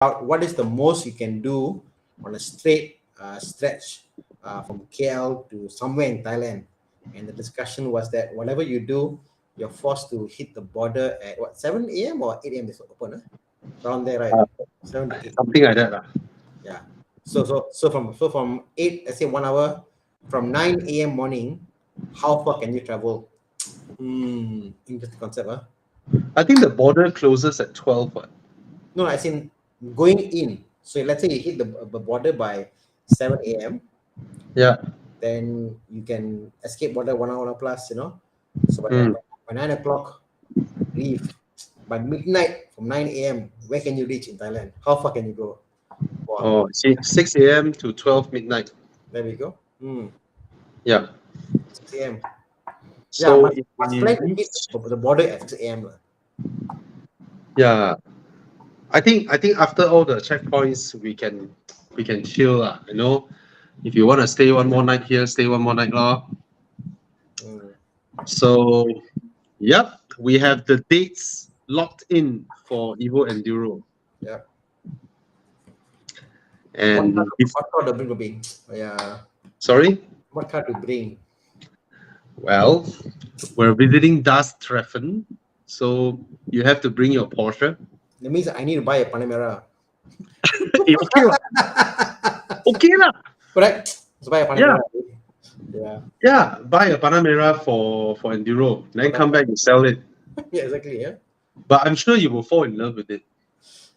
out what is the most you can do on a straight stretch from KL to somewhere in Thailand. And the discussion was that whatever you do, you're forced to hit the border at what 7 a.m. or 8 a.m. is open, around there, right? 7 to 8. Something like that. Yeah. So from 8, let's say 1 hour, from 9 a.m. morning, how far can you travel? Interesting concept, huh? I think the border closes at 12. No, I think going in. So let's say you hit the border by 7 a.m. Yeah. Then you can escape border 1 hour plus, So by 9 o'clock, leave. By midnight, from 9 a.m., where can you reach in Thailand? How far can you go? Wow. Oh, see, 6 a.m. to 12 midnight. There we go. Yeah. 6 a.m. Yeah, So must plan to hit the border at 6 a.m. Yeah, I think after all the checkpoints, we can chill, you know. If you want to stay one more night here, stay one more night, lor. So, yep, we have the dates locked in for Evo Enduro. Yeah. And what car to bring will be? Yeah. Sorry? What car to bring? Well, we're visiting Das Treffen, so you have to bring your Porsche. That means I need to buy a Panamera. Okay lah. Okay lah. Correct. Let's buy a Panamera. Yeah, buy a Panamera for Enduro, then come back and sell it. Yeah, exactly. Yeah. But I'm sure you will fall in love with it.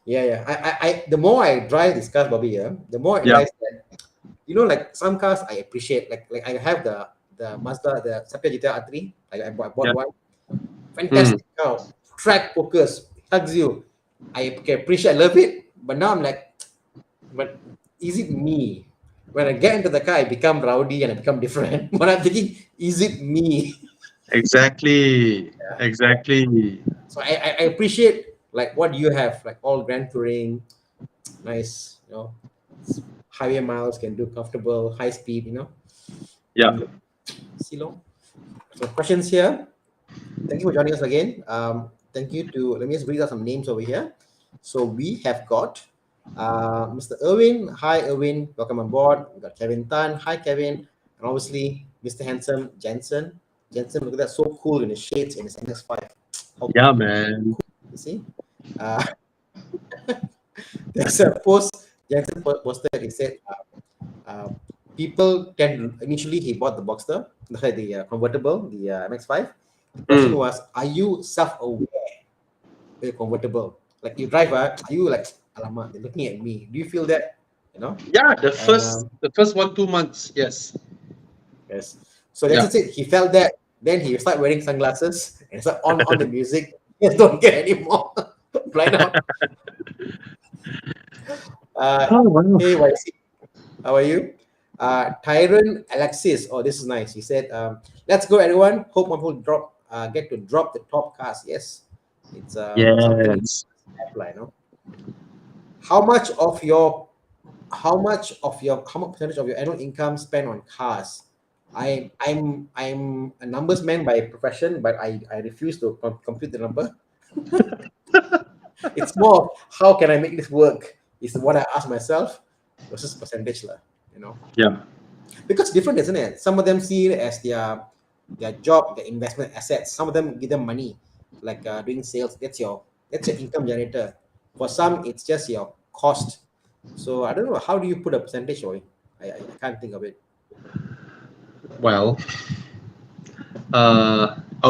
Yeah. I the more I drive this car, Bobby, the more I realize that, like some cars I appreciate. Like I have the Mazda, the Sapia GTR R3. I bought one. Fantastic car. Track focus, hugs you. I can appreciate, I love it. But now I'm like, but is it me? When I get into the car, I become rowdy and I become different. But I'm thinking, is it me? Exactly. Exactly. So I appreciate like what you have, like all Grand Touring, nice, highway miles can do comfortable, high speed, Yeah. Silo. So questions here. Thank you for joining us again. Thank you to, let me just read out some names over here. So we have got Mr. Irwin. Hi, Irwin. Welcome on board. We got Kevin Tan. Hi, Kevin. And obviously, Mr. Handsome Jensen. Jensen, look at that, so cool in his shades in his NX5. Yeah, man. You see? There's a post Jensen posted. He said, people can, initially he bought the Boxster, the convertible, the MX-5. The question was, are you self-aware with a convertible? Like you drive, are you like, alamak, they're looking at me? Do you feel that? Yeah, the first 1-2 months, yes. Yes. So that's it. He felt that. Then he started wearing sunglasses and start on the music. Just don't care anymore. Blind out. Hey, YC. How are you? Tyron Alexis. Oh, this is nice. He said, let's go, everyone. Hope one will get to drop the top cars. Yes. It's yes. How much percentage of your annual income spent on cars? I'm a numbers man by profession, but I refuse to compute the number. It's more how can I make this work is what I ask myself versus percentage, Yeah. Because it's different, isn't it? Some of them see it as their job, their investment assets. Some of them give them money, like doing sales. That's your income generator. For some, it's just your cost. So I don't know, how do you put a percentage on it? I can't think of it. Well,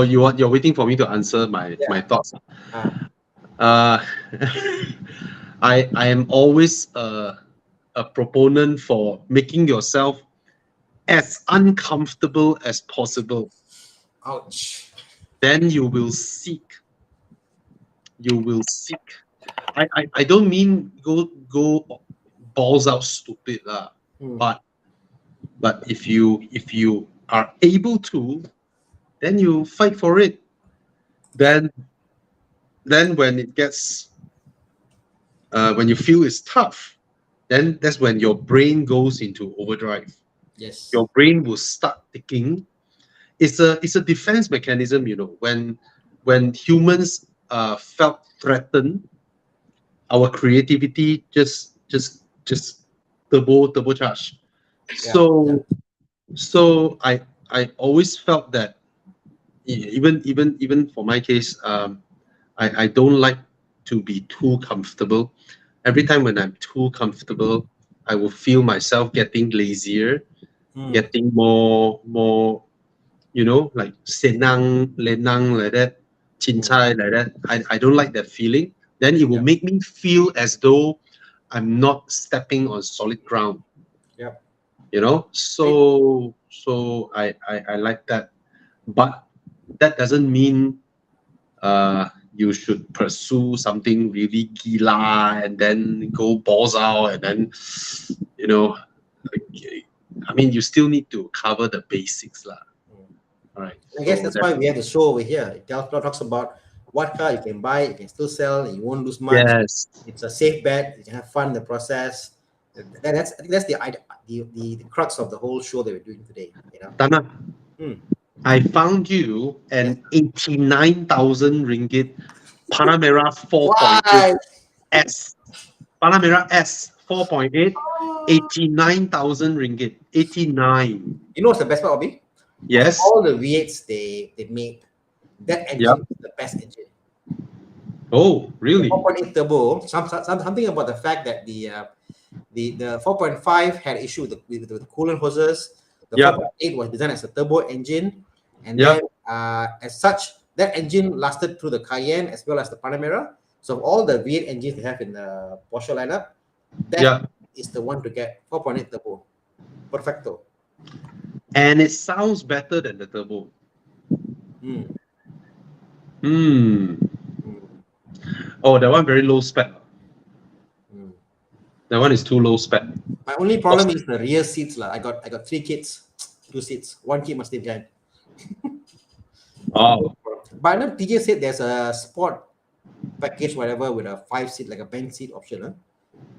you're waiting for me to answer my thoughts. I am always a proponent for making yourself as uncomfortable as possible. Ouch. Then you will seek. I don't mean go balls out stupid lah. But if you are able to, then you fight for it. Then when it gets when you feel it's tough, then that's when your brain goes into overdrive. Yes. Your brain will start thinking. It's a defense mechanism, when humans felt threatened, our creativity just turbocharge. Yeah. So I always felt that even for my case, I don't like to be too comfortable. Every time when I'm too comfortable, I will feel myself getting lazier, getting more, like senang, lenang like that, chincai like that. I don't like that feeling. Then it will Yeah. make me feel as though I'm not stepping on solid ground. Yeah. So I like that, but that doesn't mean you should pursue something really gila and then go balls out and then you know okay. I mean, you still need to cover the basics lah. All right, I guess so that's that, why we have the show over here. It talks about what car you can buy, you can still sell, you won't lose much. yes, It's a safe bet. You can have fun in the process. I think that's the crux of the whole show that we're doing today. Tana, Hmm. I found you Yes. an 89,000 ringgit Panamera 4.8 Why? S. Panamera S 4.8, 89,000 ringgit. 89. You know what's the best part of it? Of Yes. all the V8s they made, that Yep. engine is the best engine. Oh, The really? 4.8 turbo, something about the fact that the 4.5 had issue with the coolant hoses. The Yeah. 4.8 was designed as a turbo engine, and Yeah. then as such, that engine lasted through the Cayenne as well as the Panamera. So of all the V8 engines they have in the Porsche lineup, that Yeah. is the one to get 4.8 turbo. Perfecto. And it sounds better than the turbo. Mm. Hmm. Mm. Oh, that one very low spec. Mm. That one is too low spec. My only problem is the rear seats. I got 3 kids, 2 seats. One kid must stay behind. Oh, But I know TJ said there's a sport package, whatever, with a 5 seat, like a bench seat option. Huh?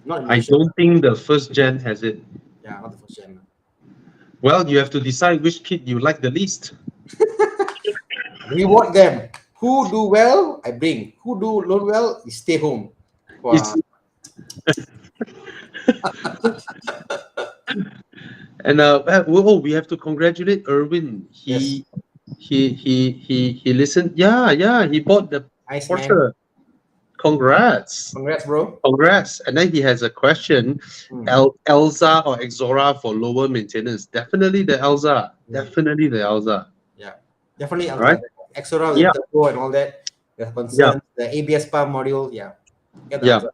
Not in I Malaysia. don't think the first gen has it. Yeah, not the first gen. Well, you have to decide which kid you like the least. Reward them. Who do well, I bring. Who do not well, you stay home. It's Wow. and we have to congratulate Erwin. Yes. He listened. Yeah, he bought the Nice, man. Porsche. Congrats. Congrats, bro. Congrats. And then he has a question. Elza or Exora for lower maintenance? Definitely the Elza. Definitely the Elza. Yeah. Definitely All right. Exora Yeah. with turbo and all that. The concerns, the ABS pump module. Yeah. Get the Yeah. answer.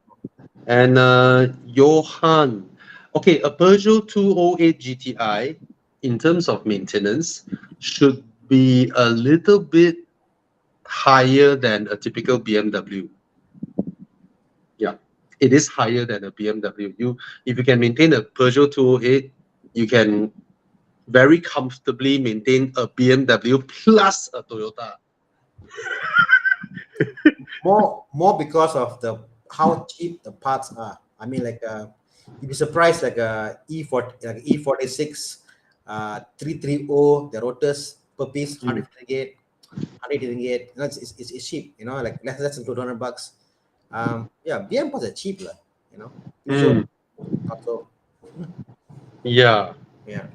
And Johan. Okay, a Peugeot 208 GTI in terms of maintenance should be a little bit higher than a typical BMW. Yeah, it is higher than a BMW. If you can maintain a Peugeot 208, you can very comfortably maintain a BMW plus a Toyota. More because of the how cheap the parts are. I mean, you'd be surprised, like a E46 330, the rotors per piece 100 ringgit. It's cheap, like less than $200. Yeah, BM parts are cheap, Peugeot, not so. Yeah. Yeah.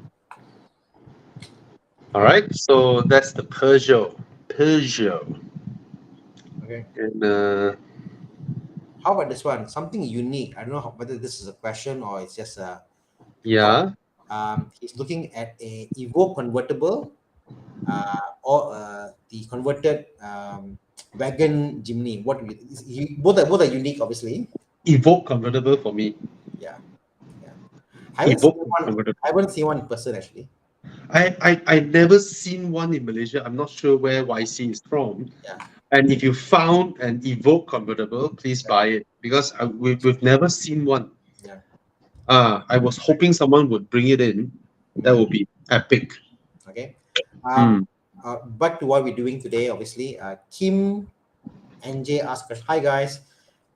All right. So that's the Peugeot. Okay. And How about this one? Something unique. I don't know whether this is a question or it's just a thought. yeah. He's looking at a Evo convertible or the converted wagon Jimny. Both are unique, obviously. Evoque convertible for me. Yeah. I haven't seen Evoque one. convertible. I haven't seen one in person actually. I never seen one in Malaysia. I'm not sure where YC is from. Yeah. And if you found an Evoque convertible, please buy it because we've never seen one. Yeah. I was hoping someone would bring it in. That would be epic. Okay. Hmm. Back to what we're doing today, obviously. Kim NJ asked, "Hi guys,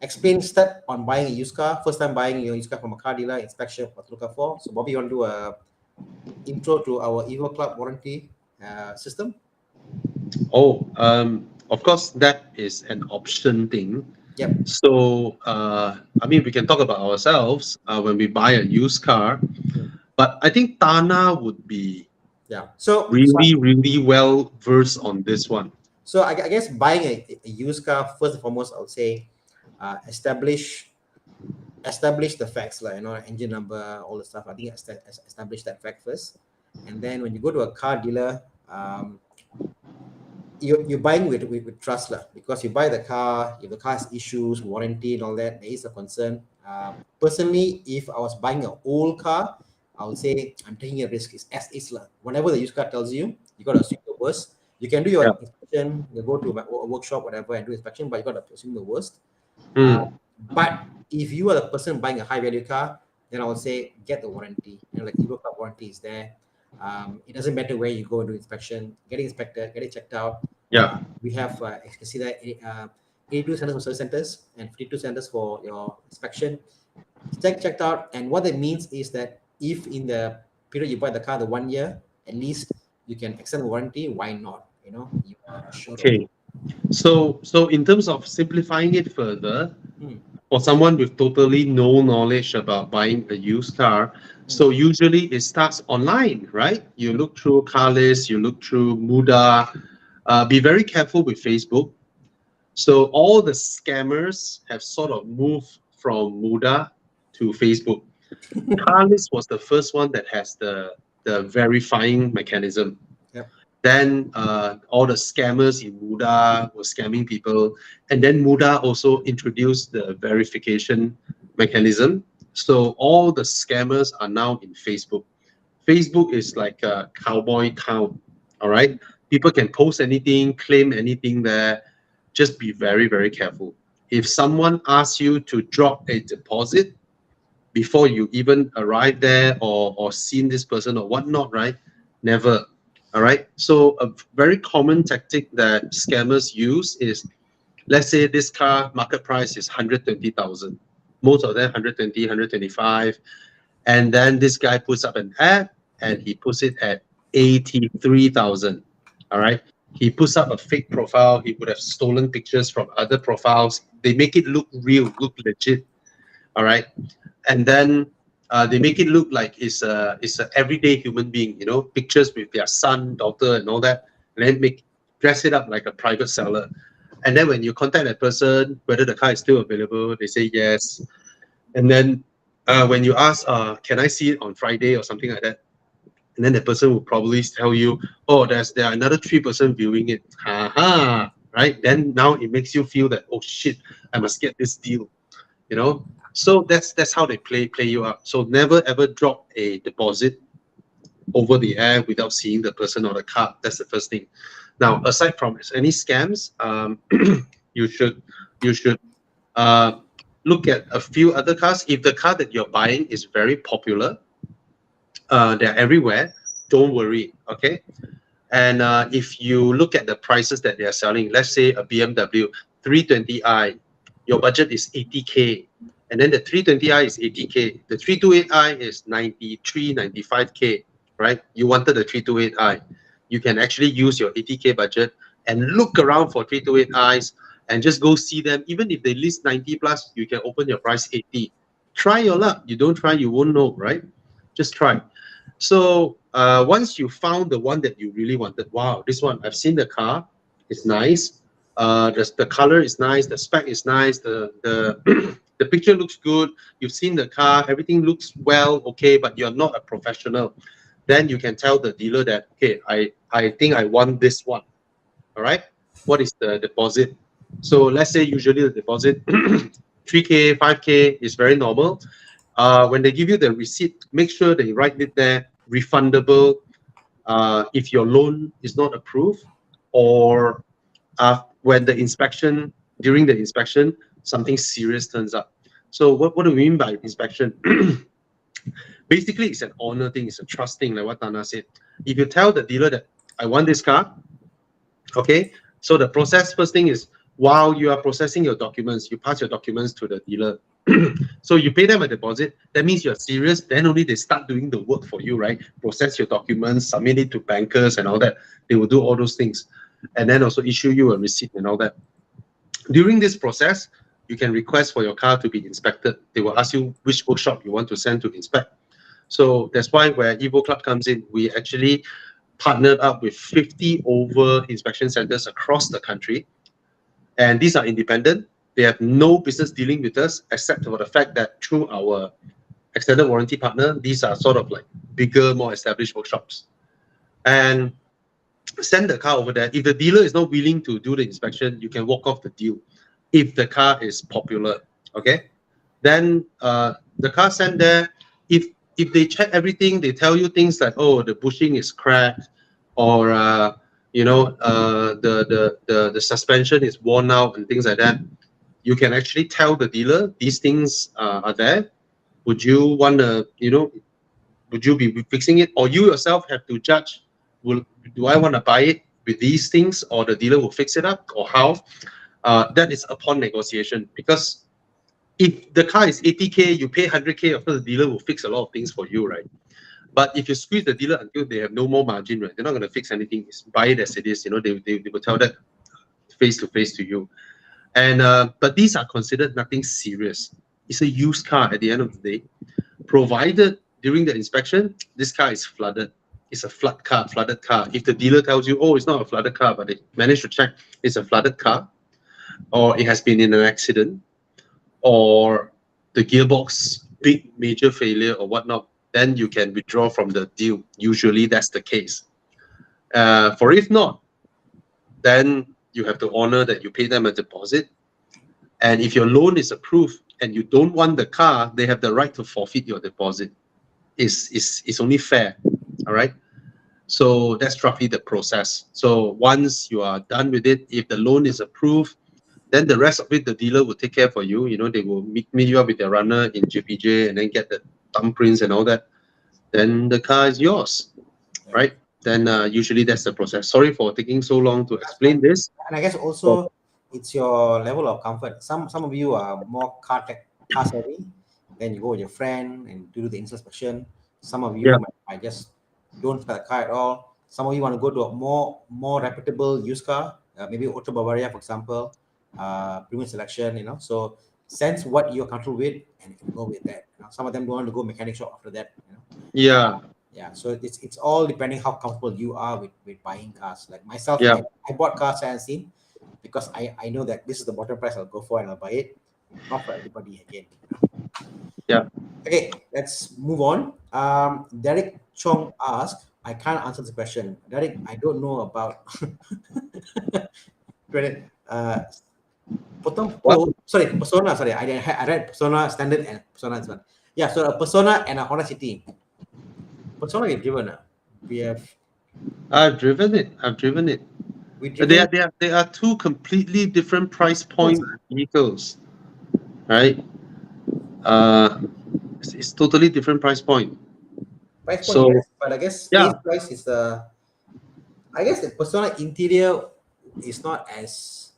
explain step on buying a used car. First time buying your used car from a car dealer, inspection, what to look out for." So Bobby, you want to do a intro to our Evo Club warranty system? Oh, of course, that is an option thing. Yep. So, I mean, we can talk about ourselves when we buy a used car, but I think Tana would be Yeah. So really, really well versed on this one. So I guess buying a used car, first and foremost, I would say establish the facts, like engine number, all the stuff. I think establish that fact first, and then when you go to a car dealer, you're buying with trust lah, because you buy the car. If the car has issues, warranty and all that, there is a concern. Personally, if I was buying an old car, I would say I'm taking a risk. It's as is lah. Whatever the used car tells you, you got to assume the worst. You can do your Yeah. inspection, you go to a workshop, whatever, and do inspection, but you got to assume the worst. Mm. But if you are the person buying a high value car, then I would say get the warranty. Like Evo Car warranty is there. It doesn't matter where you go and do inspection, get it inspected, get it checked out. Yeah. We have, you can see that 82 centers for service centers and 52 centers for your inspection. Checked out, and what that means is that if in the period you buy the car, the 1 year, at least you can extend the warranty. Why not? You are assured of it. Okay. So in terms of simplifying it further, for someone with totally no knowledge about buying a used car, so usually it starts online, right? You look through CarList, you look through Muda. Be very careful with Facebook. So all the scammers have sort of moved from Muda to Facebook. CarList was the first one that has the verifying mechanism. Yep. Then all the scammers in Muda were scamming people, and then Muda also introduced the verification mechanism. So all the scammers are now in Facebook. Facebook is like a cowboy town. All right, people can post anything, claim anything there. Just be very, very careful. If someone asks you to drop a deposit before you even arrive there or seen this person or whatnot, right? Never. All right. So a very common tactic that scammers use is, let's say this car market price is 120,000. Most of them 120, 125. And then this guy puts up an ad and he puts it at 83,000. All right. He puts up a fake profile. He would have stolen pictures from other profiles. They make it look real, look legit. All right. And then they make it look like it's a everyday human being, pictures with their son, daughter, and all that, and then dress it up like a private seller. And then when you contact that person, whether the car is still available, they say yes. And then when you ask, can I see it on Friday or something like that? And then the person will probably tell you, oh, there are another 3% viewing it. Right? Then now it makes you feel that, oh shit, I must get this deal. So that's how they play you up. So never ever drop a deposit over the air without seeing the person or the car. That's the first thing. Now, aside from any scams, you should look at a few other cars. If the car that you're buying is very popular, they're everywhere, don't worry, okay? And if you look at the prices that they are selling, let's say a BMW 320i, your budget is 80K, and then the 320i is 80K, the 328i is 93, 95K, right? You wanted the 328i. You can actually use your 80K budget and look around for 328i's and just go see them. Even if they list 90 plus, you can open your price 80. Try your luck. You don't try, you won't know, right? Just try. So once you found the one that you really wanted, wow, this one, I've seen the car, it's nice. The color is nice, the spec is nice, the picture looks good, you've seen the car, everything looks well, okay, but you're not a professional. Then you can tell the dealer that, okay, I think I want this one. All right, what is the deposit? So let's say usually the deposit 3K, 5K is very normal. When they give you the receipt, make sure they write it there, refundable if your loan is not approved, or when during the inspection, something serious turns up. So what do we mean by inspection? Basically, it's an honor thing, it's a trust thing, like what Thana said. If you tell the dealer that I want this car, okay, so the process, first thing is, while you are processing your documents, you pass your documents to the dealer. So you pay them a deposit, that means you're serious, then only they start doing the work for you, right? Process your documents, submit it to bankers and all that. They will do all those things. And then also issue you a receipt and all that. During this process, you can request for your car to be inspected. They will ask you which workshop you want to send to inspect. So that's why where Evo Club comes in, we actually partnered up with 50 over inspection centers across the country. And these are independent. They have no business dealing with us, except for the fact that through our extended warranty partner, these are sort of like bigger, more established workshops. And send the car over there. If the dealer is not willing to do the inspection, you can walk off the deal. If the car is popular, okay, then the car sent there. If they check everything, they tell you things like, oh, the bushing is cracked, or the suspension is worn out and things like that. You can actually tell the dealer these things are there. Would you want to, would you be fixing it, or you yourself have to judge? Do I want to buy it with these things, or the dealer will fix it up, or how? That is upon negotiation, because if the car is 80K, you pay 100K, of course the dealer will fix a lot of things for you, right? But if you squeeze the dealer until they have no more margin, right, they're not going to fix anything. It's buy it as it is. They will tell that face to face to you. And but these are considered nothing serious. It's a used car at the end of the day, provided during the inspection this car is flooded. It's a flooded car. If the dealer tells you, oh, it's not a flooded car, but they managed to check it's a flooded car, or it has been in an accident, or the gearbox big major failure or whatnot, then you can withdraw from the deal. Usually that's the case. For if not, then you have to honor that you pay them a deposit. And if your loan is approved and you don't want the car, they have the right to forfeit your deposit. It's only fair. All right. So that's roughly the process. So once you are done with it, if the loan is approved, then the rest of it, the dealer will take care for you. They will meet you up with their runner in JPJ and then get the thumbprints and all that. Then the car is yours, right? Then usually that's the process. Sorry for taking so long to explain this. And I guess also it's your level of comfort. Some of you are more car savvy. Then you go with your friend and do the inspection. Some of you might just don't spare the car at all. Some of you want to go to a more reputable used car, maybe Auto Bavaria, for example. Premium selection, so sense what you're comfortable with and go with that. Some of them don't want to go mechanic shop after that. Yeah. So it's all depending how comfortable you are with buying cars. Like myself, I bought cars and seen because I know that this is the bottom price I'll go for and I'll buy it. Not for everybody again. Yeah. Okay, let's move on. Derek Chong asked, I can't answer this question. Derek, I don't know about Persona. Sorry, I read Persona Standard and Persona as well. Yeah, so a Persona and a Honda City. Persona you've driven. I've driven it. They are two completely different price point vehicles, right? It's totally different price point. So, yes, but I guess base price is I guess the Persona interior is not as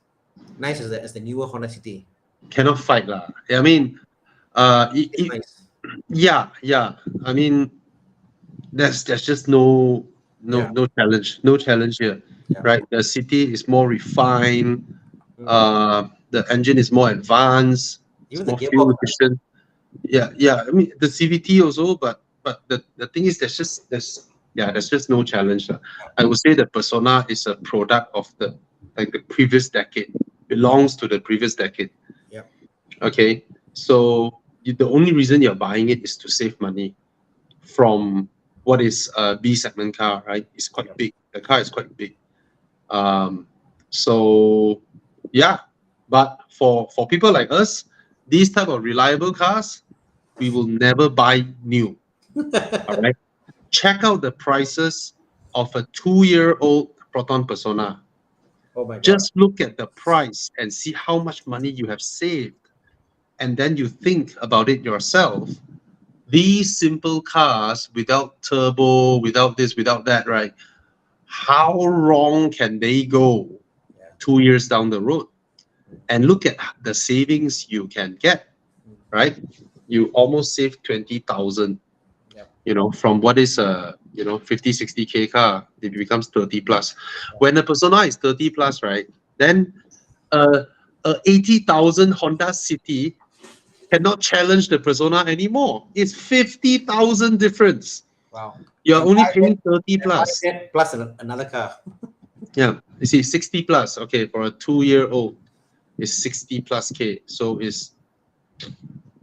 nice as the newer Honda City. Cannot fight lah. I mean, nice. Yeah. I mean, there's just no challenge here, right? The City is more refined. The engine is more advanced. Even more the fuel efficient. Yeah. I mean, the CVT also, but the thing is, there's just no challenge. I would say the Persona is a product of the previous decade. Belongs to the previous decade. Yeah. Okay. So the only reason you're buying it is to save money from what is a B segment car, right? It's quite big. The car is quite big. So yeah, but for people like us, these type of reliable cars, we will never buy new. All right. Check out the prices of a 2-year-old Proton Persona. Oh my God. Just look at the price and see how much money you have saved. And then you think about it yourself. These simple cars without turbo, without this, without that, right? How wrong can they go 2 years down the road? And look at the savings you can get, right? You almost save 20,000, from what is a 50, 60K car, it becomes 30 plus. When a Persona is 30 plus, right? Then a 80,000 Honda City cannot challenge the Persona anymore. It's 50,000 difference. Wow. You're And only buy paying that, 30 and buy plus. that plus another car. Yeah, you see, 60 plus. Okay, for a 2-year-old, it's 60 plus K. So it's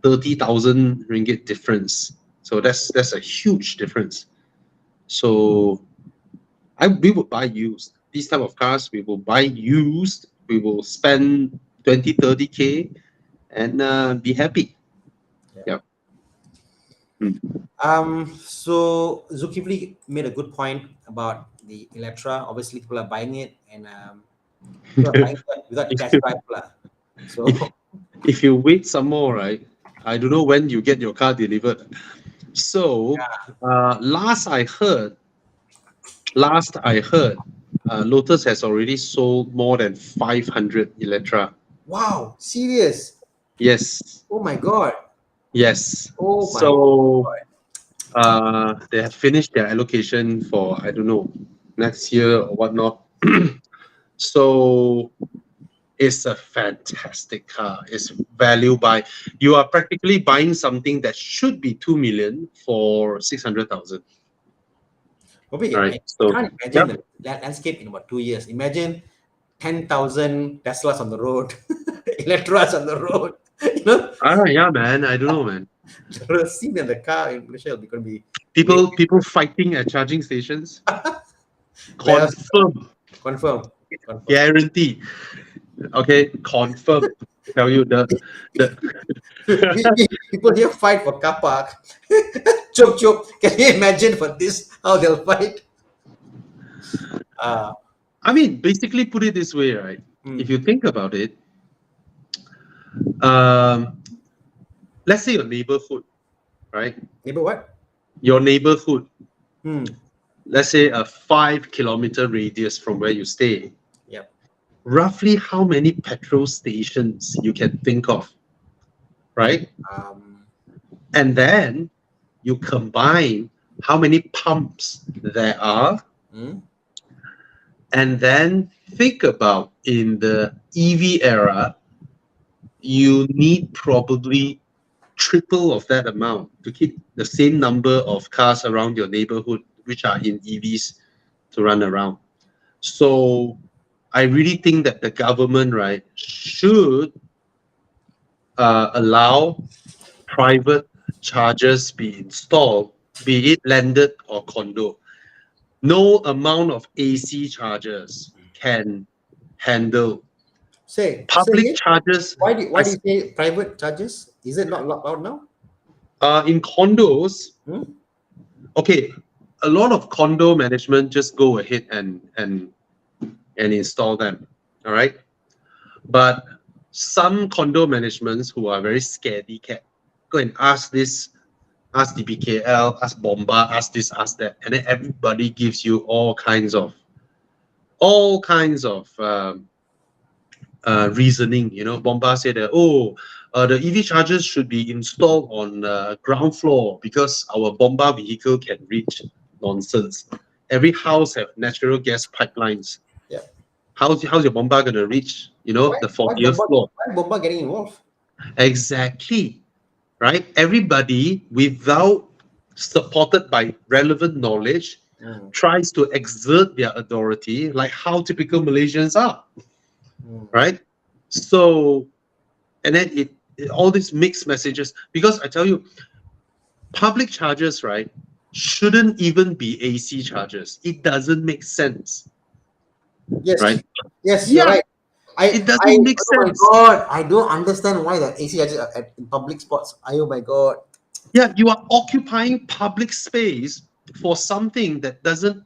30,000 ringgit difference. So that's a huge difference. So we would buy used. These type of cars, we will buy used. We will spend 20, 30K and be happy. Yeah. So Zulkifli made a good point about the Electra. Obviously, people are buying it, and people are buying it without test drive lah. So If you wait some more, right? I don't know when you get your car delivered. So last I heard, Lotus has already sold more than 500 Electra. wow, serious? Yes, Oh my god! yes. Oh my So god! they have finished their allocation for, I don't know, next year or whatnot. So it's a fantastic car. It's value buy. You are practically buying something that should be 2 million for 600,000. Bobby, All right. I So can't imagine yep. the landscape in about 2 years. Imagine 10,000 Teslas on the road, Electras on the road. You know, Yeah, man. I don't know, man. the scene in the car in Malaysia is going to be People fighting at charging stations. well, Confirm. confirm. Guarantee. Okay, confirm. Tell you the People here fight for car park. Chop chop. Can you imagine for this how they'll fight? I mean, basically put it this way, right? If you think about it, let's say your neighborhood, right? Neighbor what? Your neighborhood. Hmm. Let's say a 5-kilometer radius from where you stay. Yep. Roughly how many petrol stations you can think of, right? And then you combine how many pumps there are, and then think about in the EV era, you need probably triple of that amount to keep the same number of cars around your neighborhood, which are in EVs, to run around. So I really think that the government, right, should allow private chargers be installed, be it landed or condo. No amount of AC chargers can handle public Say chargers. why do you say private charges? Is it not allowed now? In condos, okay, a lot of condo management just go ahead and install them. All right, but some condo managements who are very scaredy cat go and ask this, ask DBKL, ask Bomba, ask this, ask that, and then everybody gives you all kinds of reasoning. You know, Bomba said that, the EV chargers should be installed on ground floor because our Bomba vehicle can reach. Nonsense. Every house have natural gas pipelines. Yeah. How's your Bomba gonna reach? You know, the 40th floor. Why Bomba getting involved? Exactly. Right? Everybody, without supported by relevant knowledge, tries to exert their authority, like how typical Malaysians are. Right? So, and then it all these mixed messages, because I tell you, public chargers, right, shouldn't even be AC chargers. It doesn't make sense. Yes. Right? Yes, you're right. It doesn't make sense. Oh my god, I don't understand why the AC chargers are in public spots. Oh my god. Yeah, you are occupying public space for something that doesn't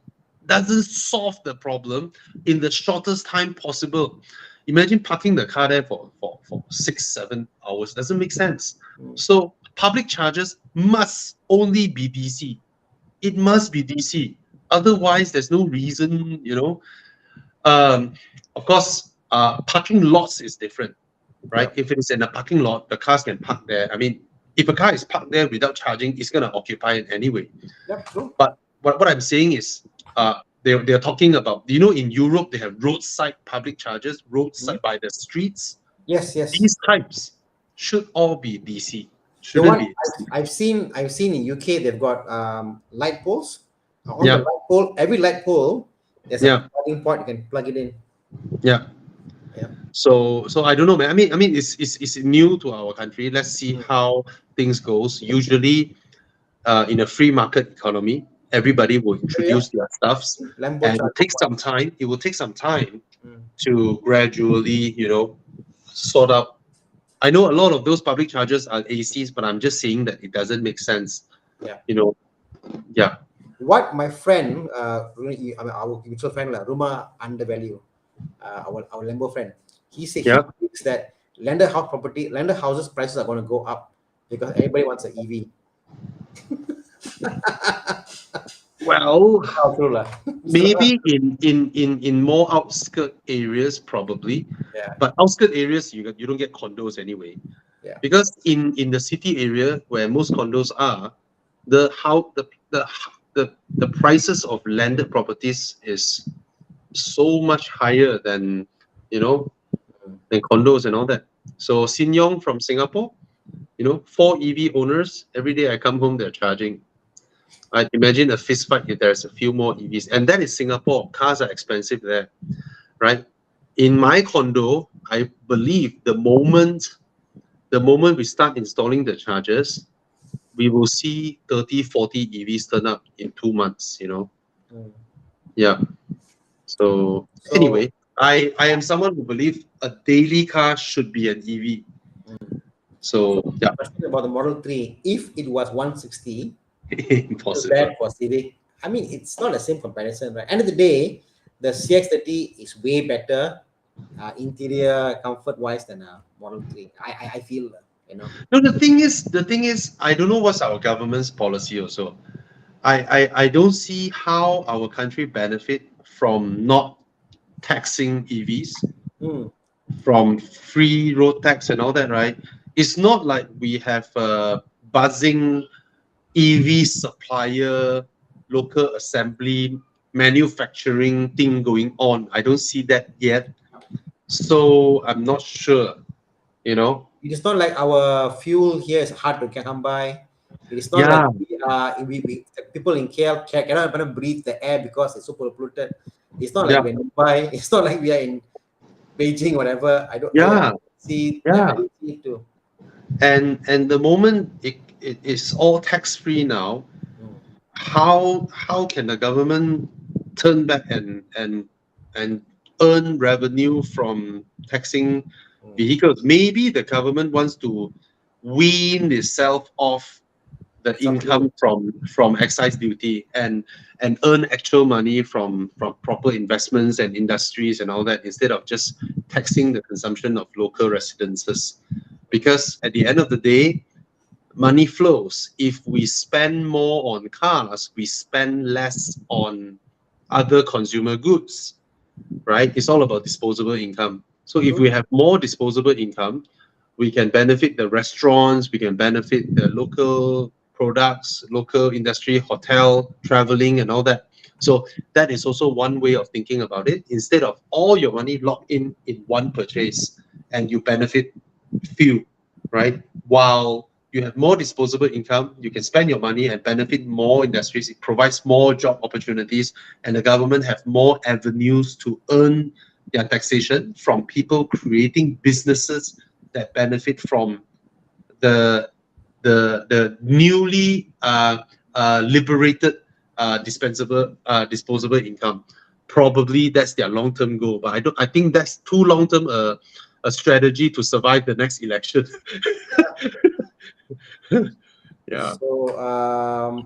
solve the problem in the shortest time possible. Imagine parking the car there for 6-7 hours. Doesn't make sense. So public chargers must only be DC. It must be DC. Otherwise, there's no reason, you know. Of course, parking lots is different, right? If it's in a parking lot, the cars can park there. I mean, if a car is parked there without charging, it's going to occupy it anyway. Yep, true. But what I'm saying is, they're talking about, you know, in Europe, they have roadside public chargers, roadside by the streets, Yes, yes. These types should all be DC. The Shouldn't one be AC. I've seen in UK, they've got light poles. On the Yeah, light pole, every light pole, there's a yeah, plugging port. You can plug it in. yeah. Yeah. So I don't know, man. I mean, it's new to our country. Let's see how things goes. Usually, in a free market economy, everybody will Oh, yeah. introduce their stuffs, Lambo and it charging takes some points. time. It will take some time Mm. to gradually, sort out. I know a lot of those public chargers are ACs, but I'm just saying that it doesn't make sense. Yeah. You know, yeah, What my friend, I mean, our mutual friend, Ruma undervalue, our Lambo friend, he said he yeah. thinks that landed houses prices are going to go up because everybody wants an EV. Well, How true lah. So, maybe in more outskirt areas, probably, yeah, but outskirt areas you don't get condos anyway. yeah. Because in the city area where most condos are, the how the prices of landed properties is so much higher than you know Mm. than condos and all that. So Sin Yong from Singapore, 4 EV owners, every day I come home they're charging. I imagine a fist fight if there's a few more EVs, and that is Singapore. Cars are expensive there, right? In my condo, I believe the moment we start installing the chargers, we will see 30, 40 EVs turn up in 2 months. Mm. Yeah. So So, anyway, I am someone who believes a daily car should be an EV. mm. So yeah, Question about the Model 3, if it was 160, too impossible. bad for Civic. I mean, it's not the same comparison, right? End of the day, the CX-30 is way better interior comfort wise than a Model 3. I feel, you know. No, the thing is, I don't know what's our government's policy also. I don't see how our country benefit from not taxing EVs, Mm. from free road tax and all that, right? It's not like we have a buzzing EV supplier, local assembly, manufacturing thing going on. I don't see that yet. So I'm not sure, you know. It is not like our fuel here is hard to come by. It is not like Yeah, the people in KL cannot even breathe the air because it's super polluted. It's not like yeah, we're in Dubai. It's not like we are in Beijing, whatever. I yeah, see. Yeah, I yeah. don't see it too. And the moment it is all tax free now, Mm. how can the government turn back and earn revenue from taxing Mm. vehicles? Maybe the government wants to wean itself off the Subsidy. income from excise duty and earn actual money from proper investments and industries and all that, instead of just taxing the consumption of local residences. Because at the end of the day, money flows. If we spend more on cars, we spend less on other consumer goods, right? It's all about disposable income. So if True. we have more disposable income, we can benefit the restaurants, we can benefit the local products, local industry, hotel, traveling, and all that. So that is also one way of thinking about it. Instead of all your money locked in one purchase and you benefit few, right? While you have more disposable income, you can spend your money and benefit more industries. It provides more job opportunities, and the government have more avenues to earn their taxation from people creating businesses that benefit from the the newly liberated disposable income. Probably that's their long term goal, but I think that's too long term a strategy to survive the next election. Yeah. So, our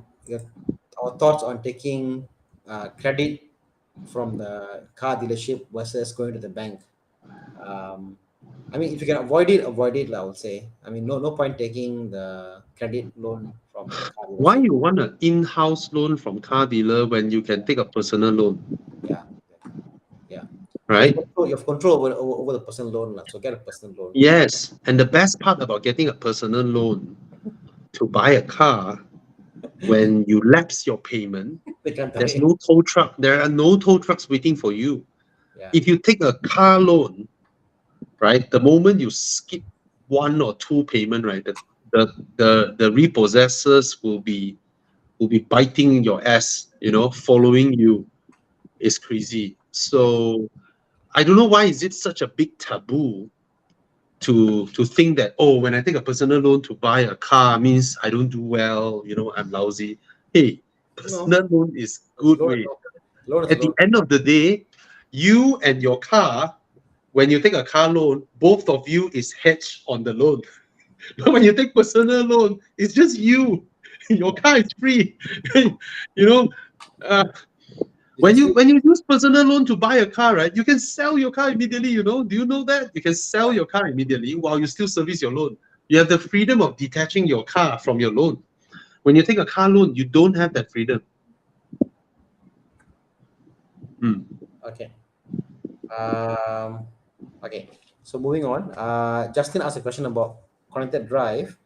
thoughts on taking credit from the car dealership versus going to the bank. Um, I mean, if you can avoid it, I would say. I mean, no point taking the credit loan from the car Why dealership. you want an in-house loan from car dealer when you can take a personal loan, Yeah, yeah. right? You have control over the personal loan, lah. So get a personal loan. Yes, and the best part about getting a personal loan to buy a car, when you lapse your payment, They can't tell there's you. no tow truck. There are no tow trucks waiting for you. Yeah. If you take a car loan, right? The moment you skip one or two payment, right, the repossessors will be biting your ass, following you. Is crazy. So I don't know why is it such a big taboo to think that, oh, when I take a personal loan to buy a car means I don't do well, I'm lousy. Hey, No, personal loan is it's good loan. way. Loan is a At the loan. end of the day, you and your car, when you take a car loan, both of you is hedged on the loan. But when you take personal loan, it's just you. Your car is free. you know, uh, You can still, when you use personal loan to buy a car, right, you can sell your car immediately. Do you know that you can sell your car immediately while you still service your loan? You have the freedom of detaching your car from your loan. When you take a car loan, you don't have that freedom. okay. Okay. So moving on. Justin asked a question about connected drive.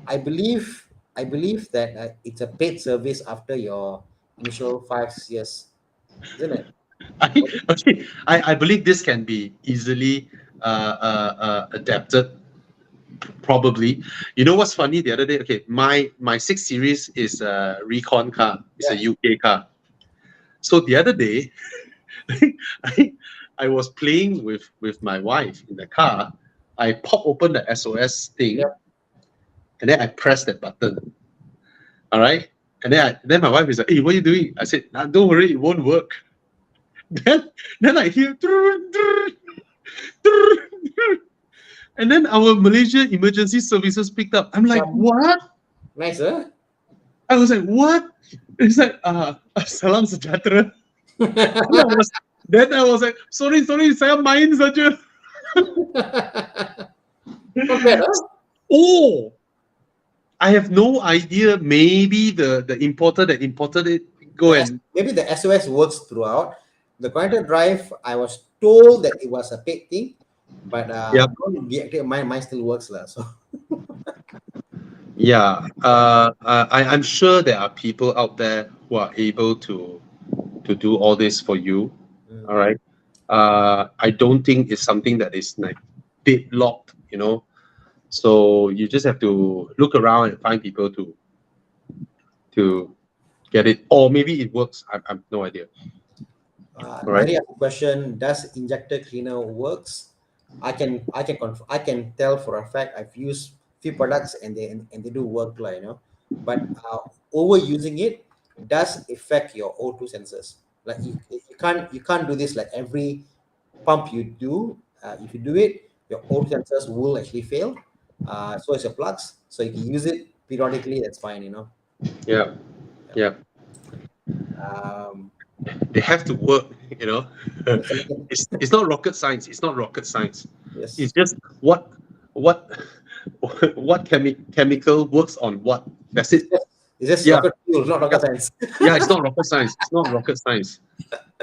I believe that it's a paid service after your initial 5 years, isn't it? I believe this can be easily adapted. Probably. You know what's funny? The other day, okay, my 6 Series is a Recon car. It's a Yeah. UK car. So the other day, I I was playing with my wife in the car. I pop open the SOS thing, Yep. and then I press that button. All right, and then my wife is like, "Hey, what are you doing?" I said, nah, "Don't worry, it won't work." Then I hear, and then our Malaysia emergency services picked up. I'm like, Some "What?" nice, huh? I was like, "What?" It's like, salam sejahtera. Then I was like, sorry, saya main saja. Not bad, huh? Oh, I have no idea. Maybe the importer that imported it go and Maybe the SOS works throughout. The connected drive, I was told that it was a paid thing, but yeah, don't be active. Mine still works, lah. So yeah. I'm sure there are people out there who are able to do all this for you. mm, All right. I don't think it's something that is like deadlocked. So you just have to look around and find people to get it, or maybe it works. I'm no idea. All right. Mary asked a question: does injector cleaner works? I can tell for a fact I've used few products and they do work, like, but overusing it does affect your O2 sensors. Like you can't do this like every pump you do. If you do it, your O2 sensors will actually fail. So is your plugs. So if you use it periodically, that's fine. Yeah. Yeah. Yeah. Um, They have to work. You know, second- it's not rocket science. It's not rocket science. It's yes. just what chemical works on what. That's It's it. just, it's just Yeah. rocket fuel, not Yeah. rocket science. Yeah. It's not rocket science. It's not rocket science.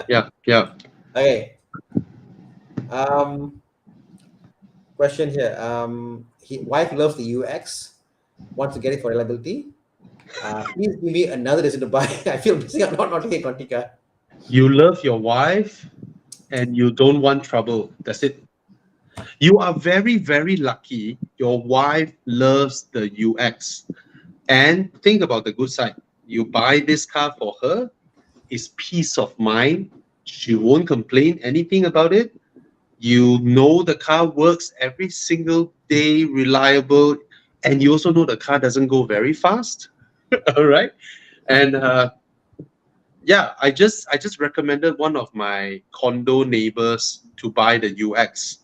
Yeah. Yeah. Okay. Um, Question here. Wife loves the UX, wants to get it for reliability. Please give me another reason to buy. I feel missing out not taking Quantica. You love your wife and you don't want trouble. That's it. You are very, very lucky. Your wife loves the UX. And think about the good side. You buy this car for her, it's peace of mind. She won't complain anything about it. You know the car works every single day, reliable, and you also know the car doesn't go very fast. All right. And yeah, I just recommended one of my condo neighbors to buy the UX,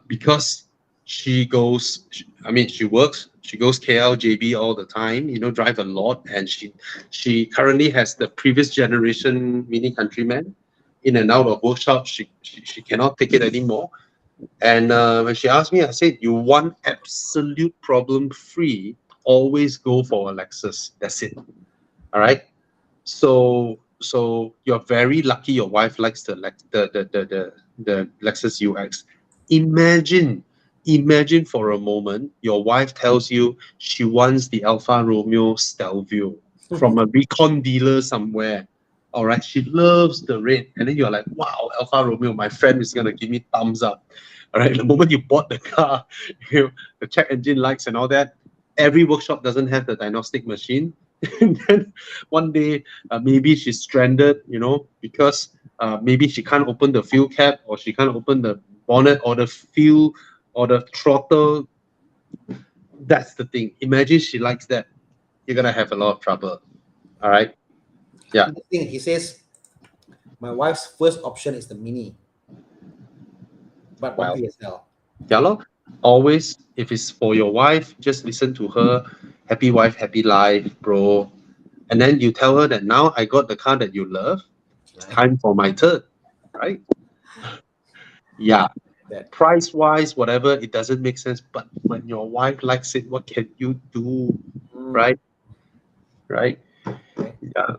because she works, she goes KL, JB all the time, drive a lot, and she currently has the previous generation Mini Countryman in and out of workshop. She cannot take it anymore. And when she asked me, I said, you want absolute problem free, always go for a Lexus. That's it. All right. So you're very lucky your wife likes the Lexus UX. Imagine, imagine for a moment your wife tells you she wants the Alfa Romeo Stelvio from a recon dealer somewhere. All right, she loves the red, and then you're like, wow, Alfa Romeo, my friend is gonna give me thumbs up. All right, the moment you bought the car, the check engine lights and all that. Every workshop doesn't have the diagnostic machine. And then one day, maybe she's stranded, because maybe she can't open the fuel cap, or she can't open the bonnet, or the fuel, or the throttle. That's the thing. Imagine she likes that. You're gonna have a lot of trouble. All right. Yeah. The thing, he says, my wife's first option is the Mini, but Wow. bumpy as hell. Yeah, lor. Always, if it's for your wife, just listen to her. Happy wife, happy life, bro. And then you tell her that now I got the car that you love. It's time for my turn, right? Yeah. That Price-wise, whatever, it doesn't make sense. But when your wife likes it, what can you do, right? Right? Okay. Yeah.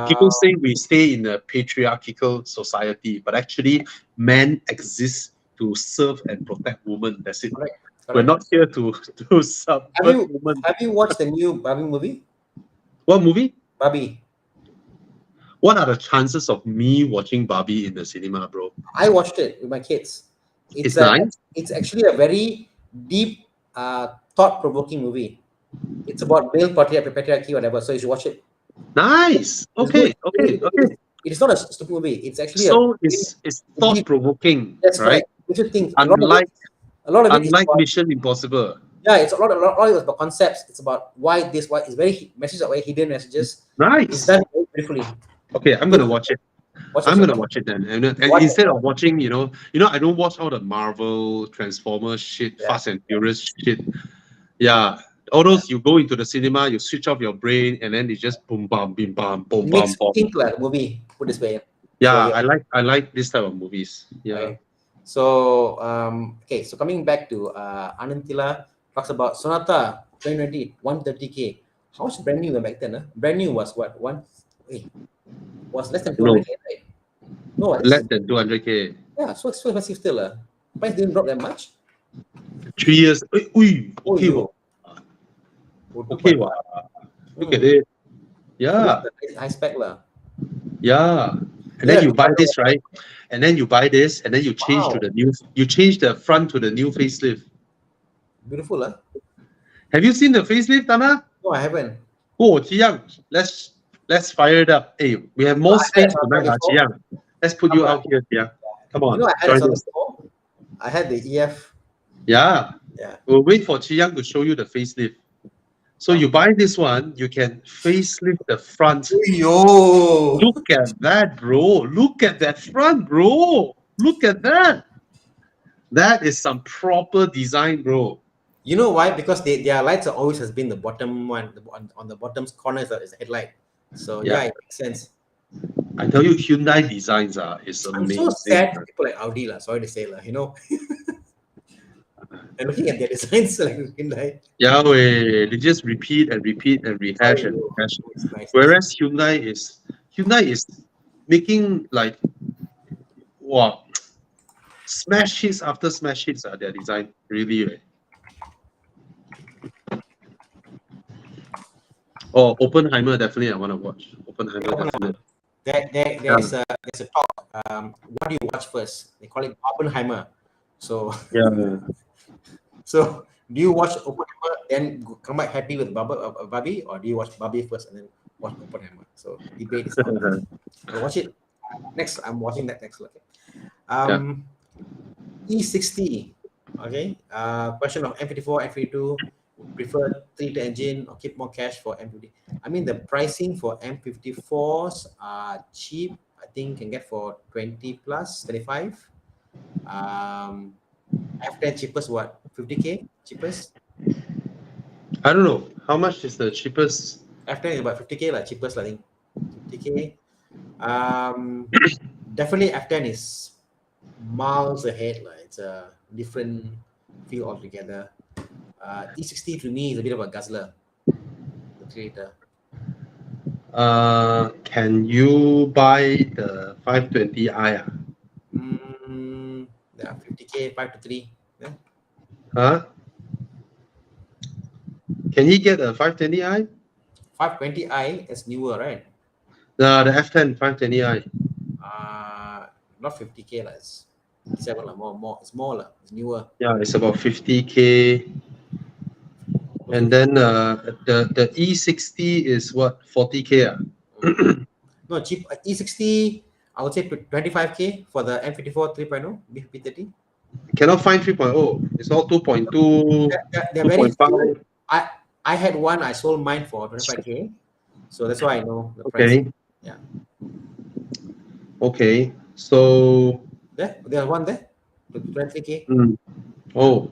People say we stay in a patriarchal society, but actually, men exist to serve and protect women. That's it. Correct. We're not here to subvert women. Have you watched the new Barbie movie? What movie? Barbie. What are the chances of me watching Barbie in the cinema, bro? I watched it with my kids. It's nice. It's actually a very deep, thought-provoking movie. It's about male patriarchy, whatever. So you should watch it. Nice. Okay. Okay. Okay. It's not a stupid movie. It's actually it's thought-provoking, That's right? correct. You should think Unlike a lot of it is about, Mission Impossible. yeah, it's a lot of it is about concepts. It's about why it's very messages are very hidden messages. Nice. It's done very beautifully. Okay, I'm gonna watch it. I'm gonna watch it then. And instead of watching, I don't watch all the Marvel, Transformers shit, Fast and Furious shit. Yeah. All those, you go into the cinema, you switch off your brain, and then it's just boom bam bim bam boom bam Makes you think like movie, put this way. Yeah, so, I like this type of movies. Yeah. Okay. So so coming back to Anantila talks about Sonata 2020 130K. How much brand new back then? Brand new was what? Was less than 200K, right? No, less than 200K. Yeah, so expensive still. Price didn't drop that much. 3 years. Okay. Okay, wow. Look at it. Yeah. High spec lah. Yeah. And then you buy this, right? And then you buy this, and then you change to the new. You change the front to the new facelift. Beautiful, huh? Have you seen the facelift, Thana? No, I haven't. Oh, Chiyang, let's fire it up. Hey, we have more space tonight, Chiyang. Let's put you out here, Chiyang. Come on. I had the EF. Yeah. Yeah. We'll wait for Chiyang to show you the facelift. So you buy this one, you can facelift the front. Yo! Look at that, bro. Look at that front, bro. Look at that. That is some proper design, bro. You know why? Because their lights are always has been the bottom one. On the bottom corner is the headlight. So yeah, it makes sense. I tell you, Hyundai designs is amazing. I'm so sad for people like Audi, sorry to say, and looking at their designs like Hyundai. Yeah, they just repeat and repeat and rehash and rehash. Whereas Hyundai is making like, wow, smash hits after smash hits are their design, really. Right? Oh, Oppenheimer, definitely I want to watch. Oppenheimer, definitely. There's a talk. What do you watch first? They call it Oppenheimer. So yeah. So do you watch Oppenheimer then come back happy with Barbie, or do you watch Barbie first and then watch Oppenheimer? So debate is on. Watch it next. I'm watching that next. Okay. E60. Okay. Question of M54, M52. Prefer 3-liter engine or keep more cash for M50? I mean, the pricing for M54s are cheap. I think can get for 20 plus, 25. F10 cheapest what? 50K cheapest? I don't know. How much is the cheapest? F10 is about 50K like cheapest, I think. 50K. Definitely F10 is miles ahead. It's a different feel altogether. E60 to me is a bit of a guzzler. The 3-liter. Can you buy the 520i? Yeah, 50K, 5 to 3. Yeah. Huh? Can he get a 520i? 520i is newer, right? The F10 520i. Not 50K lah. It's 57 lah. More. It's more lah. It's newer. Yeah, it's about 50K. And then the E60 is what, 40K? No, cheap. E60, I would say 25K for the M54 3.0 B30. Cannot find 3.0. It's all 2.2, They're very 2.5. few. I had one. I sold mine for 25K. So that's why I know the price. Okay. Yeah. Okay. So there's one there. 23K. Oh.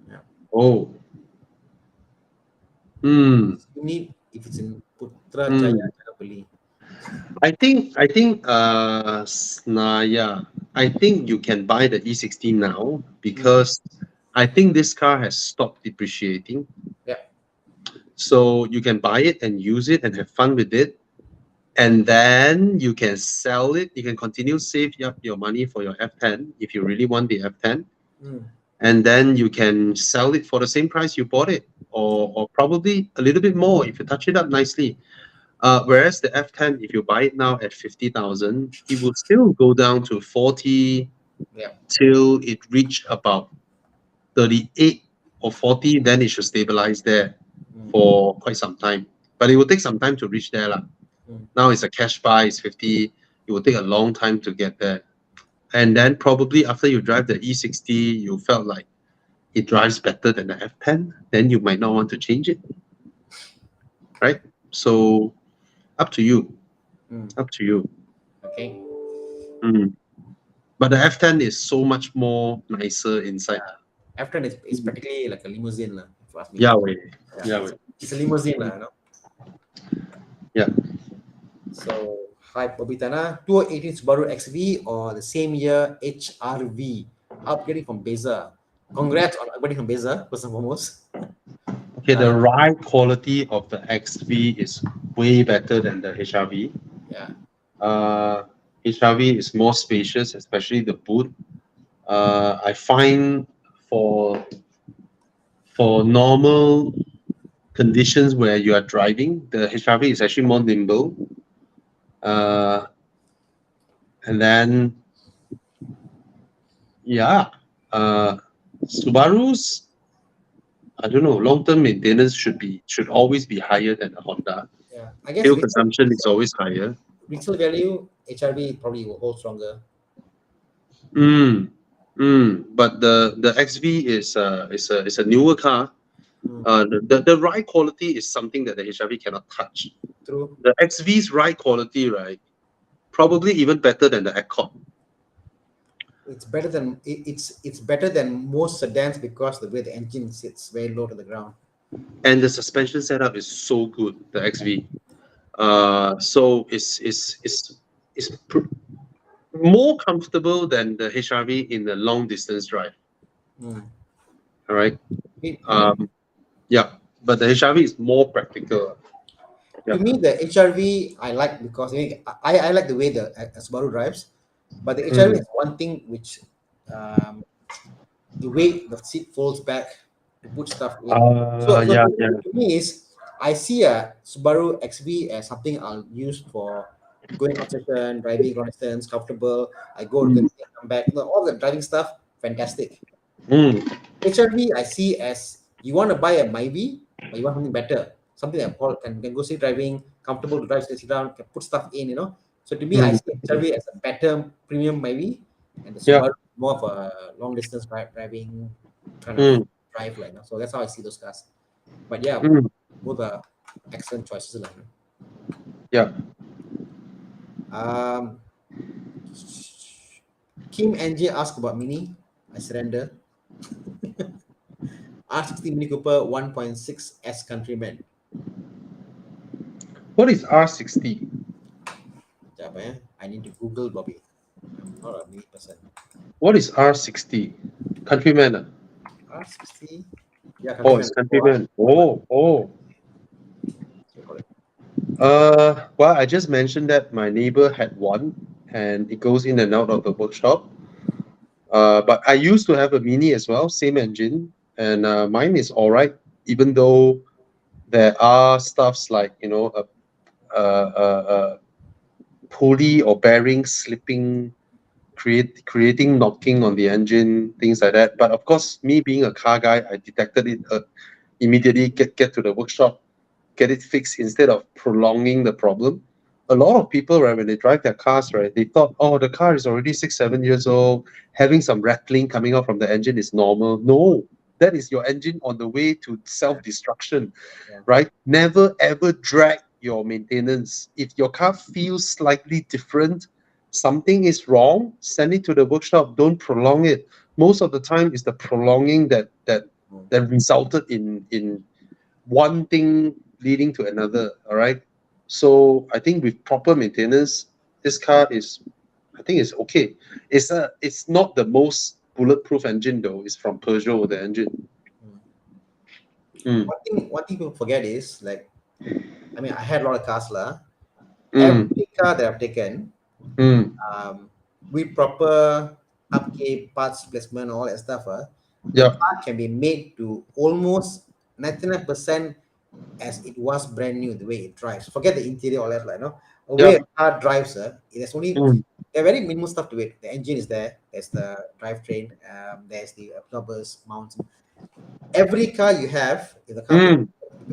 Yeah. Oh. You need, if it's in Putrajaya, beli. I think Snaya, I think you can buy the E60 now because I think this car has stopped depreciating. Yeah. So you can buy it and use it and have fun with it. And then you can sell it. You can continue save up your money for your F10 if you really want the F10. And then you can sell it for the same price you bought it, or probably a little bit more if you touch it up nicely. Whereas the F10, if you buy it now at 50,000, it will still go down to 40 till it reach about 38 or 40. Then it should stabilize there for quite some time. But it will take some time to reach there. Now it's a cash buy, it's 50. It will take a long time to get there. And then probably after you drive the E60, you felt like it drives better than the F10, then you might not want to change it. Right? So up to you. Up to you. Okay. But the F10 is so much more nicer inside. F10 is practically like a limousine, if you ask me. Yeah. It's a limousine, Yeah. So, hi, Bobitana. 2018 Subaru XV or the same year HRV, upgrading from Beza. Congrats on upgrading from Beza, first and foremost. Okay, the ride quality of the XV is way better than the HRV. Yeah. HRV is more spacious, especially the boot. I find for normal conditions where you are driving, the HRV is actually more nimble. And then, Subarus, I don't know, long-term maintenance should always be higher than a Honda. Yeah, I guess fuel consumption is always higher. Resale value, HRV probably will hold stronger. But the XV is a newer car. The ride quality is something that the HRV cannot touch. True. The XV's ride quality, right, probably even better than the Accord. It's better than most sedans because the way the engine sits very low to the ground. And the suspension setup is so good, the XV. So it's more comfortable than the HRV in the long distance drive. All right. But the HRV is more practical. To me, the HRV I like because I like the way the Subaru drives, but the HRV has one thing which the way the seat folds back to put stuff in. To me is I see a Subaru XV as something I'll use for going on session, driving long distance, comfortable. I go to come back, all the driving stuff, fantastic. HRV I see as you want to buy a Myvi, but you want something better, something that can go sit driving, comfortable to drive, sit down, can put stuff in, So to me, I see HRV as a better premium Myvi, and the Subaru more of a long distance driving kind of drive, So that's how I see those cars. But yeah, both are excellent choices, Yeah. Kim NJ asked about Mini. I surrender. R60 Mini Cooper 1.6 S Countryman. What is R60? I need to Google, Bobby. I'm not a Mini person. What is R60? Countryman. R60? Yeah, Countryman. Oh, it's Countryman. Oh. Well, I just mentioned that my neighbor had one, and it goes in and out of the workshop. But I used to have a Mini as well, same engine, and mine is all right, even though there are stuffs like, pulley or bearing slipping, creating knocking on the engine, things like that. But of course, me being a car guy, I detected it immediately. Get to the workshop, get it fixed instead of prolonging the problem. A lot of people, right, when they drive their cars, right, they thought, oh, the car is already 6, 7 years old, having some rattling coming out from the engine is normal. No, that is your engine on the way to self-destruction, right? Never ever drag your maintenance. If your car feels slightly different, something is wrong, send it to the workshop. Don't prolong it. Most of the time, it's the prolonging that resulted in one thing leading to another. All right. So I think with proper maintenance, this car is, I think it's okay. It's not the most bulletproof engine though. It's from Peugeot, the engine. One thing people forget is like, I mean, I had a lot of cars lah. Mm. Every car that I've taken, Mm. with proper upkeep, parts replacement, all that stuff, the Yeah. car can be made to almost 99% as it was brand new, the way it drives. Forget the interior, all that, like, no? The way Yeah. a car drives, it has only there are very minimal stuff to it. The engine is there, there's the drivetrain, there's the absorbers, mounts. Every car you have in the car,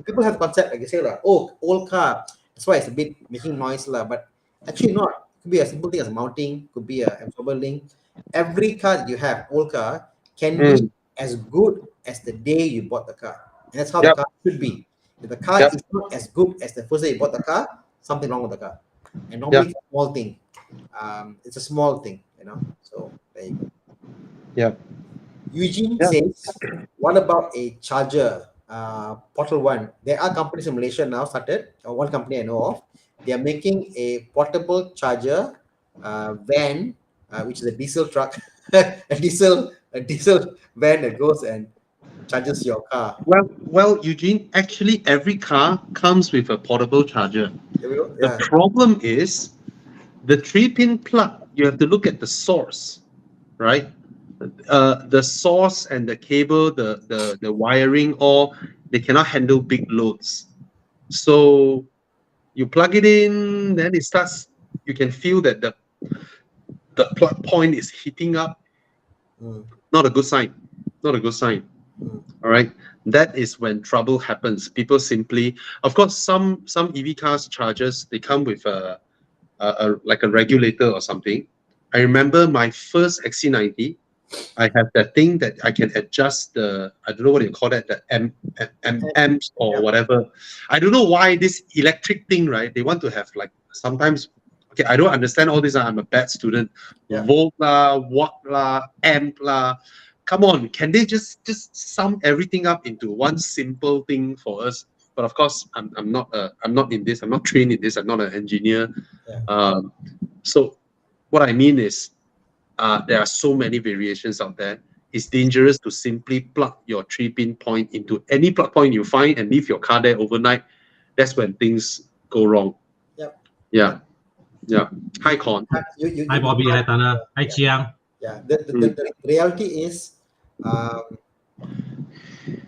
people have concept like you say, like, oh, old car, that's why it's a bit making noise, but actually not. Could be a simple thing as mounting, could be a absorber link. Every car that you have, old car, can be as good as the day you bought the car. And that's how the car should be. If the car is not as good as the first day you bought the car, something wrong with the car. And normally it's a small thing. It's a small thing, So there you go. Yeah. Eugene says, what about a charger? Portal One. There are companies in Malaysia now started, one company I know of. They are making a portable charger van, which is a diesel truck, a diesel van that goes and charges your car. Well, Eugene, actually every car comes with a portable charger. There we go. The problem is the 3-pin plug. You have to look at the source, right? The source and the cable, the wiring, all they cannot handle big loads. So you plug it in, then it starts. You can feel that the plug point is heating up. Not a good sign. Not a good sign. All right. That is when trouble happens. People simply, of course, some EV cars chargers, they come with like a regulator or something. I remember my first XC90. I have that thing that I can adjust the, I don't know what you call that, the amps or whatever. I don't know why this electric thing, right? They want to have like sometimes, okay, I don't understand all this. I'm a bad student. Volt lah, watt lah, amp lah. Come on, can they just sum everything up into one simple thing for us? But of course, I'm not in this. I'm not trained in this. I'm not an engineer. So what I mean is, there are so many variations out there. It's dangerous to simply plug your 3-pin point into any plug point you find and leave your car there overnight. That's when things go wrong. Yeah. Hi, Kon. Hi, Bobby. Hi, Thana. Hi, Chiang. The reality is,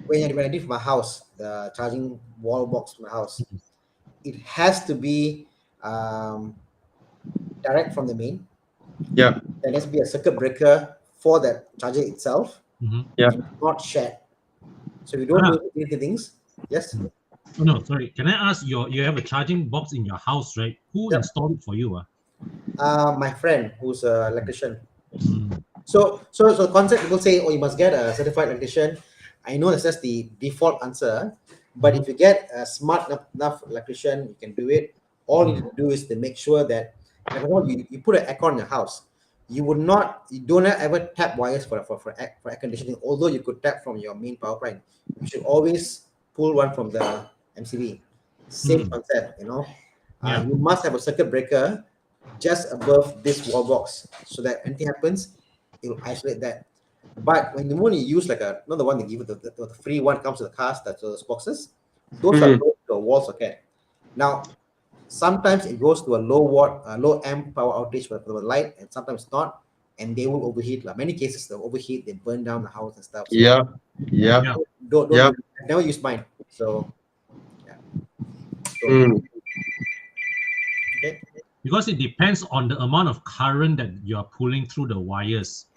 when I leave my house, the charging wall box for my house, it has to be direct from the main. Yeah. There has to be a circuit breaker for that charger itself. And not shared. So we don't do anything things. Yes. Oh, no, sorry. Can I ask, you have a charging box in your house, right? Who installed it for you? My friend, who's an electrician. So concept, people say, oh, you must get a certified electrician. I know that's just the default answer, but if you get a smart enough electrician, you can do it. All you need to do is to make sure that, like, you put an aircon in your house. You don't ever tap wires for air conditioning, although you could tap from your main power plant. You should always pull one from the MCB. Same concept, You must have a circuit breaker just above this wall box so that anything happens, it will isolate that. But when the moment you use like not the one they give you, the free one comes with the cars, that's those boxes, those are low to a wall socket. Now, sometimes it goes to a low amp power outage for the light, and sometimes not, and they will overheat. Like many cases, they overheat, they burn down the house and stuff. So don't never use mine. So Okay. Because it depends on the amount of current that you are pulling through the wires.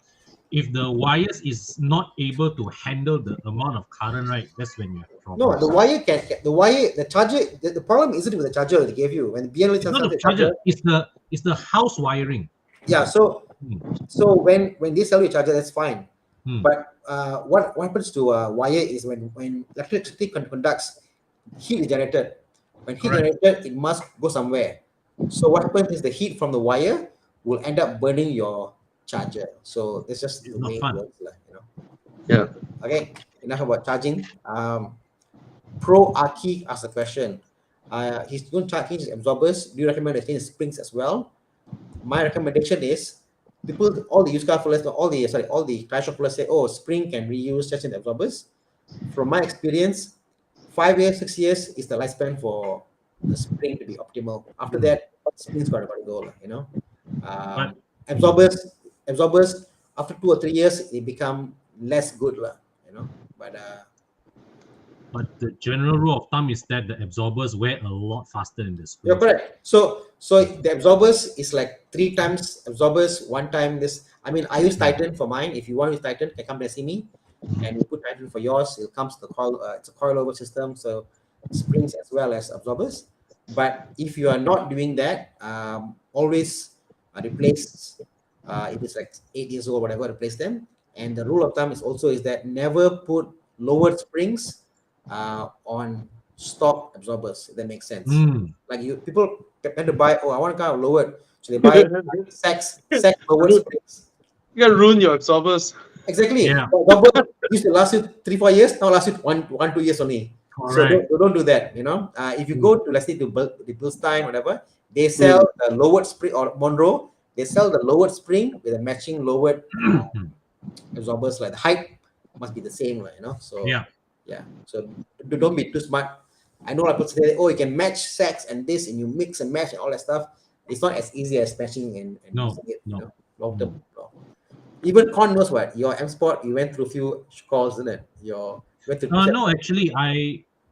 If the wires is not able to handle the amount of current, right, that's when you have No, problems. the charger, the problem isn't with the charger they gave you. When the BNL It's not sends the the charger, charger, it's the house wiring. yeah, Hmm. so when they sell you a charger, that's fine. Hmm. But what happens to a wire is when electricity conducts, heat is generated. When heat Correct. generated, it must go somewhere. So what happens is the heat from the wire will end up burning your charger. So that's just It's the not way it fun. works, you know. Yeah. Okay, enough about charging. Pro Aki asked a question. He's going to change his absorbers. Do you recommend to change springs as well? My recommendation is all the used car fullers, all the tire shop fullers say, oh, spring can reuse, just in the absorbers. From my experience, 5 years, 6 years is the lifespan for the spring to be optimal. After that, spring's got to go, you know. But Absorbers after 2 or 3 years they become less good, you know. But the general rule of thumb is that the absorbers wear a lot faster than the You're springs. correct. So the absorbers is like 3 times absorbers, 1 time this. I mean, I use Titan for mine. If you want to use Titan, you can come and see me, and you put Titan for yours. It comes to the coil. It's a coilover system, so springs as well as absorbers. But if you are not doing that, always replace. If it's like 8 years old, whatever, replace them. And the rule of thumb is also is that never put lowered springs on stock absorbbers, if that makes sense. Like people tend to buy, oh, I want a car lowered, so they buy sex lowered springs. You can ruin your absorbers. Exactly. Yeah. The absorber used to last you 3-4 years, now last you 2 years only. So Correct. don't do that. You know, if you go to, let's say, to the Bilstein, whatever, they sell the lowered spring, or Monroe, they sell the lowered spring with a matching lowered absorbers. Like the height must be the same, you know. So Yeah. So don't be too smart. I know people say, oh, you can match sex and this, and you mix and match and all that stuff. It's not as easy as matching and No, using it, no. you know, long term. Even Con knows what your M Sport. You went through a few calls, isn't it? You went through. No, actually,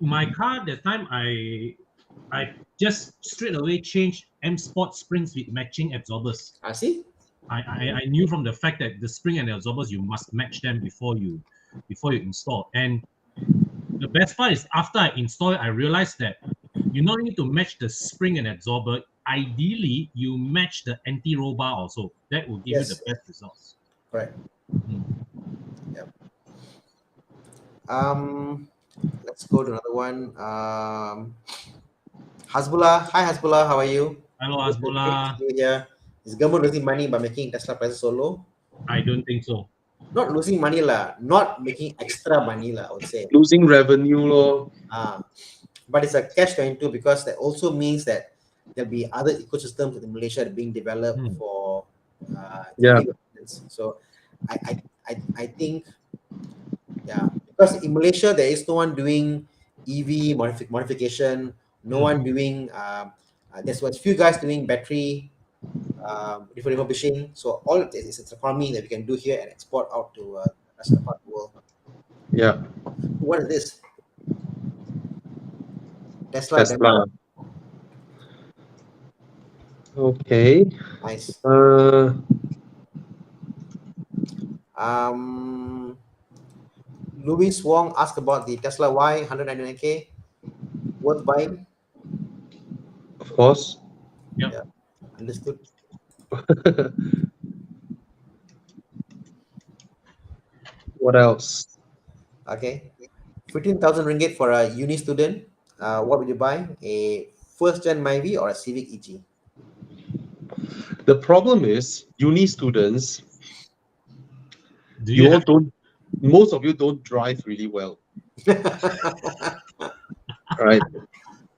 my car that time I just straight away changed M Sport springs with matching absorbers. I see. I knew from the fact that the spring and the absorbers, you must match them before you install. And the best part is after I install it, I realized that you not need to match the spring and absorber. Ideally, you match the anti-roll bar also. That will give you the best results. Right. Yep. Let's go to another one. Hasbullah. Hi, Hasbullah. How are you? Hello, Hasbullah. Yeah. Is government losing money by making Tesla prices so low? I don't think so. Not losing money, not making extra money, I would say. Losing revenue, lor. But it's a catch-22 because that also means that there'll be other ecosystems in Malaysia being developed for So I think because in Malaysia there is no one doing EV modification, no one doing there's a few guys doing battery refurbishing. So all of this is a economy that we can do here and export out to the rest of the world. Yeah. What is this? Tesla. Okay. Nice. Louis Wong asked about the Tesla Y 199K. Worth buying? Of course. Yeah. Understood. What else? Okay. 15,000 ringgit for a uni student. What would you buy? A first gen Myvi or a Civic EG? The problem is uni students. Most of you don't drive really well. Right.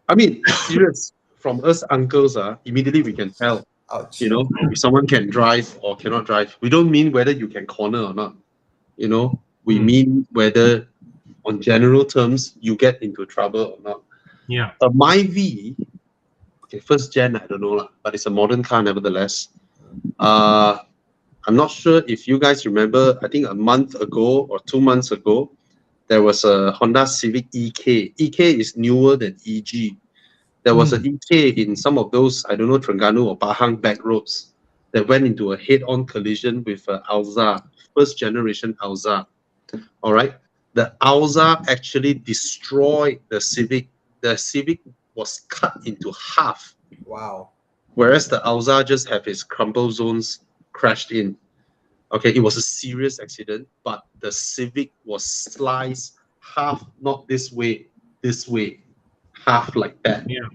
I mean, serious. From us uncles, immediately we can tell. Ouch. You know, if someone can drive or cannot drive. We don't mean whether you can corner or not. You know, we mean whether, on general terms, you get into trouble or not. Yeah. A Myvi, okay, first gen, I don't know, but it's a modern car nevertheless. I'm not sure if you guys remember, I think a month ago or 2 months ago, there was a Honda Civic EK. EK is newer than EG. There was an EK in some of those, I don't know, Terengganu or Pahang back roads that went into a head-on collision with Alza, first generation Alza. All right. The Alza actually destroyed the Civic. The Civic was cut into half. Wow. Whereas the Alza just have its crumple zones crashed in. Okay, it was a serious accident, but the Civic was sliced half, not this way, half like that. Yeah.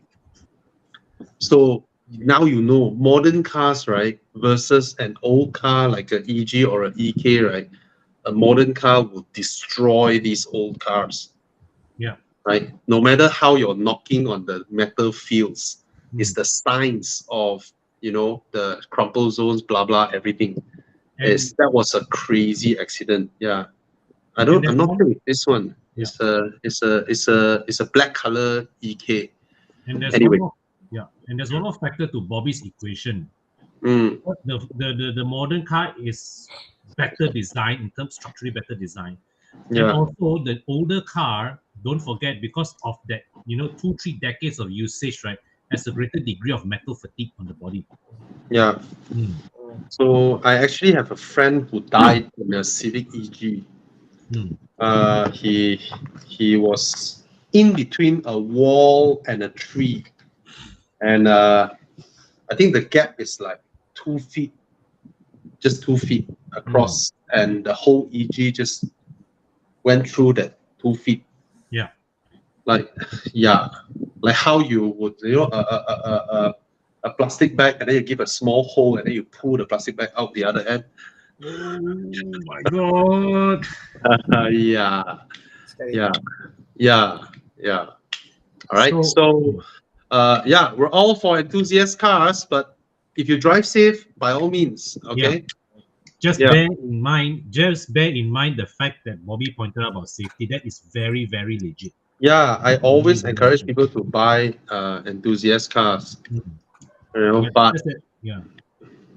So now you know modern cars, right, versus an old car like an EG or an EK, right? A modern car will destroy these old cars. Yeah. Right? No matter how you're knocking on the metal fields, it's the signs of, you know, the crumple zones, blah blah, everything. And That was a crazy accident. Yeah. I'm not sure with this one. Yeah. It's a black color EK. And there's Anyway. and there's one more factor to Bobby's equation. Mm. The modern car is better design in terms structurally better design. Yeah. And also the older car, don't forget, because of that, 2-3 decades of usage, right, has a greater degree of metal fatigue on the body. Yeah. So I actually have a friend who died in a Civic EG. He was in between a wall and a tree, and I think the gap is like 2 feet, just 2 feet across, and the whole EG just went through that 2 feet. Yeah. Like how you would, a plastic bag, and then you give a small hole, and then you pull the plastic bag out the other end. Oh my god. Yeah. All right. So we're all for enthusiast cars, but if you drive safe, by all means, okay. Just bear in mind the fact that Bobby pointed out about safety. That is very, very legit. Yeah, I always encourage people to buy enthusiast cars. But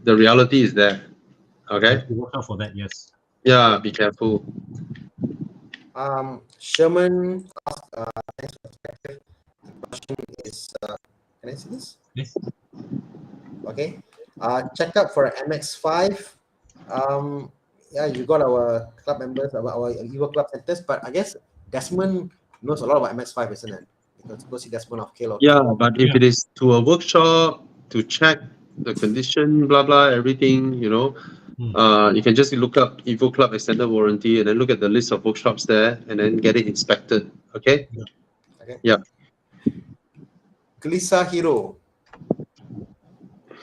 the reality is there. Okay. Watch out for that. Yes. Yeah, be careful. Sherman asked, thanks for the perspective. The question is, can I see this? Yes. Okay. Check out for MX5. You got our club members, our Evo club centers, but I guess Desmond knows a lot about MX5, isn't it? Because go see Desmond of Kalo. Yeah, but if it is to a workshop to check the condition, blah blah, everything, you can just look up Evo Club extended warranty and then look at the list of workshops there and then get it inspected. Okay. Okay. Yeah. Kalisa Hero.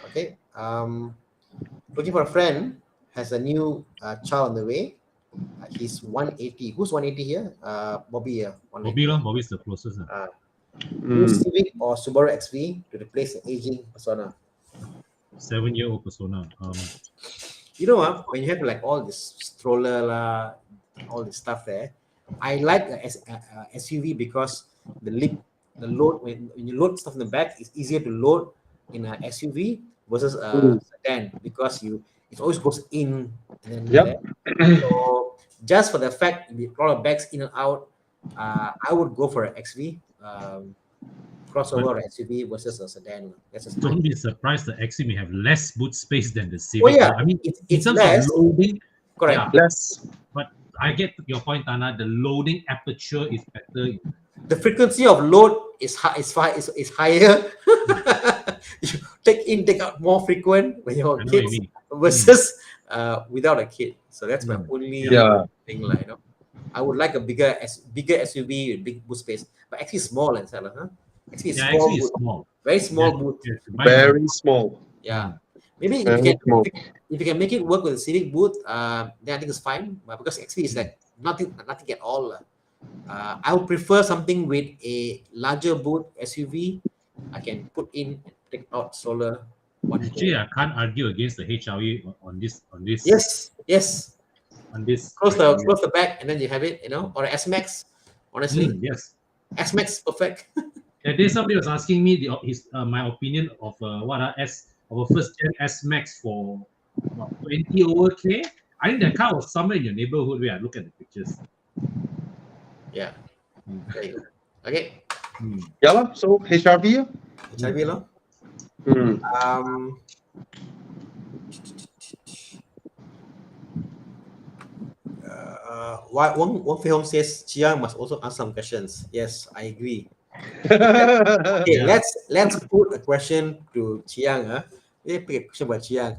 Okay. Looking for a friend, has a new child on the way. He's 180. Who's 180 here? Bobby here. Bobby's the closest. New Civic or Subaru XV to replace the aging Persona. 7-year-old Persona. When you have like all this stroller, all this stuff there, I like a SUV because the load, when you load stuff in the back, it's easier to load in an SUV versus a sedan because it always goes in and then so just for the fact we a lot of bags in and out, I would go for an XV crossover or SUV versus a sedan. Don't be surprised the XV may have less boot space than the Civic. Oh yeah, I mean, it's in terms less. of loading, correct. Less. But I get your point, Thana. The loading aperture is better. The frequency of load is higher. You take out more frequent when you're kids versus without a kid. So that's my only thing. I would like a bigger SUV with big boot space, but actually small inside, huh? Actually, small. Very small boot. Very small. Yeah. Maybe if you can make it work with a Civic boot, then I think it's fine. But because XV is like nothing at all. I would prefer something with a larger boot SUV. I can put in and take out solar. Actually, I can't argue against the HRE on this. Yes. On this. Close the back and then you have it, or an S-Max. Honestly, yes. S-Max perfect. Today somebody was asking me my opinion of a first gen S-Max for about 20 over K. I think that car was somewhere in your neighborhood where I look at the pictures. Yeah. There you go. Okay. Yeah, so HRV. HRV lo. Wong Fei Hong says Chiang must also ask some questions. Yes, I agree. Okay, let's put a question to Chiang. Let's pick a question about Chiang.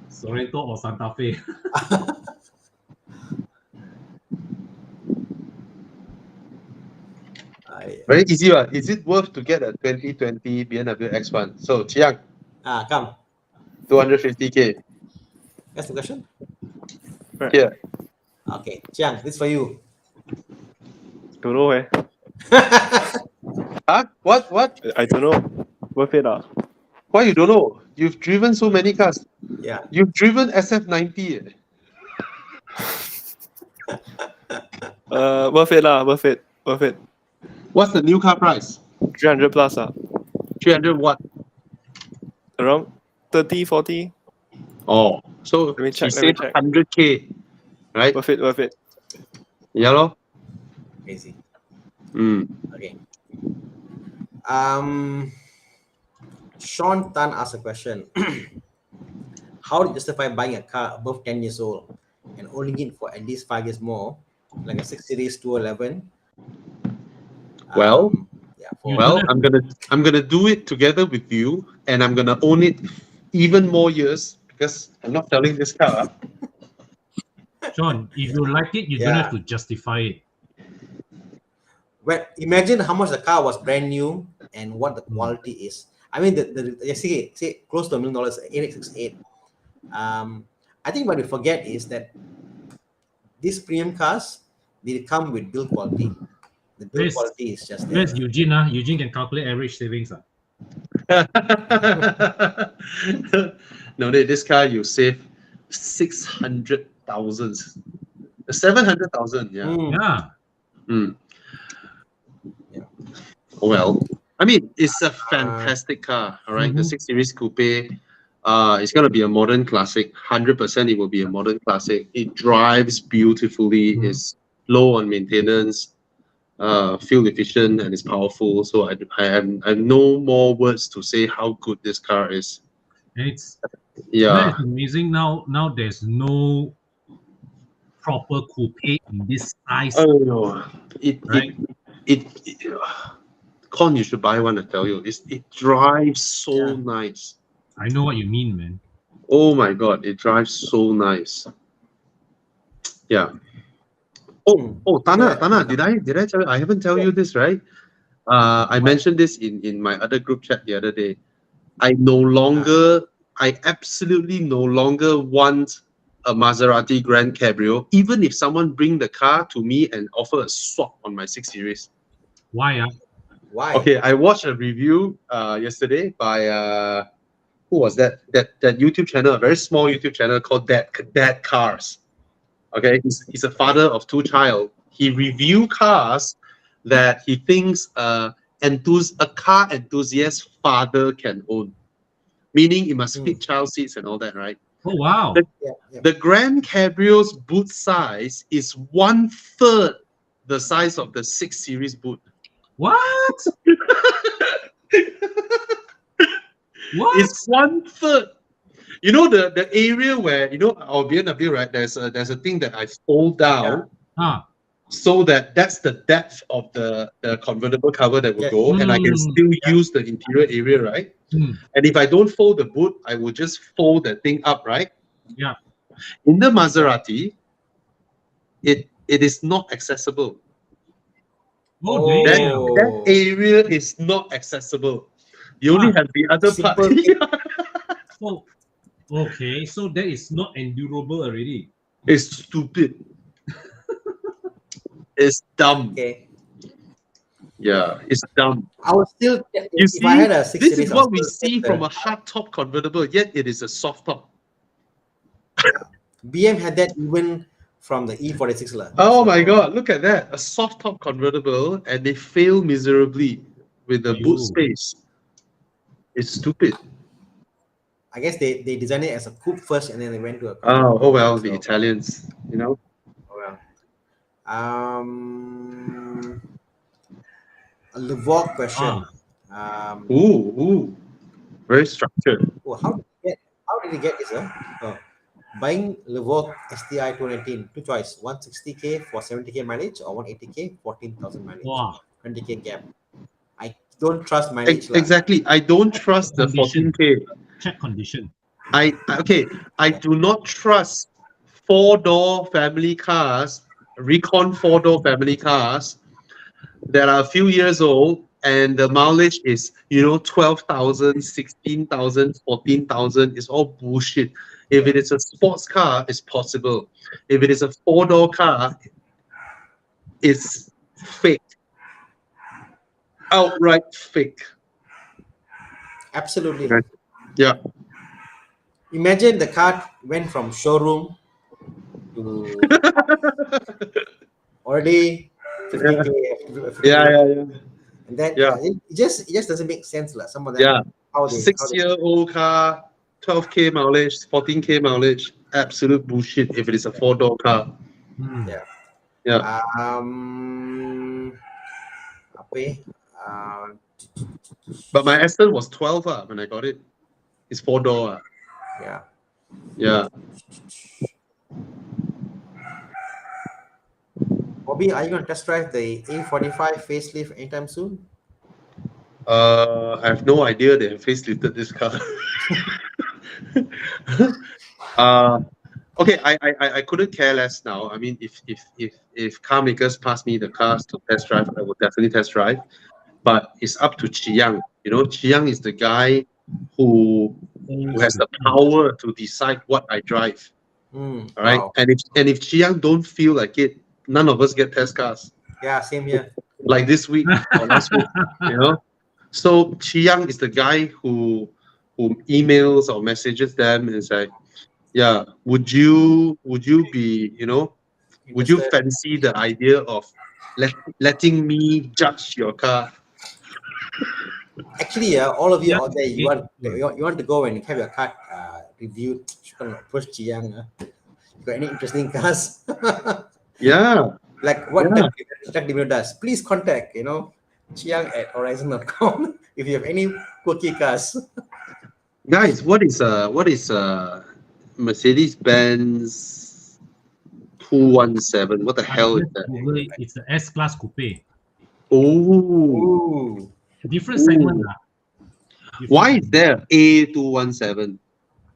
Sorrento or Santa Fe? Very easy. Is it worth to get a 2020 BMW X1? So, Chiang, come. 250K. That's the question. Here. Okay, Chiang, this for you. Don't know, eh? Huh? What? I don't know. Worth it, ah? Why you don't know? You've driven so many cars. Yeah. You've driven SF90. Worth it, lah. Worth it. What's the new car price? 300 plus, ah. 300 what? Around 30, 40. Oh, so Let me check. you saved 100K, right? Worth it. Yeah, lor. Crazy. Okay. Sean Tan asked a question. How do you justify buying a car above 10 years old and owning it for at least 5 years more, like a 6 Series 211? Well, Well, I'm gonna do it together with you, and I'm gonna own it even more years because I'm not selling this car. John, if you like it, you don't have to justify it. Well, imagine how much the car was brand new and what the quality is. I mean, say close to $1 million, 8868. I think what we forget is that these premium cars, they come with build quality. The build quality is just there. Where's Eugene? Eugene can calculate average savings. No, this car you save 600,000, 700,000. Yeah. Well, I mean, it's a fantastic car. All right, the 6 Series Coupe. It's gonna be a modern classic. 100%, it will be a modern classic. It drives beautifully. It's low on maintenance. Fuel efficient, and it's powerful. So I have no more words to say how good this car is. It's amazing. Now there's no proper coupe in this size. Oh no, Kon, you should buy one. I tell you, it drives so nice. I know what you mean, man. Oh my god, it drives so nice. Yeah. Oh, Thana, did I tell you? I haven't tell you this, right? I mentioned this in my other group chat the other day. I absolutely no longer want a Maserati Grand Cabrio, even if someone bring the car to me and offer a swap on my 6 Series. Why? Why? Okay, I watched a review yesterday by who was that YouTube channel, a very small YouTube channel called Dad Cars. Okay, he's a father of 2 child. He review cars that he thinks a car enthusiast father can own, meaning it must fit child seats and all that, right? Oh wow! The Grand Cabrio's boot size is 1/3 the size of the 6 Series boot. What? What? It's 1/3. You know the area where our BMW, right? There's a thing that I fold down, so that's the depth of the convertible cover that will go, and I can still use the interior area, right? And if I don't fold the boot, I will just fold the thing up, right? Yeah. In the Maserati, it is not accessible. Oh, that area is not accessible. You only have the other part. So, okay, so that is not endurable already. It's stupid. It's dumb. Okay. Yeah, it's dumb. I would still. You see, I had a 6 this Series, is what we see from a hard top convertible, yet it is a soft top. BM had that even from the E46. Oh my god, look at that. A soft top convertible, and they fail miserably with the boot space. It's stupid. I guess they designed it as a coupe first, and then they went to a. Oh well, the Italians, Oh well. a Levok question. Very structured. How did he get this? Buying Levok STI 219, two choice, 160k for 70k mileage or 180k 14,000 mileage. Wow. 20k gap. I don't trust mileage. Exactly. I don't trust the Condition. 14k. Check condition. I do not trust four-door family cars, Recon four-door family cars that are a few years old and the mileage is 12,000, 16,000, 14,000. It's all bullshit. If it is a sports car, it's possible. If it is a four-door car, it's fake. Outright fake. Absolutely. Okay. Yeah. Imagine the car went from showroom to already 50k. Yeah. And then it just doesn't make sense. Some of them. Yeah. 6-year-old car, 12k mileage, 14k mileage. Absolute bullshit if it is a four-door car. Yeah. But my Aston was 12 when I got it. It's four-door. Yeah. Bobby, are you going to test drive the A45 facelift anytime soon? I have no idea they have facelifted this car. Okay, I couldn't care less now. I mean, if car makers pass me the cars to test drive, I would definitely test drive. But it's up to Chi Yang. Chi Yang is the guy who has the power to decide what I drive. All right. Wow. And if Chi Yang don't feel like it, none of us get test cars. Yeah, same here. Like this week or last week, So Chi Yang is the guy who emails or messages them and say, yeah, would you be, would you fancy the idea of letting me judge your car? Actually, all of you out there, you want to go and have your car reviewed, you can approach Chi Yang. You got any interesting cars? Yeah. Like what Tech Demo does. Please contact, Chiang at horizon.com if you have any quirky cars. Guys, what is Mercedes-Benz 217? What the hell is that? It's the S-Class Coupe. Oh. Different segment. Why is there A217?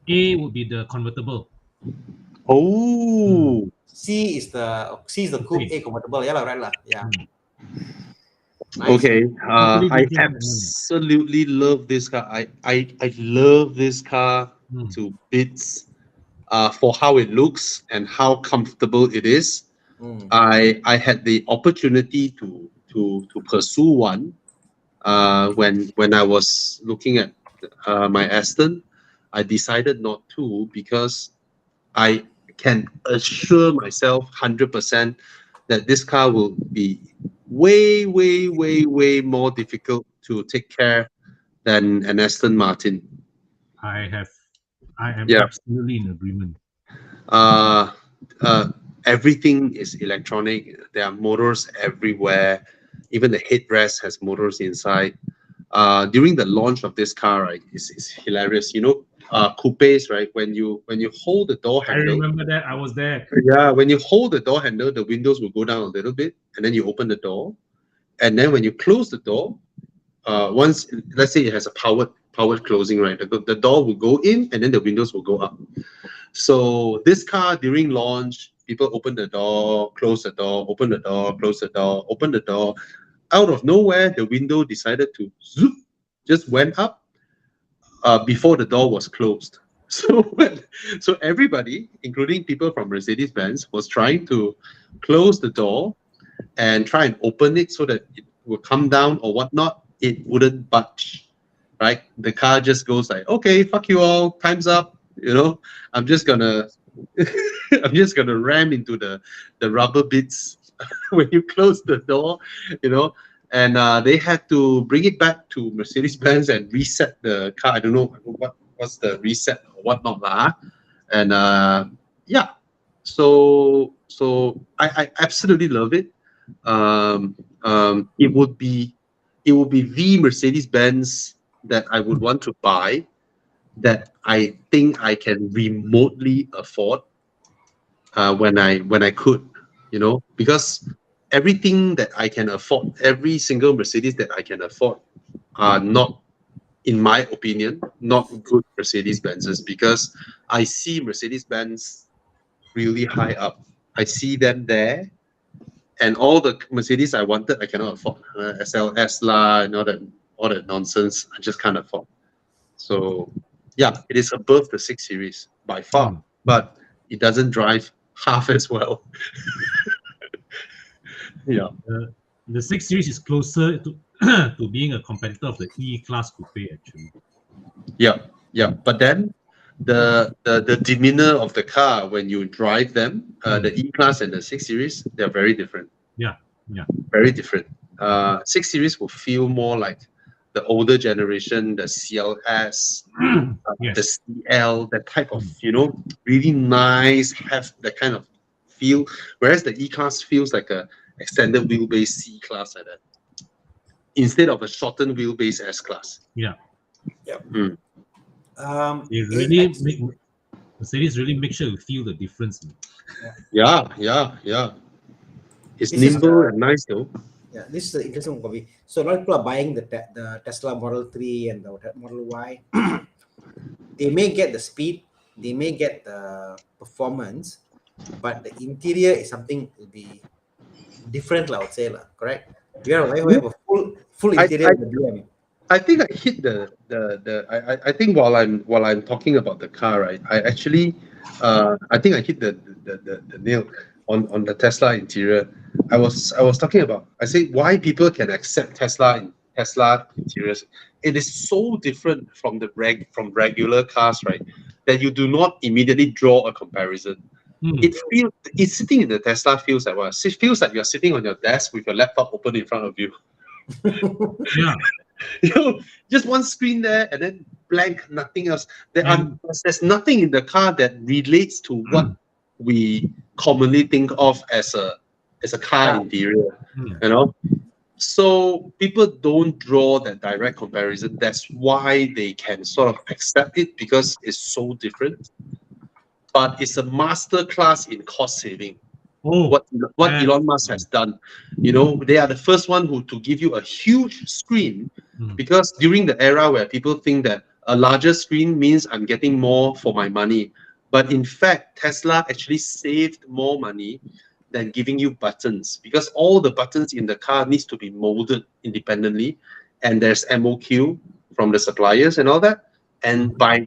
A would be the convertible. Oh. C is the coupe A convertible. Yeah, right. Yeah. Nice. Okay. I absolutely love this car. I love this car to bits. For how it looks and how comfortable it is. I had the opportunity to pursue one when I was looking at my Aston. I decided not to because I can assure myself 100% that this car will be way more difficult to take care than an Aston Martin. I am absolutely in agreement. Everything is electronic. There are motors everywhere. Even the headrest has motors inside. During the launch of this car, right, it's hilarious. Coupes, right? When you hold the door handle. I remember that. I was there. Yeah, when you hold the door handle, the windows will go down a little bit, and then you open the door, and then when you close the door, once let's say it has a powered closing, right? The door will go in, and then the windows will go up. So this car during launch, people open the door, close the door, open the door, close the door, open the door. Out of nowhere, the window decided to zoop, just went up before the door was closed. So everybody, including people from Mercedes-Benz, was trying to close the door and try and open it so that it would come down or whatnot. It wouldn't budge, right? The car just goes like, okay, fuck you all, time's up. I'm just gonna ram into the rubber bits when you close the door, and they had to bring it back to Mercedes-Benz and reset the car. I don't know what's the reset or whatnot, and so I absolutely love it. It would be it will be the Mercedes-Benz that I would want to buy, that I think I can remotely afford when I could, because everything that I can afford, every single Mercedes that I can afford, are not, in my opinion, not good Mercedes-Benzes, because I see Mercedes-Benz really high up. I see them there, and all the Mercedes I wanted, I cannot afford. SLS lah, and all that nonsense, I just can't afford. So, yeah, it is above the 6 Series by far, but it doesn't drive half as well. Yeah. The 6 Series is closer to to being a competitor of the E-Class Coupe, actually. Yeah. But then the demeanor of the car when you drive them, the E-Class and the 6 Series, they're very different. Yeah. Very different. 6 Series will feel more like the older generation, the CLS, Yes. the CL, that type of, really nice, have that kind of feel. Whereas the E-Class feels like a extended wheelbase C-Class like that, instead of a shortened wheelbase S-Class. Yeah. It really actually- Mercedes really make sure you feel the difference. Yeah. It's This is nimble and nice though. Yeah, this is an interesting hobby. So a lot of people are buying the Tesla Model 3 and the Model Y. They may get the speed, they may get the performance, but the interior is something to be different, I would say, correct? We have a full interior of the BM. I think I hit I think while I'm talking about the car, right, I actually I think I hit the nail on the Tesla interior. I was talking about, I say why people can accept Tesla interiors. It is so different from from regular cars, right, that you do not immediately draw a comparison. It's sitting in the Tesla feels like what? It feels like you're sitting on your desk with your laptop open in front of you. Yeah. Just one screen there and then blank, nothing else. There's nothing in the car that relates to what we commonly think of as a car interior, So people don't draw that direct comparison. That's why they can sort of accept it, because it's so different. But it's a master class in cost saving. What Elon Musk has done, they are the first one to give you a huge screen, because during the era where people think that a larger screen means I'm getting more for my money, but in fact Tesla actually saved more money than giving you buttons, because all the buttons in the car needs to be molded independently, and there's MOQ from the suppliers and all that, and by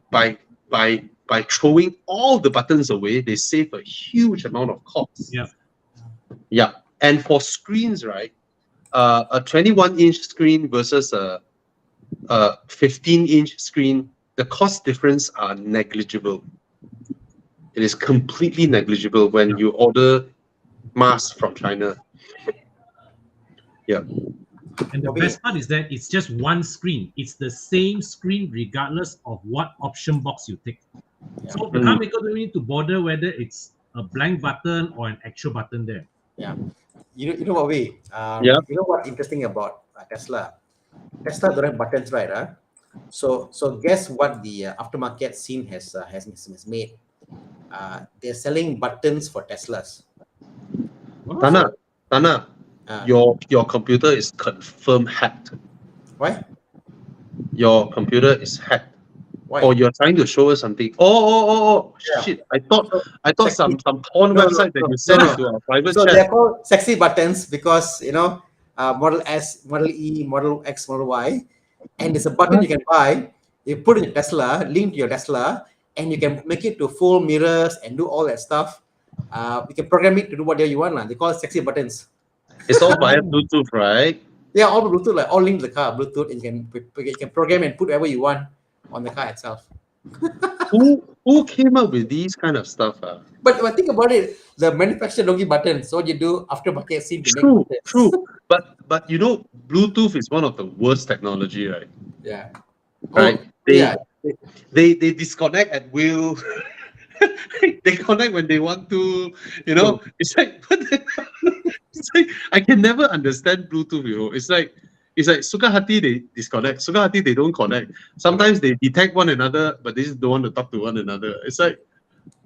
throwing all the buttons away, they save a huge amount of cost. Yeah. And for screens, right, a 21-inch screen versus a 15-inch screen, the cost difference are negligible. It is completely negligible when you order mass from China. Yeah. And the best part is that it's just one screen. It's the same screen regardless of what option box you take. So the car maker don't need to bother whether it's a blank button or an actual button there. Yeah. You know what way? You know what interesting about Tesla? Tesla don't have buttons, right? So guess what the aftermarket scene has made? They're selling buttons for Teslas. Thana, your computer is confirmed hacked. Why? Your computer is hacked. Why? Or you're trying to show us something. Shit! I thought some porn website that you sent into our private chat. They're called sexy buttons because Model S, Model E, Model X, Model Y, and it's a button you can buy. You put it in your Tesla, link to your Tesla, and you can make it to full mirrors and do all that stuff. You can program it to do whatever you want. They call it sexy buttons. It's all via Bluetooth, right? Yeah, all Bluetooth, like all linked to the car, Bluetooth, and you can program and put whatever you want on the car itself. Who came up with these kind of stuff? But think about it, the manufacturer don't give buttons. So what you do after market scene to True, make buttons. true. But Bluetooth is one of the worst technology, right? Yeah. Right. Yeah. They disconnect at will. They connect when they want to. It's like I can never understand Bluetooth. It's like It's like suka hati they disconnect, suka hati they don't connect. Sometimes they detect one another, but they just don't want to talk to one another. It's like,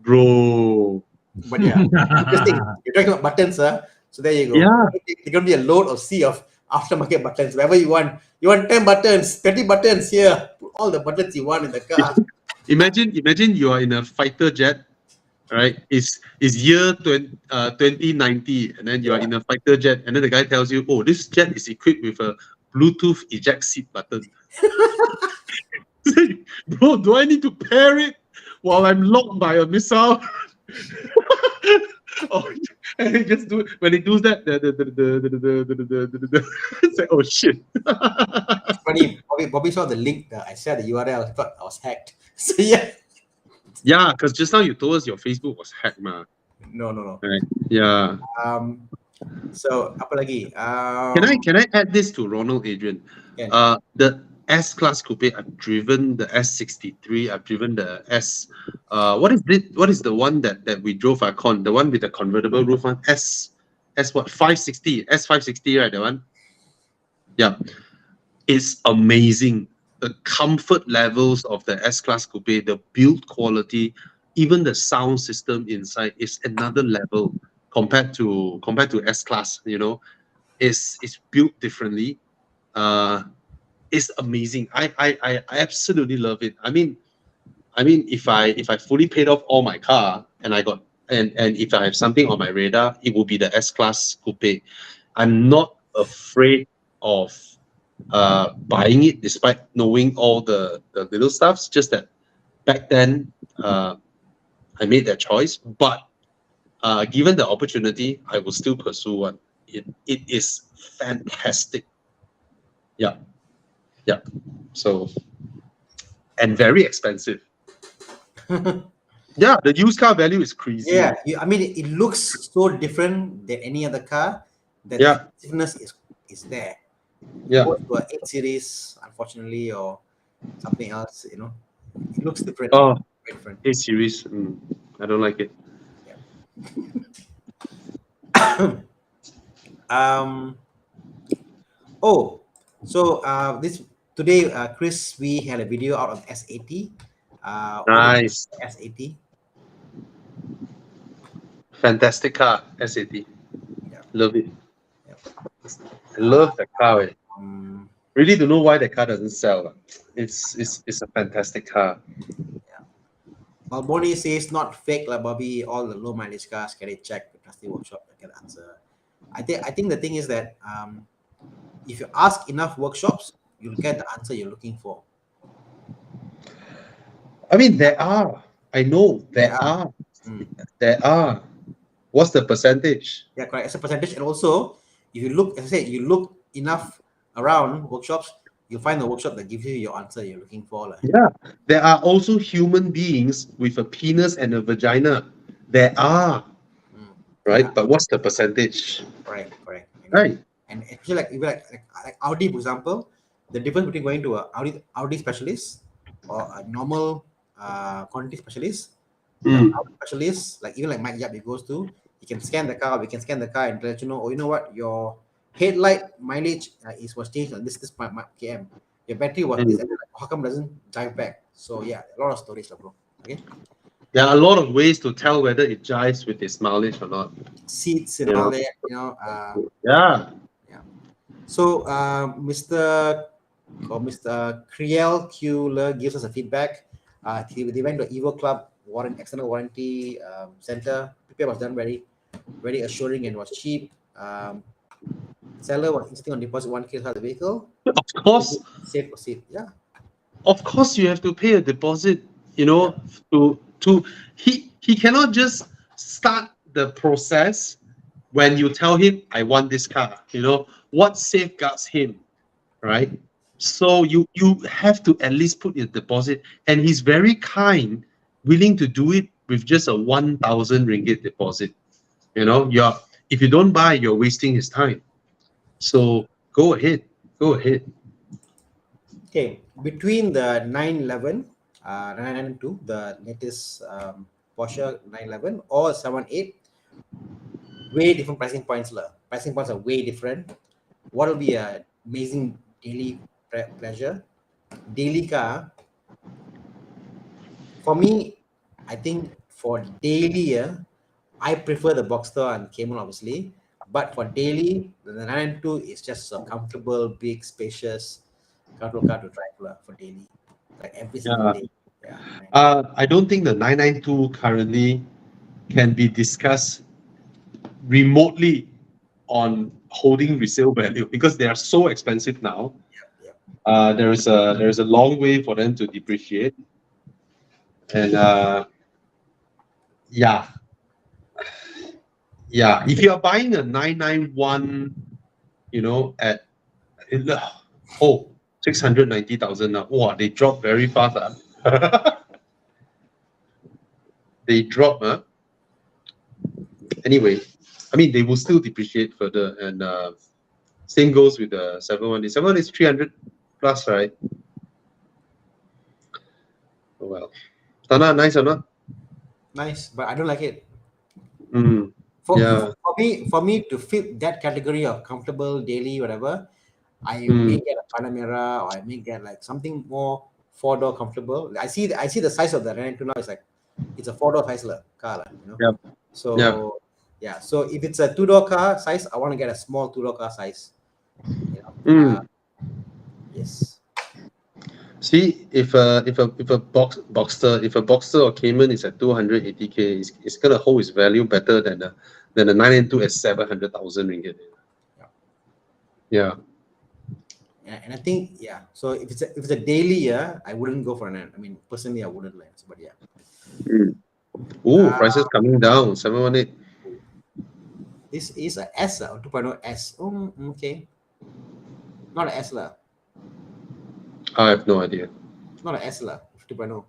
bro. But yeah, interesting. You're talking about buttons, so there you go. Yeah. There's gonna be a load of sea of aftermarket buttons. Wherever you want 10 buttons, 30 buttons here. Put all the buttons you want in the car. Imagine you are in a fighter jet, right? It's year 2090, and then you are in a fighter jet, and then the guy tells you, oh, this jet is equipped with a Bluetooth eject seat button. Bro, do I need to pair it while I'm locked by a missile? Oh, and he just do it. When he does that, it's like, oh shit. It's funny. Bobby saw the link. I shared the URL. I thought I was hacked. So yeah. Yeah, because just now you told us your Facebook was hacked, ma. No. Right. Yeah. So apa lagi? Can I add this to Ronald Adrian? Can. The S-Class coupe, I've driven the S63. I've driven the S. What is the one that we drove at Kon? The one with the convertible roof one? S what? 560. S560, right? The one. Yeah, it's amazing. The comfort levels of the S-Class coupe, the build quality, even the sound system inside is another level compared to S-Class. You know, it's built differently. It's amazing. I absolutely love it. I mean, if I fully paid off all my car and I got and if I have something on my radar, it will be the S-Class coupe. I'm not afraid of buying it despite knowing all the little stuffs. Just that back then I made that choice, but given the opportunity, I will still pursue one. It is fantastic. Yeah. So, and very expensive. Yeah, the used car value is crazy. Yeah, I mean, it looks so different than any other car. That Yeah. difference is there. Yeah. Go to a 8 series, unfortunately, or something else. You know, it looks different. Oh, Very different. 8 series. I don't like it. So this today, Chris, we had a video out of S80. Nice. S80. Fantastic car, S80. Yeah. Love it. Yeah. I love the car. Really don't know why the car doesn't sell. It's a fantastic car. Yeah. Balboni says not fake, like Bobby. All the low mileage cars get it checked with trusty workshop. I can answer. I think the thing is that if you ask enough workshops, you'll get the answer you're looking for. I mean, there are. I know there are. There are. What's the percentage? Yeah, correct. As a percentage, and also if you look, as I said, you look enough around workshops, you'll find the workshop that gives you your answer you're looking for. Yeah, there are also human beings with a penis and a vagina. There are, right? Yeah. But what's the percentage? Correct. Right. And actually, like Audi, for example, the difference between going to a Audi specialist or a normal quantity specialist, Audi specialist, like even like Mike Yap, he goes to, he can scan the car, we can scan the car and let you know, oh, you know what, your headlight mileage was changed on this km. Your battery was this, and how come doesn't jive back? So yeah, a lot of stories, bro. Okay. There are a lot of ways to tell whether it jives with its mileage or not. Seats and all that, Yeah. So Mr. Kriel Kueller gives us a feedback. They went to Evo Club external warranty center. Repair was done very, very assuring and was cheap. Seller was insisting on deposit 1K to the vehicle. Of course. Safe proceed. Yeah. Of course, you have to pay a deposit. He cannot just start the process when you tell him, I want this car. What safeguards him, right? So you have to at least put a deposit, and he's very kind, willing to do it with just a 1,000 ringgit deposit. If you don't buy, you're wasting his time. So go ahead. Okay, between the 911, 992, the latest Porsche 911 or 78, way different pricing points. Pricing points are way different. What will be a amazing daily pleasure. Daily car, for me, I think for daily, I prefer the Boxster and Cayman, obviously. But for daily, the 992 is just a comfortable, big, spacious car to drive for daily, like every single Yeah. day. Yeah. I don't think the 992 currently can be discussed remotely on holding resale value because they are so expensive now. Yeah. There is a long way for them to depreciate, and yeah, yeah. If you are buying a 991, you know, at oh 690,000 now, wow, they drop very fast. They drop, anyway. I mean, they will still depreciate further, and same goes with the 718. 718 is 300 plus, right? Oh, well, Thana, nice or not? Nice, but I don't like it. Mm, yeah. For me to fit that category of comfortable daily whatever, I may Mm, get a Panamera or I may get like something more four-door comfortable. I see the size of the Renault now. It's like it's a four-door size car, you know. yeah. Yeah. So yeah, so if it's a two-door car size, I want to get a small two-door car size. You know? Mm. Yes. See, if a Boxster or Cayman is at 280K, it's gonna hold its value better than the 992 at 700,000 ringgit. Yeah. And I think so if it's a daily, I wouldn't go for an. I mean, personally, I wouldn't like. But yeah. Mm. Ooh, prices coming down. 718. This is a S or 2.0 S. Oh, okay. Not an S lah. I have no idea. Not an S lah. 2.0.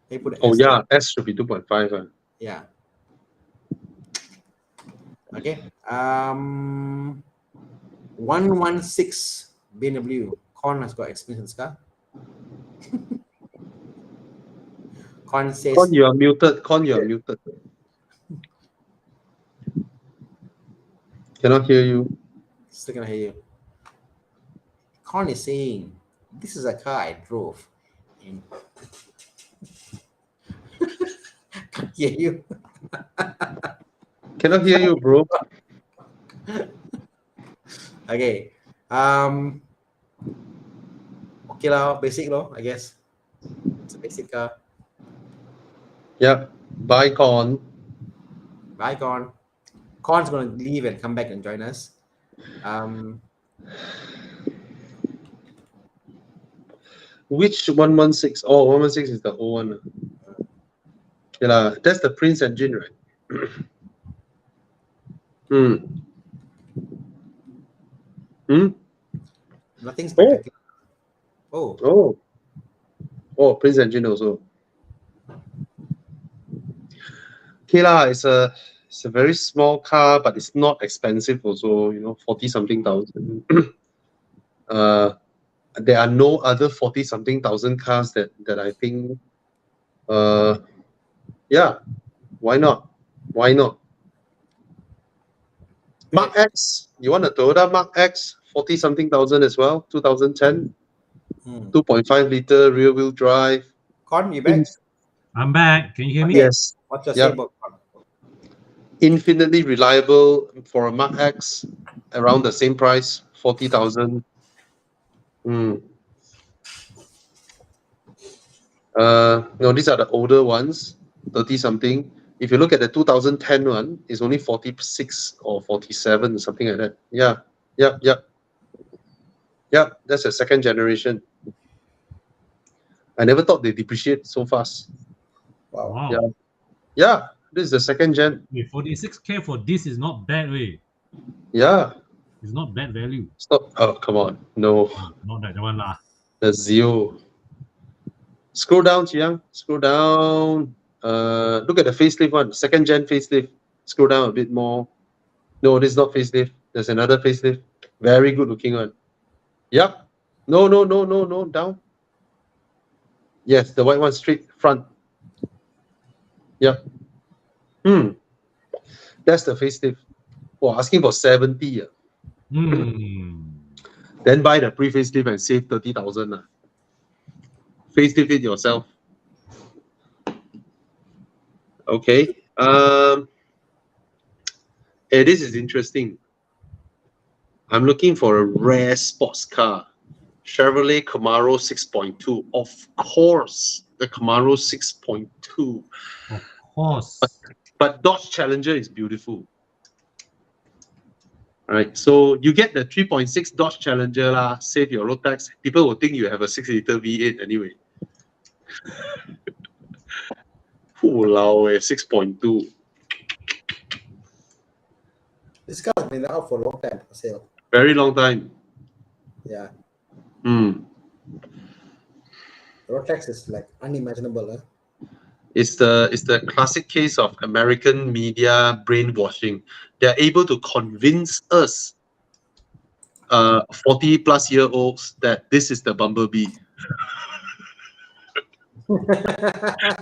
They put Oh S yeah, there. S should be 2.5. Yeah. Okay. 116 BMW. Kon has got experience car. Kon says. Con, you are muted. Con, you are muted. Cannot hear you. Still cannot hear you. Kon is saying, "This is a car I drove." And can't hear you. Cannot hear you, bro. Okay. Okay lah, basic law, I guess. It's a basic car. Yeah. Buy Con. Bye, Kon. Kon's gonna leave and come back and join us. Which 116? Oh, 116 is the old one. Yeah, that's the Prince engine, right? Nothing spectacular. Oh. Oh, Prince engine also. Okay lah, it's a very small car, but it's not expensive also. 40 something thousand. There are no other 40 something thousand cars that I think. Yeah, why not? Why not? Mark X. You want a Toyota Mark X? 40 something thousand as well. 2010. 2.5 liter rear wheel drive. Kon, you back? I'm back. Can you hear me? Yes. What's your say about Kon? Infinitely reliable for a Mark X, around the same price, 40,000. No, these are the older ones, 30 something. If you look at the 2010 one, it's only 46 or 47, something like that. Yeah. That's a second generation. I never thought they depreciate so fast. Wow. Yeah. This is the second gen. 46K for this is not bad, way. Yeah. It's not bad value. Stop. Oh, come on. No. Not that one lah. The Zio. Scroll down, Chiang. Scroll down. Look at the facelift one. Second gen facelift. Scroll down a bit more. No, this is not facelift. There's another facelift. Very good looking one. Yep. No. Down. Yes, the white one straight front. Yep. That's the facelift. Oh, asking for 70. Then Then buy the pre-facelift and save 30,000. Facelift it yourself. Okay. Hey, this is interesting. I'm looking for a rare sports car. Chevrolet Camaro 6.2. Of course, the Camaro 6.2. Of course. But Dodge Challenger is beautiful. All right, so you get the 3.6 Dodge Challenger lah, save your road tax. People will think you have a 6-liter V8 anyway. Walao, 6.2. This car has been out for a long time for sale. Very long time. Yeah. Hmm. Road tax is like unimaginable. Huh? It's the classic case of American media brainwashing. They're able to convince us, 40-plus-year-olds, that this is the Bumblebee.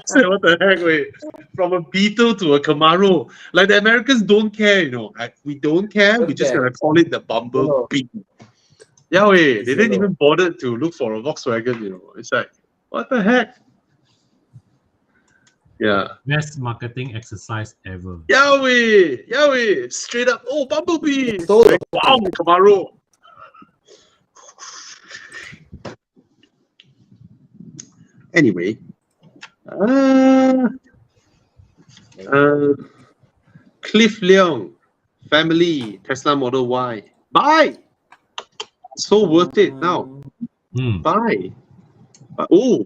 Say, what the heck, wait? From a Beetle to a Camaro. Like, the Americans don't care, you know. Like, we don't care. We're just going to call it the Bumblebee. Yeah, wait. They didn't even bother to look for a Volkswagen, you know. It's like, what the heck? Yeah. Best marketing exercise ever. Yahweh, straight up. Oh, Bumblebee. Like, wow, Camaro. Anyway, Cliff Leong, family, Tesla Model Y. Buy. So worth it now. Buy. Oh,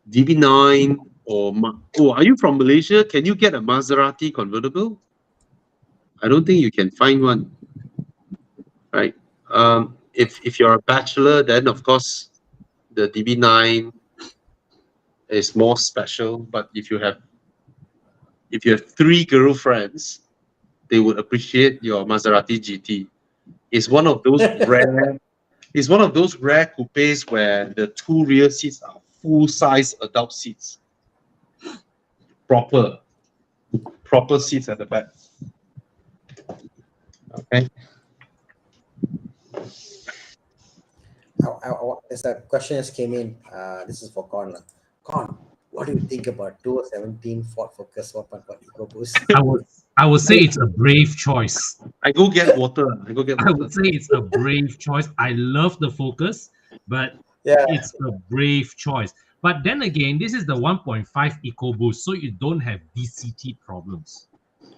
DB9 or are you from Malaysia? Can you get a Maserati convertible? I don't think you can find one. Right. If you're a bachelor, then of course the DB9 is more special. But if you have 3 girlfriends, they would appreciate your Maserati GT. It's one of those rare. It's one of those rare coupes where the 2 rear seats are full-size adult seats. Proper seats at the back. Okay. There's a question just came in. This is for Kon. Kon, what do you think about 2017 Ford Focus 1.1 EcoBoost? I would say it's a brave choice. I go get water. I would say it's a brave choice. I love the Focus, but it's a brave choice. But then again, this is the 1.5 EcoBoost, so you don't have DCT problems.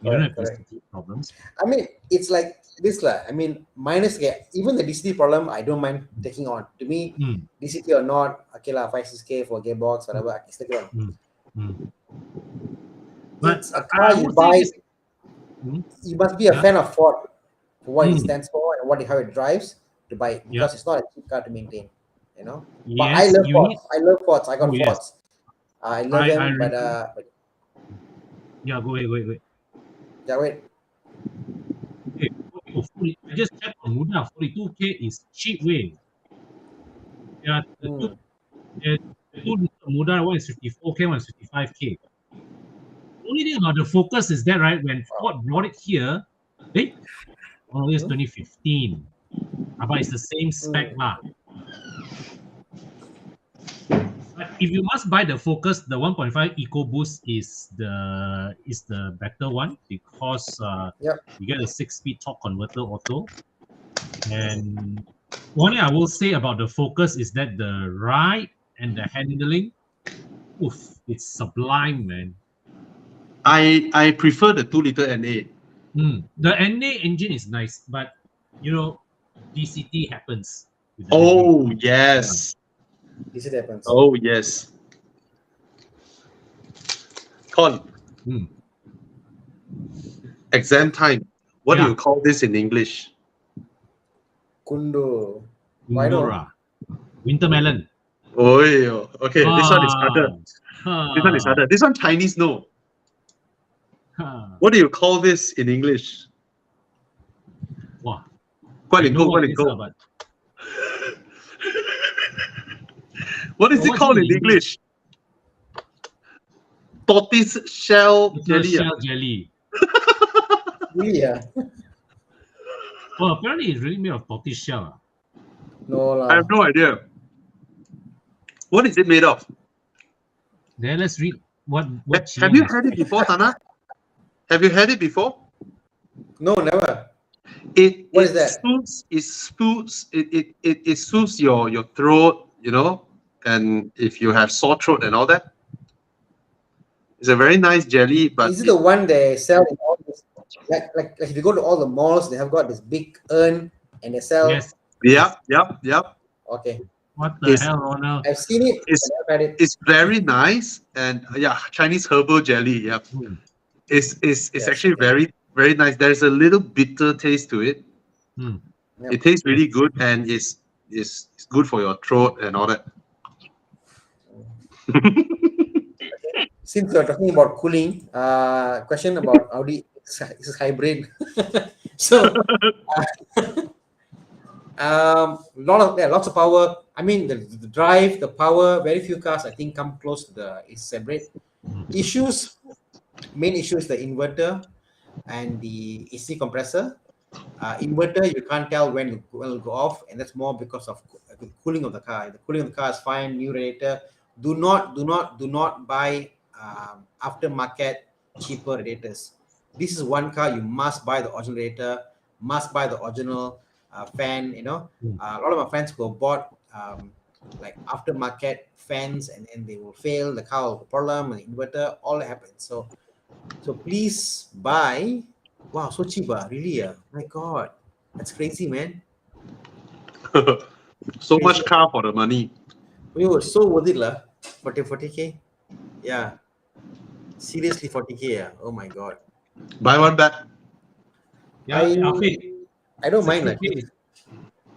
You don't have DCT problems. I mean, it's like this. I mean, minus even the DCT problem, I don't mind taking on. To me, DCT or not, okay, 5-6K for gearbox, whatever, I can stick it on. But it's a car you buy. You must be a fan of Ford for what it stands for and how it drives to buy it, because it's not a cheap car to maintain. You know, but I love Fords. I love Fords. I got Fords. I love them, but yeah, go ahead. Yeah, wait. Okay, I just checked on Muda. 42K is cheap way. Yeah, the two Muda, one is 54K, one is 55K. Only thing about the Focus is that, right, when Ford brought it here, it's 2015. But it's the same spec lah. But if you must buy the Focus, the 1.5 EcoBoost is the better one, because you get a 6-speed torque converter auto. And one thing I will say about the Focus is that the ride and the handling, it's sublime, man. I prefer the 2-liter NA. The NA engine is nice, but you know, DCT happens. Oh yes. DCT happens. Oh yes. Kon. Exam time. What do you call this in English? Kundo. Kundura. Wintermelon. Oh, okay. This one is harder. This one is harder. This one Chinese, no. What do you call this in English? Wow. What is it called in English? Tortoise shell jelly. Shell jelly. Yeah. Oh, apparently it's really made of tortoise shell. No I have no idea. What is it made of? Then let's read what Have you had it before, Thana? Have you had it before? No, never. What is that? It soothes your throat, you know, and if you have sore throat and all that. It's a very nice jelly, but Is it the one they sell in all this, like if you go to all the malls, they have got this big urn and they sell. Yes. Yep. Okay. What the hell, Ronald? I've seen it. It's, I've never had it. it's very nice, and Chinese herbal jelly. Yep. It's actually very, very nice. There's a little bitter taste to it. Yep. It tastes really good, and it's good for your throat and all that. Since you're talking about cooling, question about Audi X hybrid. So, lots of power. I mean, the drive, the power. Very few cars, I think, come close to the X hybrid. Main issue is the inverter and the AC compressor. Inverter, you can't tell when it will go off, and that's more because of the cooling of the car. The cooling of the car is fine. New radiator. Do not buy aftermarket cheaper radiators. This is one car you must buy the original radiator, must buy the original fan. You know, a lot of my friends who have bought like aftermarket fans and then they will fail. The car will have a problem, and the inverter, all that happens. So please buy. Wow, so cheap, really? My God, that's crazy, man. So much car for the money. We were so worth it, lah. 40K. Yeah. Seriously, 40K. Yeah. Oh my God. Buy one back. Yeah, I don't mind.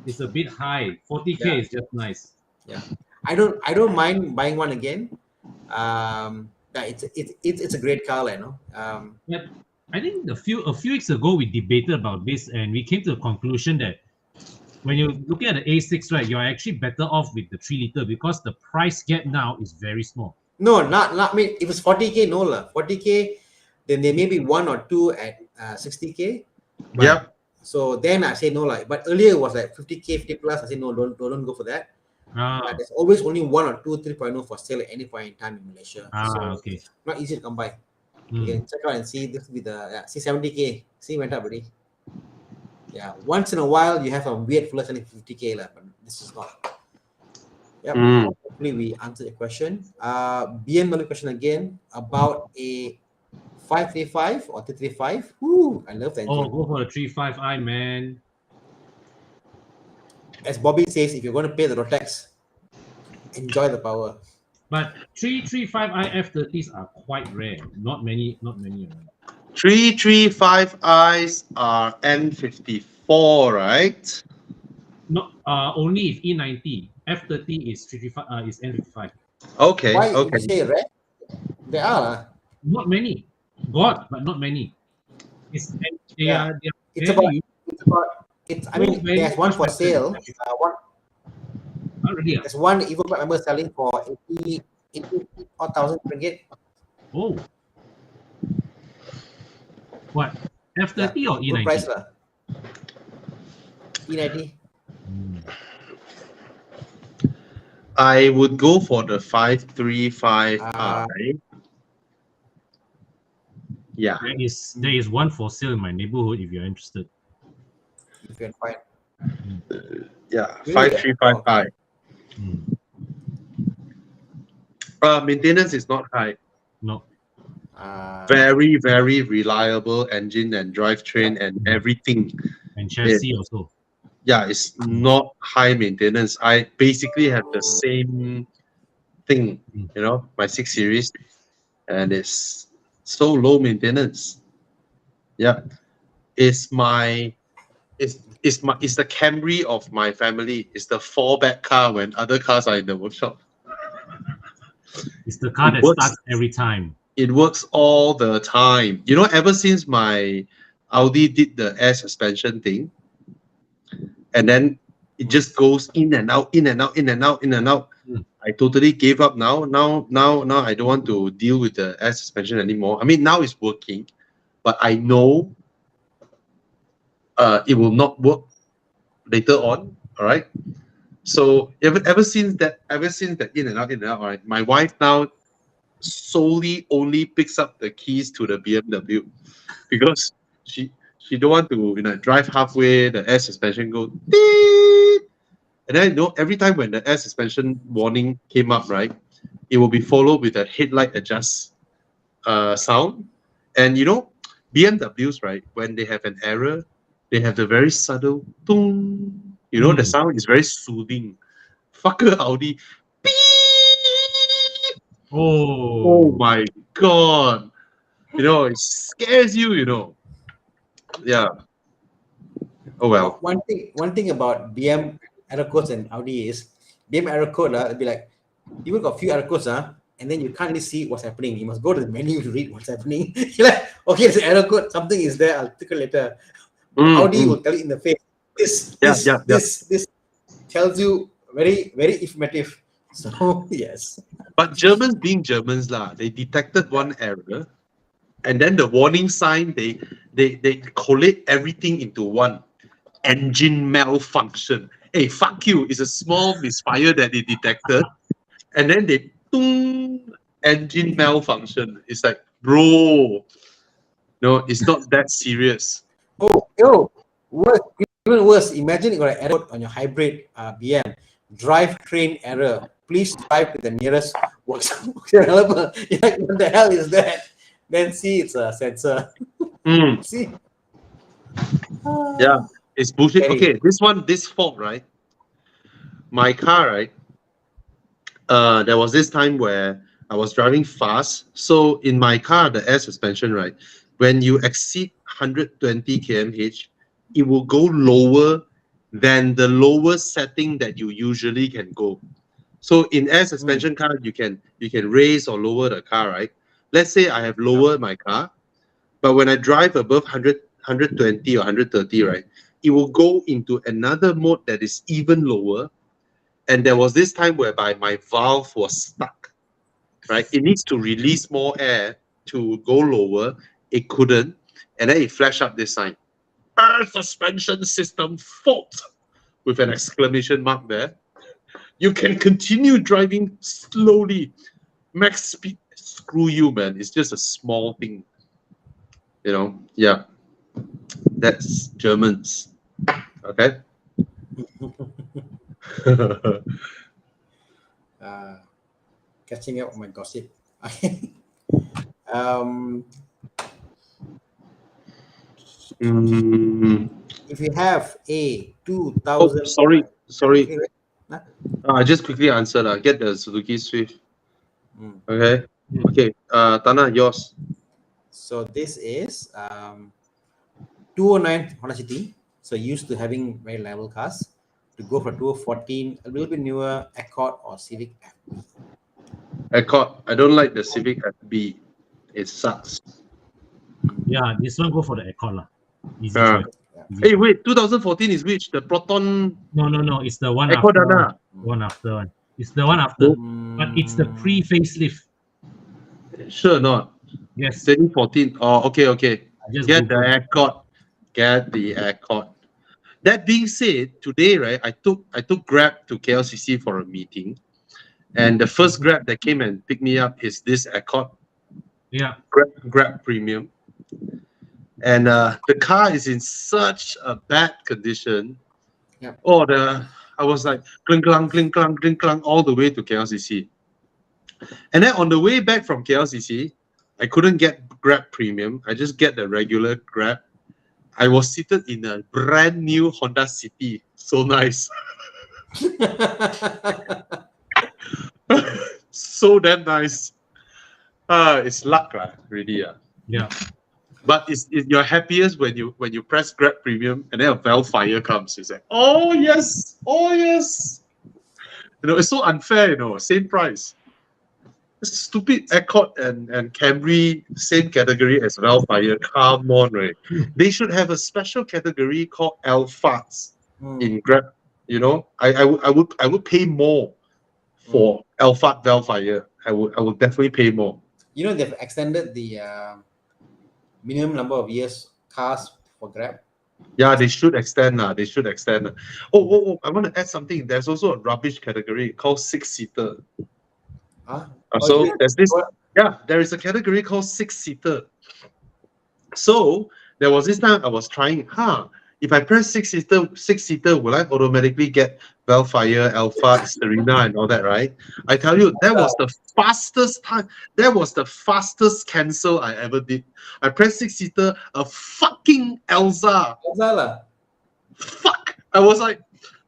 It's a bit high. 40K is just nice. Yeah. I don't mind buying one again. It's a great car, you know. Yeah, I think a few weeks ago we debated about this and we came to the conclusion that when you're looking at the A6, right, you're actually better off with the 3 liter because the price gap now is very small. No, not I mean, if it's 40K, no lah. 40K, then there may be one or two at 60K. Yep. So then I say no lah. But earlier it was like 50K, 50 plus. I say no, don't go for that. But there's always only one or two 3.0 for sale at any point in time in Malaysia. Okay. Not easy to come by. You can check out and see. This will be the 70K. See, went up already. Yeah, once in a while you have a weird fella selling 50K lah, but this is not. Yep. Hopefully we answered the question. BMW question again about a 535 or 335. Woo, I love that engine. Oh, go for the 35i, man. As Bobby says, if you're going to pay the Rotex, enjoy the power. But 335i F30s are quite rare. Not many. 335i's are N54, right? No, only if E90. F30 is 35. Is N55. Okay. Why Okay. you say rare? There are. Not many. God, but not many. It's I mean, there's one for sale. There's one Evo Club member selling for 80,000 ringgit. Oh. What? F30 or E90? Good price lah. E90. I would go for the 535i. Yeah. There is one for sale in my neighborhood if you're interested. You can find. Yeah, 535i. Maintenance is not high. No. Very, very reliable engine and drivetrain and everything. And chassis also. Yeah, it's not high maintenance. I basically have the same thing, you know, my 6 Series, and it's so low maintenance. Yeah, it's the Camry of my family. It's the fallback car when other cars are in the workshop. It's the car that starts every time. It works all the time. You know, ever since my Audi did the air suspension thing, and then it just goes in and out, in and out, in and out, in and out. I totally gave up now. Now I don't want to deal with the air suspension anymore. I mean, now it's working, but I know it will not work later on. All right. So ever since that in and out, all right, my wife now solely only picks up the keys to the BMW because she don't want to drive halfway, the air suspension go beep, and then every time when the air suspension warning came up, right, it will be followed with a headlight adjust sound. And BMWs, right, when they have an error, they have the very subtle boom. The sound is very soothing. Fucker Audi. Beep! Oh my god. It scares you, Yeah. Oh well. One thing about BM error codes and Audi is BM error code, it'll be like, you got a few error codes, and then you can't really see what's happening. You must go to the menu to read what's happening. You're like, okay, it's an error code, something is there, I'll take it later. Audi will tell you in the face. This tells you very, very informative. So yes. But Germans being Germans they detected one error, and then the warning sign they collate everything into one. Engine malfunction. Hey, fuck you! It's a small misfire that they detected, and then they engine malfunction. It's like, bro, no, it's not that serious. Even worse. Imagine you got an error on your hybrid BM. Drivetrain error. Please drive to the nearest workshop available. You're like, what the hell is that? Then see, it's a sensor. See? Yeah, it's bullshit. Okay, this fault, right? My car, right? There was this time where I was driving fast. So in my car, the air suspension, right? When you exceed 120 km/h, it will go lower than the lowest setting that you usually can go. So in air suspension car, you can raise or lower the car, right? Let's say I have lowered my car, but when I drive above 120 or 130, right, it will go into another mode that is even lower. And there was this time whereby my valve was stuck, right? It needs to release more air to go lower. It couldn't. And then it flashed up this sign, air suspension system fault, with an exclamation mark there. You can continue driving slowly. Max speed. Screw you, man. It's just a small thing. Yeah. That's Germans. Okay? Catching up on my gossip. If you have a 2000. Sorry. I just quickly answered. Get the Suzuki Swift. Okay. Okay. Thana, yours. So this is 209 Honda City. So used to having very level cars. To go for 2014, a little bit newer Accord or Civic FB. Accord. I don't like the Civic FB. It sucks. Yeah, this one go for the Accord lah. Easy choice. Hey, wait, 2014 is which? The Proton? No, it's the one Accord after one. It's the one after, but it's the pre-facelift. Sure not? Yes. 2014. Oh, okay. Get the Accord. Get the Accord. That being said, today, right, I took Grab to KLCC for a meeting, and the first Grab that came and picked me up is this Accord. Yeah. Grab Premium. And the car is in such a bad condition. Yeah. I was like clink clang all the way to KLCC. And then on the way back from KLCC, I couldn't get Grab Premium. I just get the regular Grab. I was seated in a brand new Honda City. So nice. So damn nice. It's luck, really. Yeah. But you're happiest when you press Grab Premium and then a valve fire comes. It's like, oh yes. It's so unfair, same price. Stupid Accord and Camry, same category as valve fire. Come on, right? They should have a special category called Alphas in Grab. I would pay more for Alphard valve fire. I would definitely pay more. They've extended the minimum number of years cars for Grab. Yeah, they should extend. They should extend. Oh, I want to add something. There's also a rubbish category called 6-seater. Huh? So there's this, there is a category called 6-seater. So there was this time I was trying, if I press 6-seater, will I automatically get Velfire, Alpha, Serena, and all that, right? I tell you, that was the fastest time. That was the fastest cancel I ever did. I pressed 6-seater, a fucking Elsa. Fuck! I was like,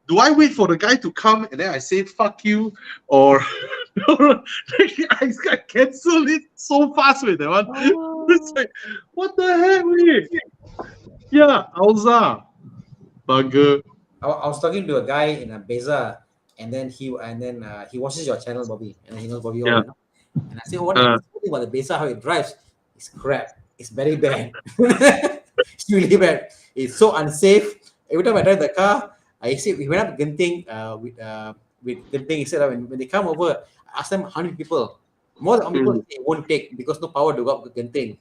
do I wait for the guy to come and then I say fuck you, or I cancel it so fast with that one? It's like, what the heck, man? Yeah, Elsa. Bugger. I was talking to a guy in a bazaar, and then he watches your channel, Bobby, and he knows Bobby all, you know? And I say, what is about the bazaar, how it drives? It's crap. It's very bad. It's really bad. It's so unsafe. Every time I drive the car, I see we went up Genting with Genting. He said when they come over, I ask them 100 people. More than 100 people they won't take because no power to go up to Genting.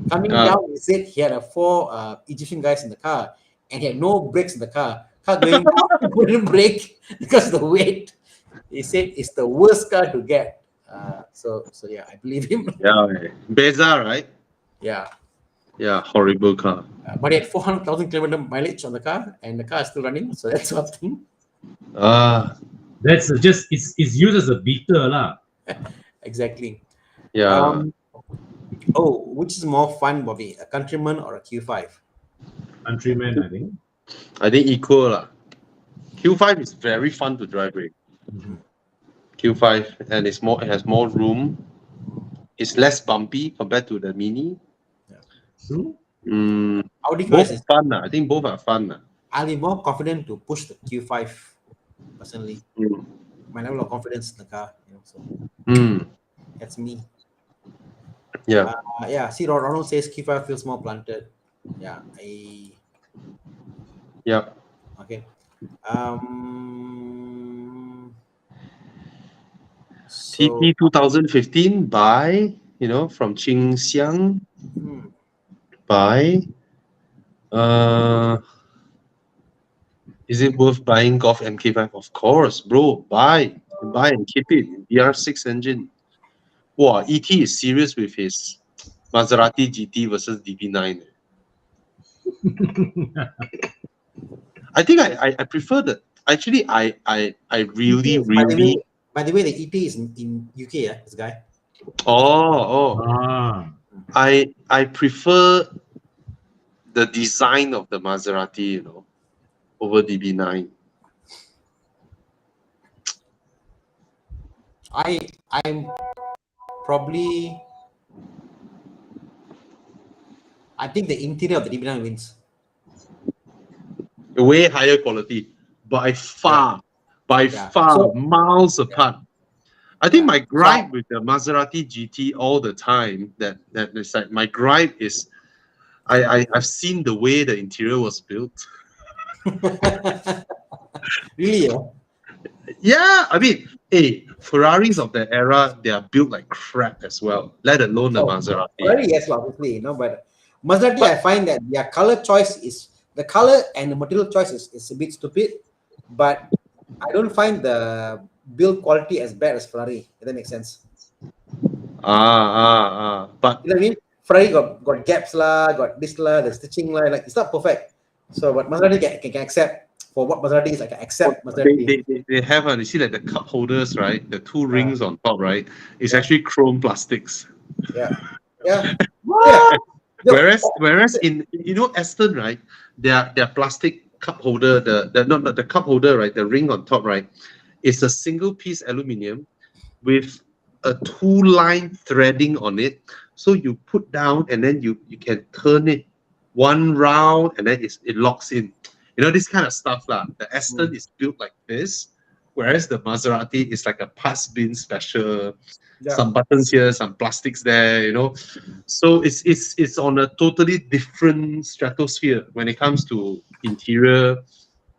Coming down, he said he had 4 Egyptian guys in the car and he had no brakes in the car. Car going down, he couldn't brake because of the weight. He said it's the worst car to get. So yeah, I believe him. Yeah, Beza, right? Yeah. Yeah, horrible car. But he had 400,000 kilometer mileage on the car, and the car is still running. So that's something. That's just it's used as a beater, lah. Exactly. Yeah. Which is more fun, Bobby? A Countryman or a Q5? Countryman, I think. I think equal lah. Q5 is very fun to drive with. Q5 and it has more room. It's less bumpy compared to the Mini. True. Both are fun. I think both are fun. I'll be more confident to push the Q5 personally. My level of confidence in the car, so that's me. Yeah. See, Ronald says Q5 feels more planted. Yeah. Yeah. Okay. TT 2015 by from Qing Xiang. Buy. Is it worth buying Golf MK5? Of course, bro. Buy and keep it. DR6 engine. Wow, ET is serious with his Maserati GT versus DB9. I think I prefer the. Actually, I really. By the way, the ET is in UK. This guy. I prefer the design of the Maserati, over DB9. I'm probably. I think the interior of the DB9 wins. Way higher quality, by far, miles apart. I think my gripe with the Maserati GT all the time that it's like my gripe is I've seen the way the interior was built. Really? Yeah, I mean, Ferraris of the era, they are built like crap as well, let alone the Maserati. Ferrari, yes, obviously, but Maserati, I find that their color choice is the color and the material choice is a bit stupid, but I don't find the build quality as bad as Ferrari. If that makes sense. But you know what I mean? Ferrari got gaps got this the stitching like it's not perfect. So what Maserati can accept for what Maserati is, I can accept Maserati. They have you see like the cup holders, right? The 2 rings on top, right? It's actually chrome plastics. Yeah. Whereas in Aston, right? Their plastic cup holder, the cup holder, right? The ring on top, right? It's a single piece aluminium with a 2-line threading on it. So you put down and then you can turn it 1 round and then it locks in. This kind of stuff lah. The Aston is built like this, whereas the Maserati is like a parts bin special. Some buttons here, some plastics there, So it's on a totally different stratosphere when it comes to interior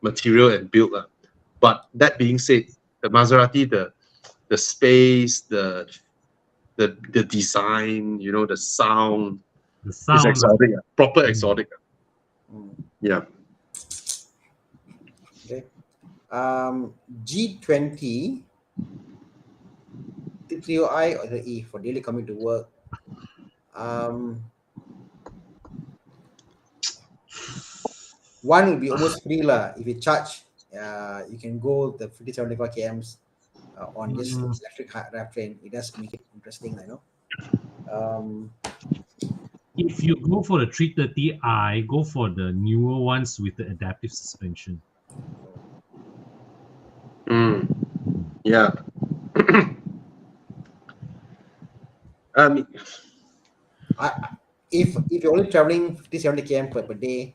material and build. But that being said, the Maserati, the space, the design, the sound is exotic, proper exotic. Yeah. G20, T3OI or the E for daily commute to work. One will be almost free lah. If you charge, you can go the 50-75 kms on this electric drive train. It does make it interesting, I know. If you go for the 330i, go for the newer ones with the adaptive suspension. Yeah. If you're only traveling 50-70 km per day,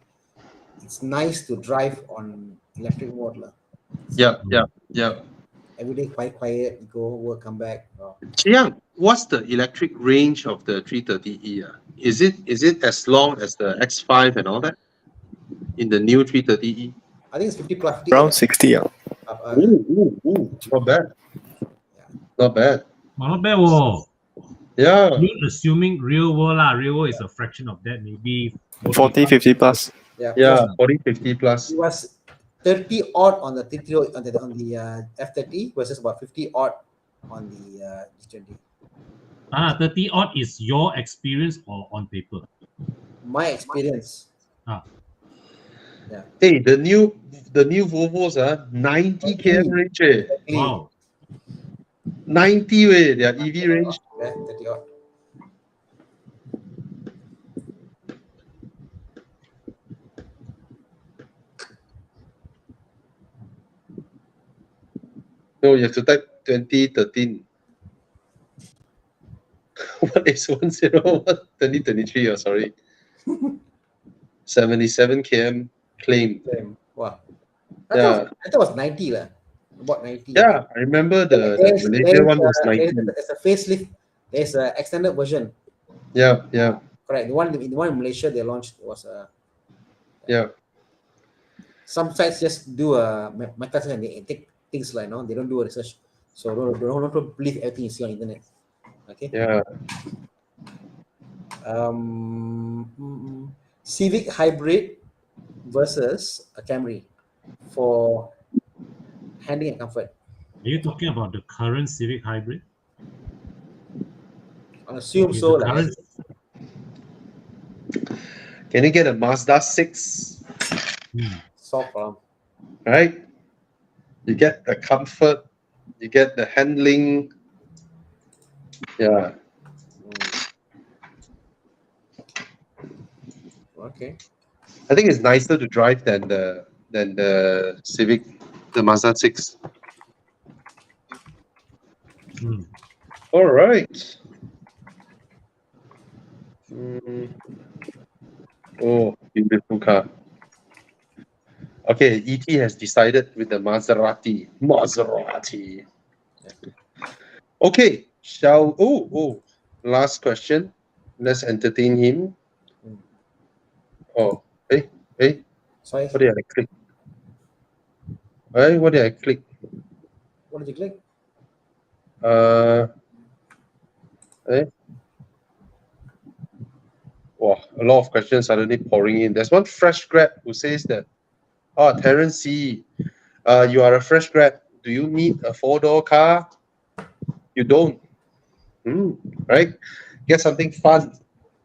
it's nice to drive on electric mode lah. Yeah. Every day quite quiet, you go work, come back. Chiang, what's the electric range of the 330e? Is it as long as the X5 and all that in the new 330e? I think it's 50 plus 50. Around 60. Ooh, not bad. Not bad. Not bad, whoa. Yeah. You're assuming real world lah. Real world is a fraction of that, maybe 40, 50 plus. Yeah, 40, 50 plus. It was 30 odd on the T3 on the F30 versus about 50 odd on the G20. 30 odd is your experience or on paper? My experience. Yeah. Hey, the new Volvos 90 km range. Exactly. Wow. 90 way, their EV range. Yeah, 30 odd. No, you have to type 2013. What is 101? 2023, sorry. 77 km claim. Wow. Yeah. I thought it was 90 lah. About 90. Yeah, I remember the Malaysia one was 90. There's a facelift. There's an extended version. Yeah. Correct. The one in Malaysia they launched was yeah. Some sites just do a meta and they take things like they don't do a research. So don't believe everything you see on internet. Okay. Yeah. Civic hybrid versus a Camry for handling and comfort. Are you talking about the current Civic hybrid? I assume so. Like, can you get a Mazda 6? Solve problem. Right? You get the comfort, you get the handling. Yeah. Okay. I think it's nicer to drive than the Civic, the Mazda 6. All right. Oh, beautiful car. Okay, ET has decided with the Maserati. Okay, last question. Let's entertain him. Oh, hey. Sorry. What did I click? Hey, what did I click? What did you click? Wow, a lot of questions suddenly pouring in. There's one fresh grad who says that, Terence C, you are a fresh grad. Do you need a 4-door car? You don't. Right? Get something fun.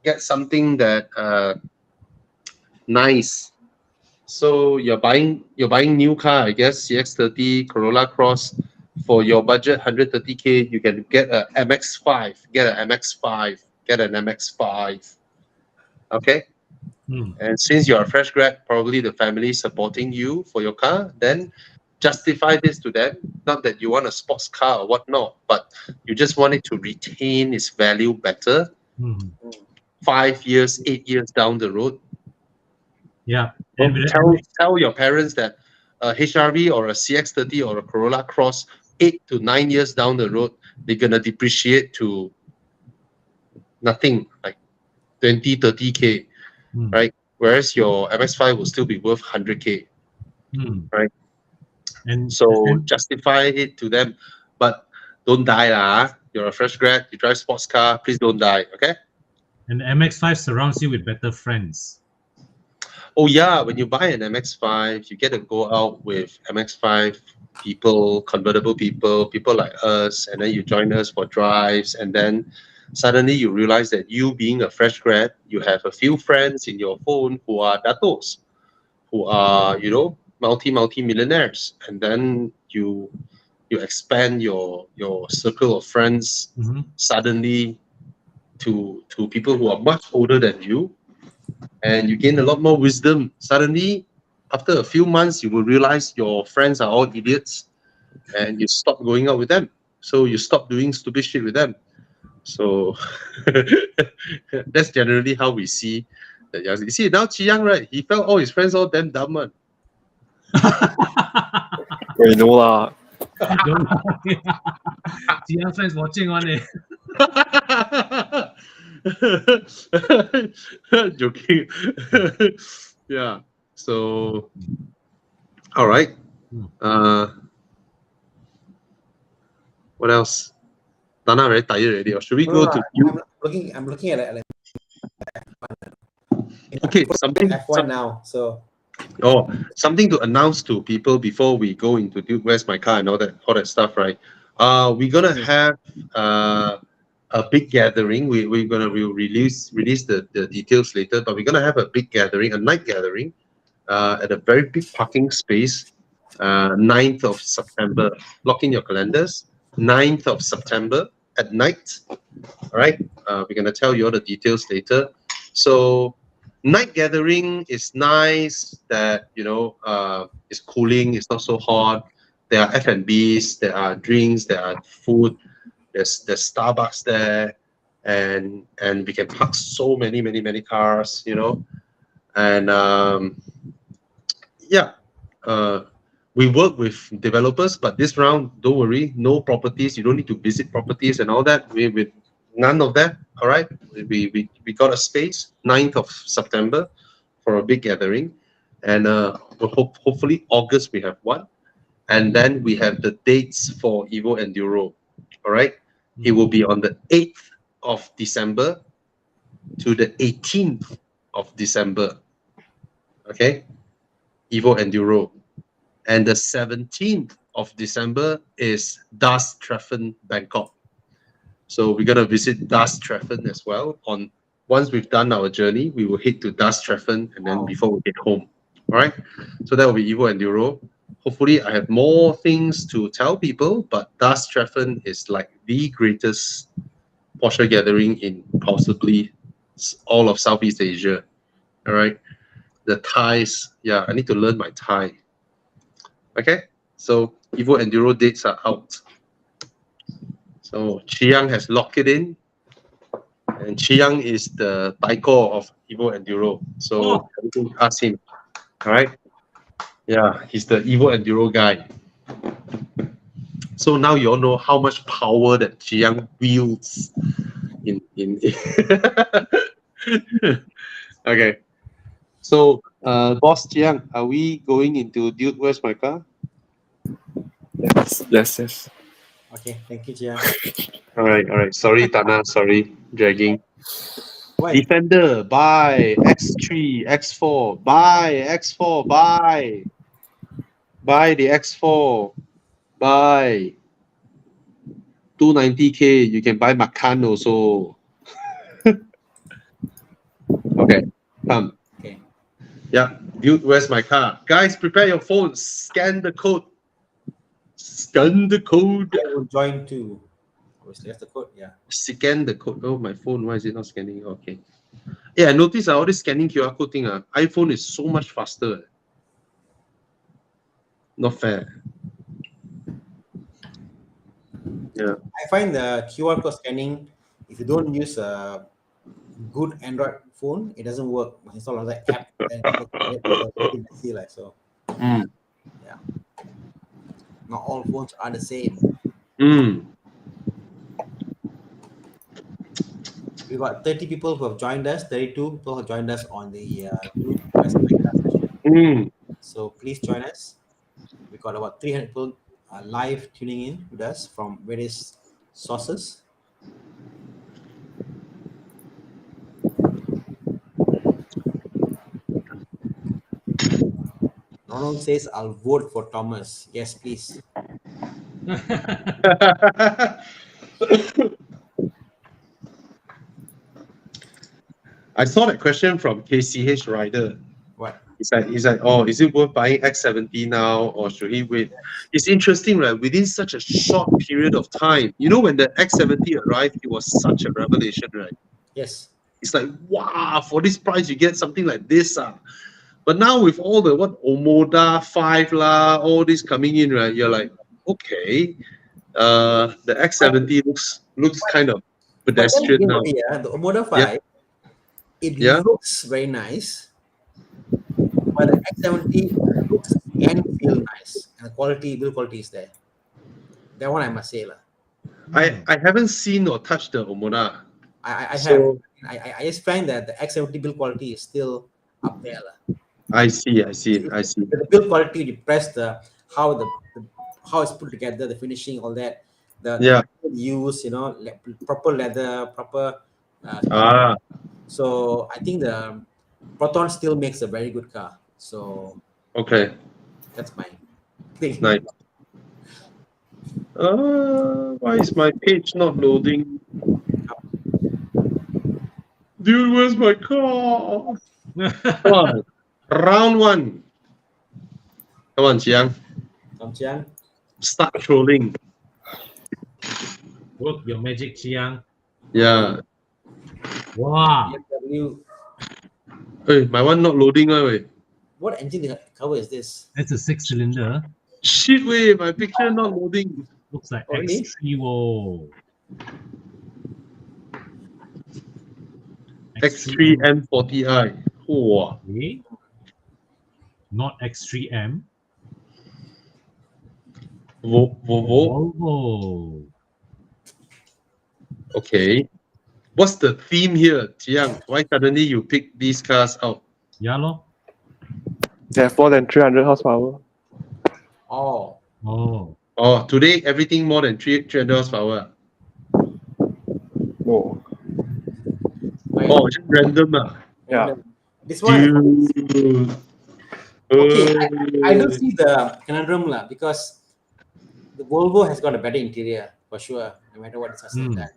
Get something that nice. So you're buying new car, I guess, CX-30, Corolla Cross. For your budget, 130K, you can get an MX-5. Get an MX-5. Okay? And since you're a fresh grad, probably the family is supporting you for your car, then justify this to them. Not that you want a sports car or whatnot, but you just want it to retain its value better. 5 years, 8 years down the road. Yeah. Tell your parents that a HRV or a CX-30 or a Corolla Cross, 8 to 9 years down the road, they're going to depreciate to nothing, like 20, 30K, right? Whereas your MX-5 will still be worth 100K, right? And so justify it to them, but don't die lah. You're a fresh grad, you drive sports car, please don't die, okay? And the MX-5 surrounds you with better friends. Oh yeah, when you buy an MX-5, you get to go out with MX-5 people, convertible people, people like us, and then you join us for drives, and then suddenly you realize that you being a fresh grad, you have a few friends in your phone who are datos, who are, you know, multi millionaires, and then you expand your circle of friends suddenly to people who are much older than you, and you gain a lot more wisdom. Suddenly, after a few months, you will realize your friends are all idiots, and you stop going out with them. So you stop doing stupid shit with them. So that's generally how we see the young. You see now, Chi Yang, right? He felt all his friends all damn dumb one. You know lah. Don't Jiang fans watching on it. Joking. Yeah. So, all right. What else? Thana very tired already. Or should we go to you? I'm looking at like Okay, something F1 now. So something to announce to people before we go into where's my car and all that stuff, right? We're gonna have a big gathering. We'll release the details later, but we're gonna have a big gathering, a night gathering, at a very big parking space, 9th of September. Lock in your calendars. 9th of September at night. All right. We're gonna tell you all the details later. So night gathering is nice. That it's cooling. It's not so hot. There are F&Bs. There are drinks. There are food. There's Starbucks there, and we can park so many cars. And yeah. We work with developers, but this round, don't worry, no properties. You don't need to visit properties and all that. We none of that. All right. We got a space, 9th of September, for a big gathering, and hopefully August we have one, and then we have the dates for Evo Enduro. All right. It will be on the 8th of December to the 18th of December. Okay. Evo Enduro. And the 17th of December is Das Treffen Bangkok. So we're gonna visit Das Treffen as well. Once we've done our journey, we will head to Das Treffen, and then before we get home. All right. So that will be Evo Enduro. Hopefully, I have more things to tell people, but Das Treffen is like the greatest Porsche gathering in possibly all of Southeast Asia. All right. The Thais, I need to learn my Thai. Okay, so Evo Enduro dates are out. So Chi Yang has locked it in, and Chi Yang is the taiko of Evo Enduro. So ask him. All right. Yeah, he's the Evo Enduro guy. So now you all know how much power that Chi Yang wields in. Okay. So, Boss Chi Yang, are we going into Dude, Where's My Car? Yes. okay, thank you, Chia. All right. Sorry, Thana. Sorry, dragging. Why? Defender, buy. X3, X4, buy. X4, buy. Buy the X4, buy. 290K, you can buy Macan also. Okay, come. Okay. Yeah, Dude, Where's My Car? Guys, prepare your phones. Scan the code. Scan the code. I will join too. Obviously, that's the code. Yeah. Scan the code. Oh, my phone. Why is it not scanning? Okay. Yeah, I noticed all this scanning QR code thing. iPhone is so much faster. Not fair. Yeah. I find the QR code scanning, if you don't use a good Android phone, it doesn't work. Install another app and see like so. Yeah. Not all phones are the same. We got 30 people who have joined us, 32 people who have joined us on the session. So please join us. We got about 300 people live tuning in with us from various sources. Ronald says, I'll vote for Thomas. Yes, please. I saw that question from KCH Rider. What? He's like, oh, is it worth buying X70 now or should he wait? It's interesting, right? Within such a short period of time, you know, when the X70 arrived, it was such a revelation, right? Yes. It's like, wow, for this price, you get something like this. But now with all the Omoda 5 lah, all this coming in, right? You're like, okay, the X70 looks kind of pedestrian now. Yeah, the Omoda 5, it looks very nice, but the X70 looks and feel nice, and the build quality is there. That one I must say lah. I haven't seen or touched the Omoda. I have. I just find that the X70 build quality is still up there lah. I see. The build quality, you press how it's put together, the finishing, all that. The use, you know, proper leather, proper. So I think the Proton still makes a very good car. So okay, that's my thing. Nice. Why is my page not loading? Dude, where's my car? Come on. Round one. Come on, Chiang. Start trolling. Work your magic, Chiang. Yeah. Wow. Hey, my one not loading. Wait. What engine cover is this? That's a 6-cylinder. Shit, wait, my picture not loading. Looks like X3. Whoa. X3 M40i. Wow. Okay. Not X3M. Volvo. Okay. What's the theme here, Jiang? Why suddenly you pick these cars out? Yeah, lor. They have more than 300 horsepower. Oh. Today everything more than 300 horsepower. Oh. Just random. Yeah. This one. Dude. Okay, I don't see the conundrum lah, because the Volvo has got a better interior for sure, no matter what it's that.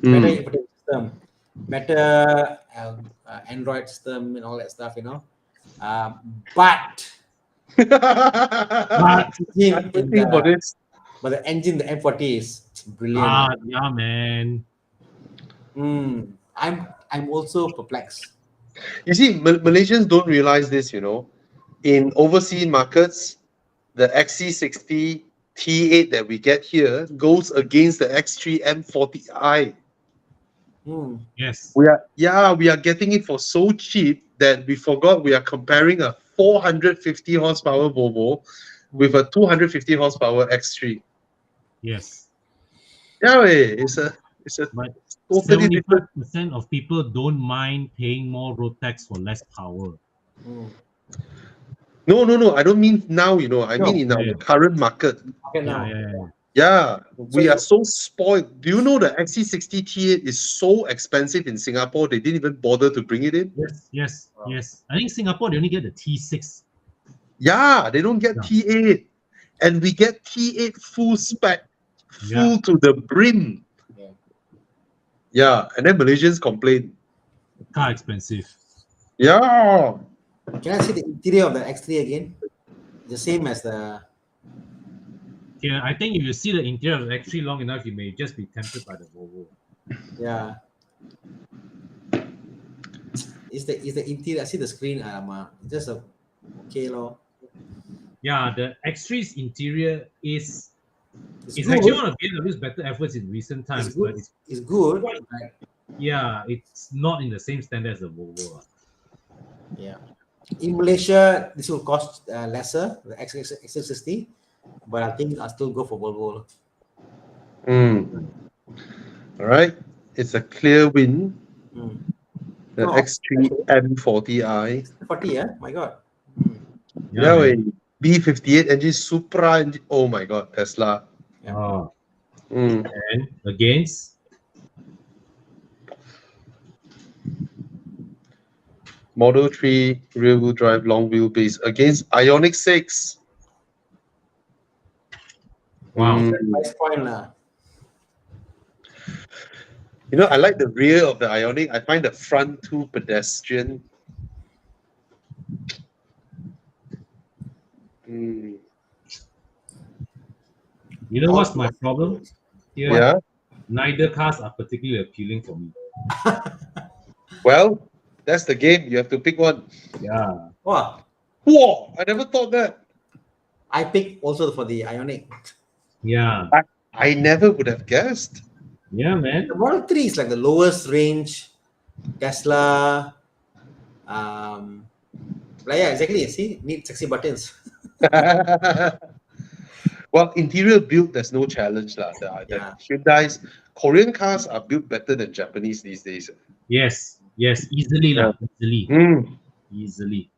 Better infotainment system, better Android system and all that stuff, you know. But the engine, the M40 is brilliant. Yeah, man. I'm also perplexed. You see, Malaysians don't realize this, you know. In overseas markets, the XC60 T8 that we get here goes against the X3 M40i. Yes. We are getting it for so cheap that we forgot we are comparing a 450 horsepower Volvo with a 250 horsepower X3. Yes. Yeah, it's a but totally different. 75% of people don't mind paying more road tax for less power. No. I don't mean now, you know. I mean in our current market. Yeah, we are so spoiled. Do you know the XC60 T8 is so expensive in Singapore? They didn't even bother to bring it in. Yes. I think Singapore, they only get the T6. Yeah, they don't get T8. And we get T8 full spec, full to the brim. Yeah, and then Malaysians complain. Car expensive. Yeah. Can I see the interior of the X3 again? The same as the... Yeah, I think if you see the interior of the X3 long enough, you may just be tempted by the Volvo. Yeah. Is the interior? I see the screen. Just a okay, lor. Yeah, the X3's interior is actually one of BMW's better efforts in recent times, but it's good. Yeah, it's not in the same standard as the Volvo. Yeah. In Malaysia, this will cost lesser, the X660, but I think I'll still go for Volvo. All right, it's a clear win. The X3 M40i. 40, yeah? My God. Yeah, B58 engine, Supra engine. Oh my God, Tesla. Yeah. And against Model 3 rear-wheel drive long wheelbase against Ioniq 6. Wow. Price point lah. You know, I like the rear of the Ioniq. I find the front too pedestrian. You know what's my problem? Here, Yeah. neither cars are particularly appealing for me. Well, that's the game. You have to pick one. Yeah. Wow. Whoa! I never thought that. I picked also for the Ioniq. Yeah. I never would have guessed. Yeah, man. The Model 3 is like the lowest range Tesla. Like, yeah, exactly. See, need sexy buttons. Well, interior build, there's no challenge. The Hyundai's Korean cars are built better than Japanese these days. Yes. Yes. Easily, Yeah. easily. Mm. Easily.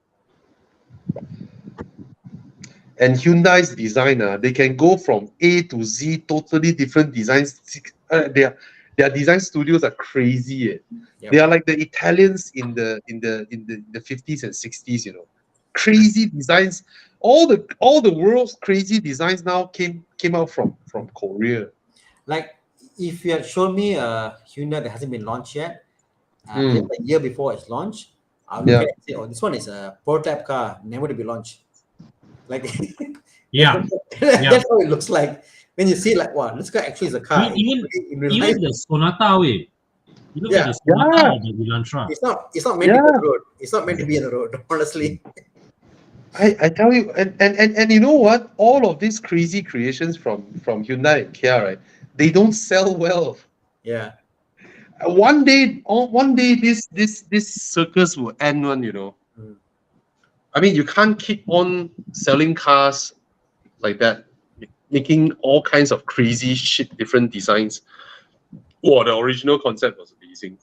And Hyundai's designer, they can go from A to Z, totally different designs. Their design studios are crazy. Yep. They are like the Italians in the 50s and 60s, you know. Crazy designs. All the world's crazy designs now came out from Korea. Like, if you had shown me a Hyundai that hasn't been launched yet, just a year before it's launched, I'll look at it and say, oh, this one is a prototype car, never to be launched. Like, Yeah. that's how it looks like. When you see, like, wow, this car actually is a car. Even the Sonata way. You look Yeah. at the Sonata or the Elantra. It's not meant to be on the road. It's not meant to be on the road, honestly. I tell you, and you know what? All of these crazy creations from Hyundai and Kia, right? They don't sell well. Yeah. One day, this circus will end. You know. I mean, you can't keep on selling cars like that, making all kinds of crazy shit, different designs. Oh, the original concept was amazing.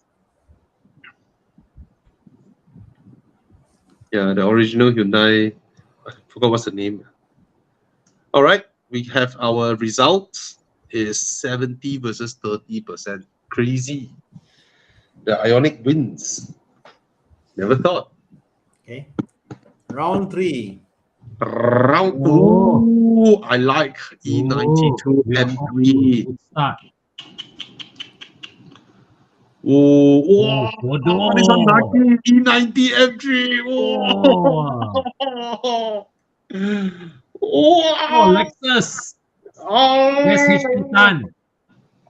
Yeah, the original Hyundai. I forgot what's the name. All right, we have our results. Is 70 versus 30%. Crazy. The Ioniq wins. Never thought. Okay. Round 3. Round 2. I like E92 M3. Good start. Oh, this one Bodoh. lucky. E90 M3. Oh, Lexus. Where's HP Tan?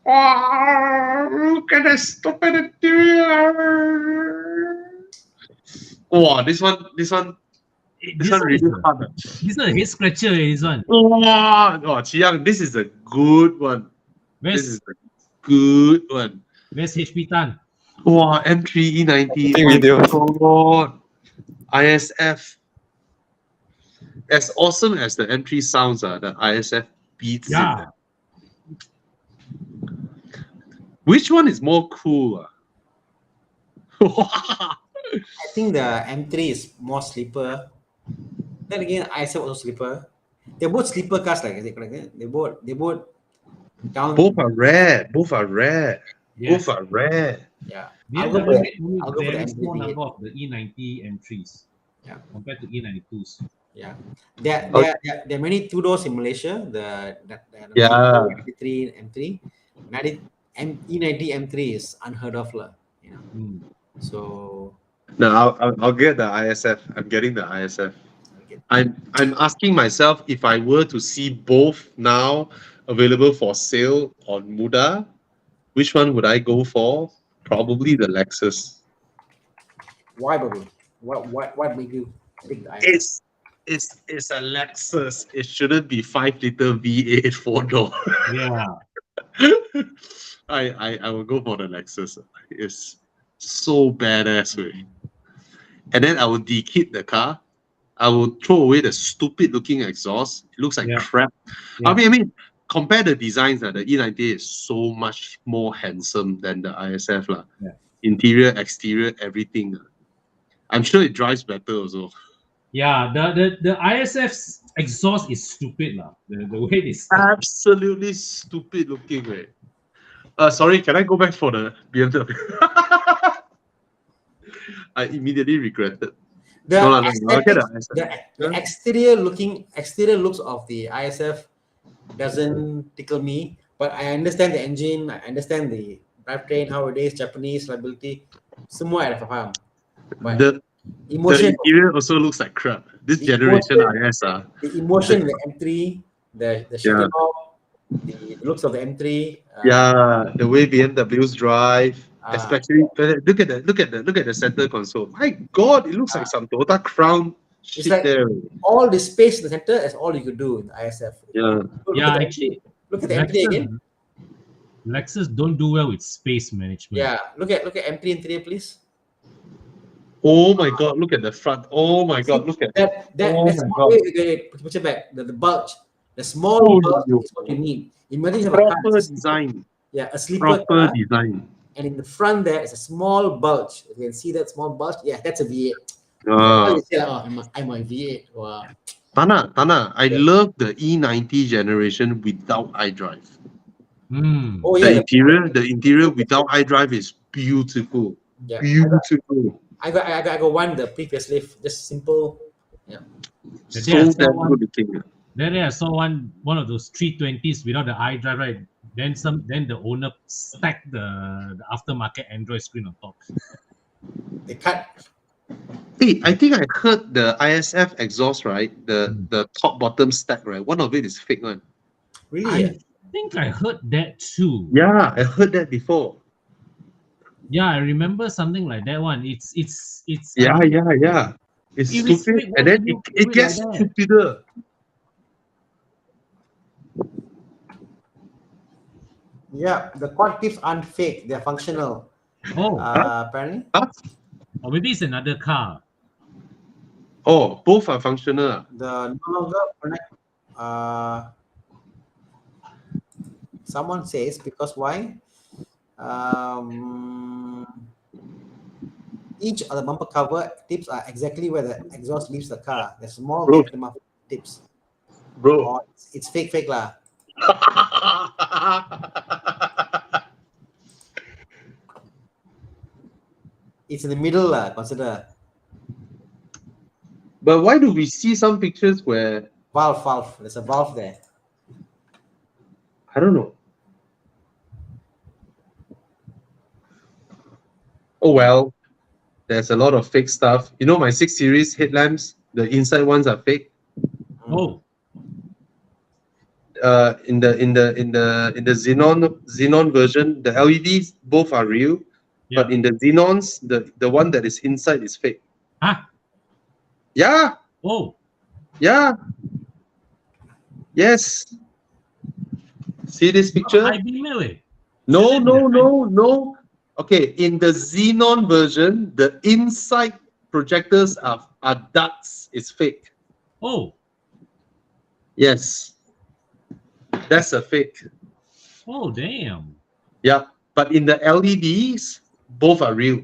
Look at the stupidity. Wow, this one really hard. This is a head scratcher, this one. Oh, Chiang, this is a good one. This is a good one. Where's HP Tan? Wow, M3 E90. Videos. God. ISF. As awesome as the M3 sounds, the ISF beats it. Which one is more cool? I think the M3 is more sleeper. Then again, ISF also sleeper. They're both sleeper cars, like I said, correct? They both down. Both are rare. Yes. Both are rare. Yeah. I'll go go for the very M3. small number of the E90 M3s. Yeah. Compared to E92s. Yeah. There are many two-doors in Malaysia. The E93 and M3. E90 M3 is unheard of, you know. So no, I'll get the ISF. I'm getting the ISF. I'm asking myself, if I were to see both now available for sale on Muda, which one would I go for? Probably the Lexus. Why, Bobby? What made you pick the ISF? It's a Lexus. It shouldn't be 5-liter V8 4-door. Yeah. I will go for the Lexus. It's so badass, way. And then I will dekit the car. I will throw away the stupid looking exhaust. It looks like crap. Yeah. I mean, compare the designs. The E90 is so much more handsome than the ISF. Yeah. Interior, exterior, everything. I'm sure it drives better also. Yeah, the ISF's exhaust is stupid. The way it is. Absolutely stupid looking, right? Sorry, can I go back for the BMW? I immediately regretted. The, No, no, no, aesthetics, okay, the exterior looks of the ISF doesn't tickle me, but I understand the engine, I understand the drivetrain, how it is, Japanese reliability, semua ada faham. But the emotion, interior also looks like crap. This the generation emotion, IS the emotion, the M3, the shifter Yeah. knob, the looks of the M3. Yeah, the way BMWs drive, Uh, especially look at the center console. My God, it looks like some Toyota Crown It's shit like there. all the space in the center is all you could do in the ISF. Yeah. Yeah, actually, Look at the M3 again. Lexus don't do well with space management. Yeah, look at M3 interior, please. Oh my God, look at the front. Oh my God, look at that. Oh That's my small. God. Wait, put it back. The bulge, the small Oh, bulge yo. is what you need. Imagine you have a car. Proper design. Yeah, a sleeper Proper car, design. and in the front there is a small bulge. You can see that small bulge. Yeah, that's a V8. Ah. You say, oh, I'm a V8. Wow. Tana, I Yeah. love the E90 generation without iDrive. Oh yeah, The interior without iDrive is beautiful. Yeah. Beautiful. I got one the previous lift, just simple. Yeah. So damn good looking. Then I saw one of those 320s without the iDrive, right? Then the owner stacked the aftermarket Android screen on top. They cut. Hey, I think I heard the ISF exhaust, right? The top bottom stack, right? One of it is fake one. Really? I think I heard that too. Yeah, I heard that before. Yeah, I remember something like that one. It's Yeah. It's If it's stupid, fake, and why then do you it do it gets like that? stupider. Yeah, the quad tips aren't fake, they're functional. Oh, Apparently. or maybe it's another car. Oh, both are functional. The no longer connect. Someone says because why? Each of the bumper cover tips are exactly where the exhaust leaves the car. The small gap in the tips. Bro. Oh, it's fake lah. It's in the middle lah. Consider. But why do we see some pictures where valve? There's a valve there. I don't know. Oh well, there's a lot of fake stuff. You know my 6 Series headlamps, the inside ones are fake. Oh. In the Xenon version, the LEDs both are real, Yeah. but in the Xenons, the one that is inside is fake. Huh? Yeah. Oh. Yeah. Yes. See this picture? No. Okay, in the Xenon version, the inside projectors are ducts. It's fake. Oh. Yes. That's a fake. Oh, damn. Yeah, but in the LEDs, both are real.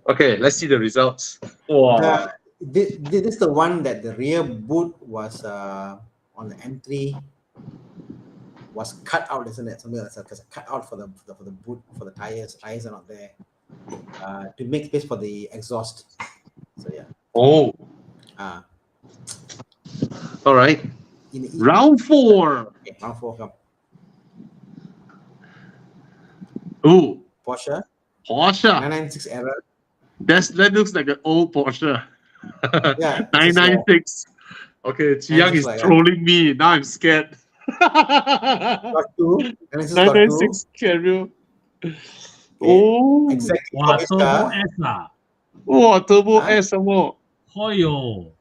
Okay, let's see the results. Wow. This is the one that the rear boot was on the M3 was cut out, isn't it? Something like that, because cut out for the boot, for the tires. Tires are not there to make space for the exhaust. So yeah. Oh. All right. Round 4. Okay, round 4 come. Oh. Porsche. 996 era. That looks like an old Porsche. Yeah. 996. Okay, Chiang is trolling me. Now I'm scared. Got 2. 996 Carrier. Oh. Exactly. Wow, Turbo S lah. Oh, Turbo S some more. Hoyo.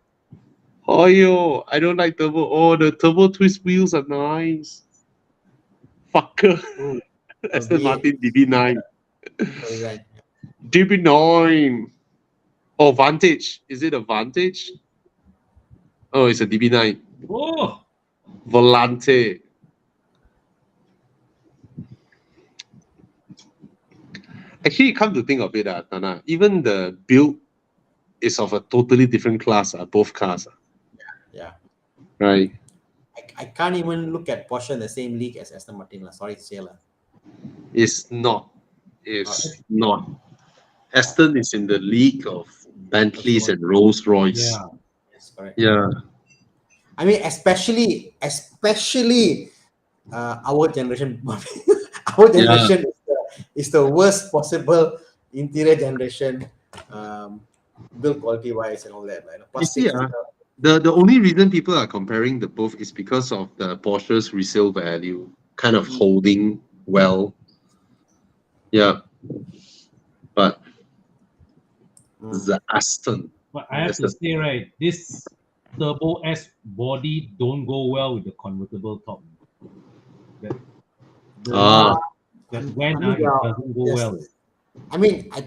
I don't like Turbo. Oh, the Turbo twist wheels are nice. Fucker. Aston Martin DB9. DB9. Oh, Vantage. Is it a Vantage? Oh, it's a DB9. Oh. Volante. Actually, come to think of it, Thana, even the build is of a totally different class, both cars. Yeah. Right. I can't even look at Porsche in the same league as Aston Martin. Sorry to say. It's not. It's not. Aston is in the league of Bentleys and Rolls Royce. Yeah. Yes, correct. Yeah. I mean, especially our generation. Our generation is the worst possible interior generation, build quality wise and all that. Like, You see, the only reason people are comparing the both is because of the Porsche's resale value kind of holding well. Yeah. But the Aston. But I have to say, right, this Turbo S body don't go well with the convertible top. That when it doesn't go well. I mean, I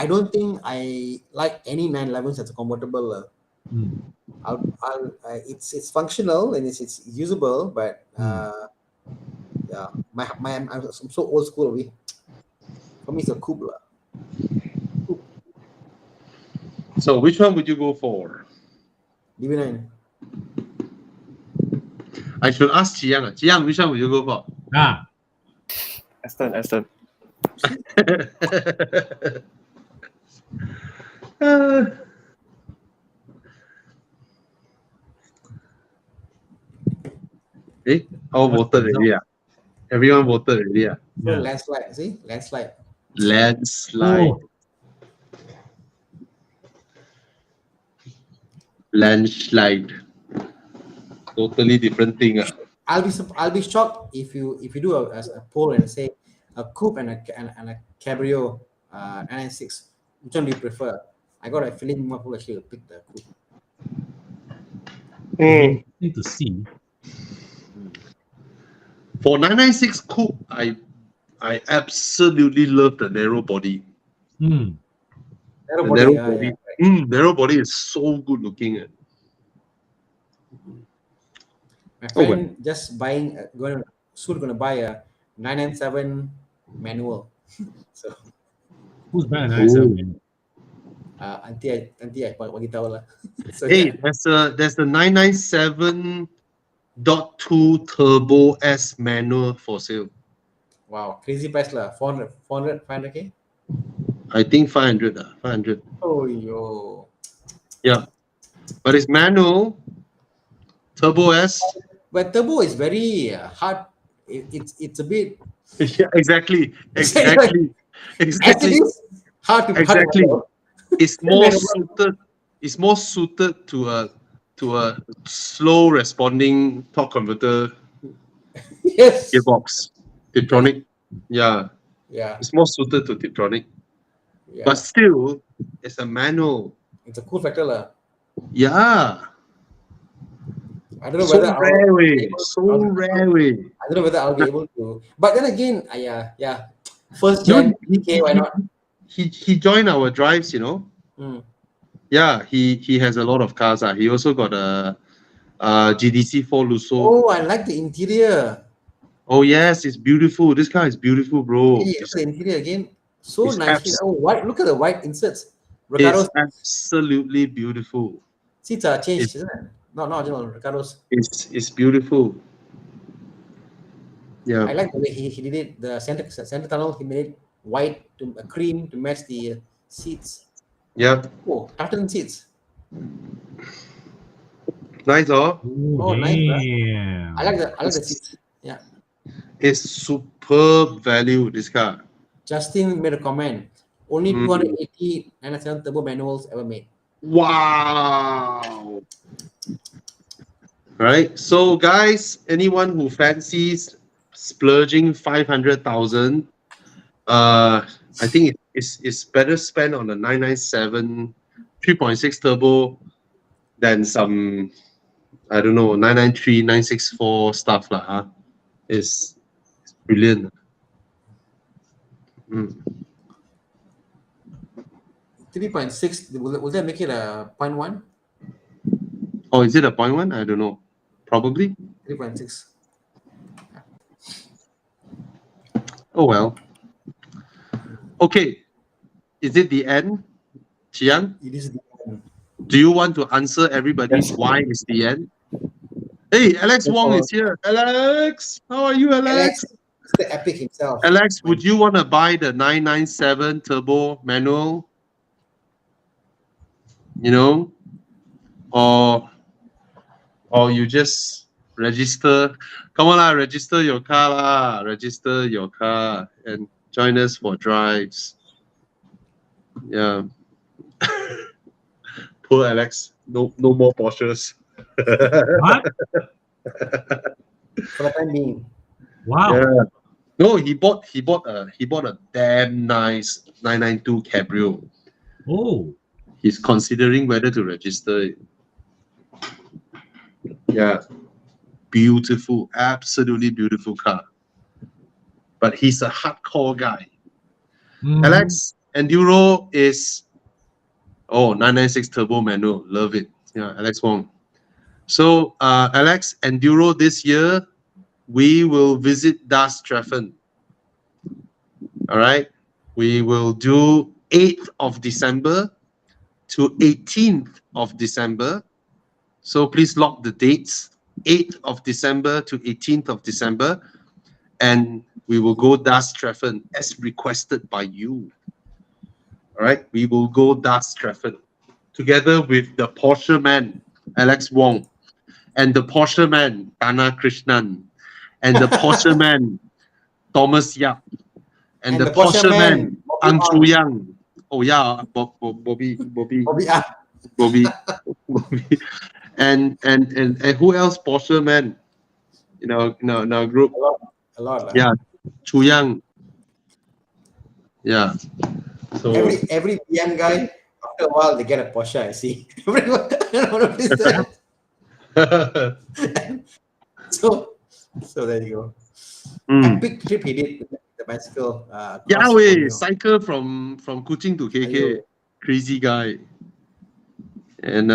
don't think I like any 911s as a convertible. It's functional and it's usable, but yeah, I'm so old school. For me, it's a coupe. So which one would you go for? DB9. I should ask Chiang. Chiang, which one would you go for? Aston. All voted already. Everyone voted already. So landslide. See, landslide. Landslide. Landslide. Totally different thing. I'll be shocked if you do a poll and say a coupe and a cabrio 996. Which one do you prefer? I got a feeling more people actually will pick the coupe. Need to see. For 996 coupe, I absolutely love the narrow body. Narrow body is so good looking. My friend just gonna buy a 997 manual. So who's buying a 997? Nanti I bagi tahu lah. So, hey, there's the 997.2 Turbo S manual for sale. Wow, crazy price lah. 500K? I think 500. 500. Oh yo. Yeah, but it's manual. Turbo S. But turbo is very hard. It's a bit. Yeah, exactly. As it is hard to. Exactly. It's more suited to a slow responding torque converter. Yes. Gearbox. Tiptronic. Yeah. Yeah. It's more suited to Tiptronic. Yeah. But still, it's a manual. It's a cool factor lah. Yeah. I don't know So whether rare. I don't know whether I'll be able to. But then again, yeah. First gen DK, why not? He joined our drives, you know. Yeah, he has a lot of cars. He also got a GDC 4 Lusso. Oh, I like the interior. Oh yes, it's beautiful. This car is beautiful, bro. Hey, look at the interior again. So nicely. White. Look at the white inserts. Ricardo's. It's absolutely beautiful. Seats are changed, isn't it? No, original Ricardo's. It's beautiful. Yeah. I like the way he did it. The center tunnel, he made it white to a cream to match the seats. Yeah. Oh, tartan seats. Nice, oh nice. I like the seats. Yeah. It's superb value, this car. Justin made a comment. Only 280 997 turbo manuals ever made. Wow. Right. So guys, anyone who fancies splurging 500,000, I think it's better spent on a 997 3.6 turbo than some, I don't know, 993 964 stuff lah. Huh? It's brilliant. 3.6, will that make it a 0.1? Oh, is it a 0.1? I don't know. Probably. 3.6. Oh well. Okay. Is it the end, Chiang? It is the end. Do you want to answer everybody's why it's the end? Hey, Alex Wong is here. Alex, how are you, Alex? Mr. Epic himself. Alex, would you want to buy the 997 turbo manual? You know, or you just register. Come on lah, register your car lah. Register your car and join us for drives. Yeah. Poor Alex. No more Porsches. What? For the time being. Wow. Yeah. No, he bought a damn nice 992 Cabrio. Oh. He's considering whether to register it. Yeah. Beautiful, absolutely beautiful car. But he's a hardcore guy. Alex, Enduro is 996 turbo manual. Love it. Yeah, Alex Wong. So Alex, Enduro this year, we will visit Das Treffen. All right. We will do 8th of December to 18th of December. So please lock the dates. 8th of December to 18th of December. And we will go Das Treffen as requested by you. All right. We will go Das Treffen together with the Porsche man, Alex Wong, and the Porsche man, Thana Krishnan, and the Porsche man, Thomas Yap, and the Porsche man, Ang Chu Yang. Oh yeah, Bobby. And who else? Porsche man, in our group. A lot. Yeah, Chu Yang. Yeah. So every young guy, after a while, they get a Porsche. I see. Everyone, so there you go. Epic trip he did with the bicycle. Cycle from Kuching to KK. Crazy guy. And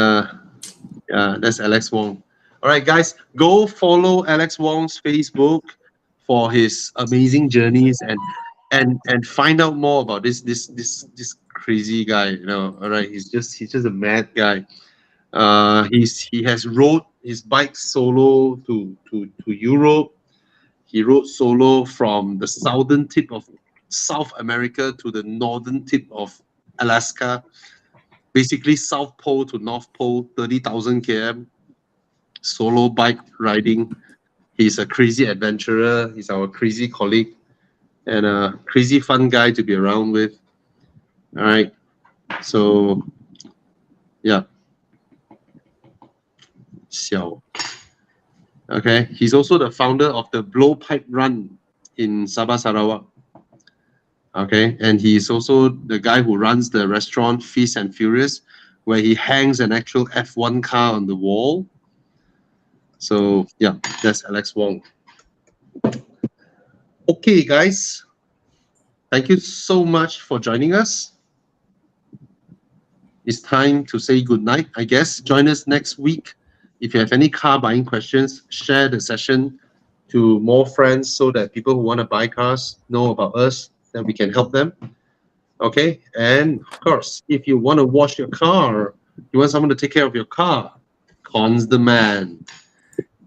that's Alex Wong. All right, guys, go follow Alex Wong's Facebook for his amazing journeys and find out more about this crazy guy. You know, all right, he's just a mad guy. He has rode his bike solo to Europe. He rode solo from the southern tip of South America to the northern tip of Alaska. Basically, South Pole to North Pole, 30,000 km. Solo bike riding. He's a crazy adventurer. He's our crazy colleague and a crazy fun guy to be around with. All right. So, yeah. Xiao. Okay. He's also the founder of the Blowpipe Run in Sabah, Sarawak. Okay. And he's also the guy who runs the restaurant Feast and Furious, where he hangs an actual F1 car on the wall. So, yeah, that's Alex Wong. Okay, guys. Thank you so much for joining us. It's time to say goodnight, I guess. Join us next week. If you have any car buying questions, share the session to more friends so that people who want to buy cars know about us, that we can help them. Okay? And, of course, if you want to wash your car, you want someone to take care of your car, Kon's the man.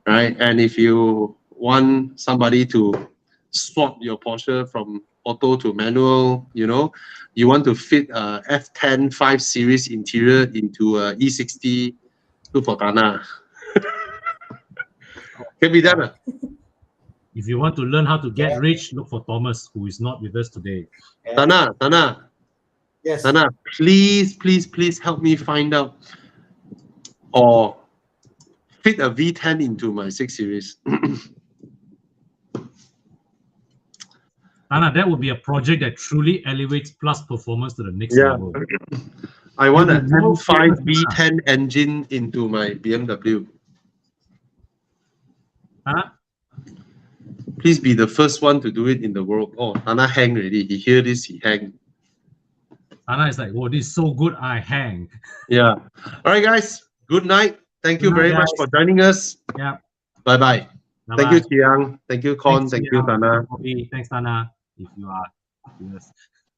Right? And if you want somebody to swap your Porsche from auto to manual, you want to fit a F10 5 Series interior into a E60, look for Thana. Can be done. If you want to learn how to get rich, look for Thomas, who is not with us today. Thana. Yes. Thana, please help me find out or fit a V10 into my 6 Series. Thana, that would be a project that truly elevates Plus performance to the next level. I want a 2.5 V10 engine into my BMW. Thana? Please be the first one to do it in the world. Oh, Thana hang already. He hear this, he hang. Thana is like, oh, this is so good, I hang. Yeah. All right, guys. Good night. Thank you very much for joining us. Yeah. Bye-bye. Thank you, Chiang. Thank you, Kon. Thank you, Thana. Thanks, Thana, if you are. Yes.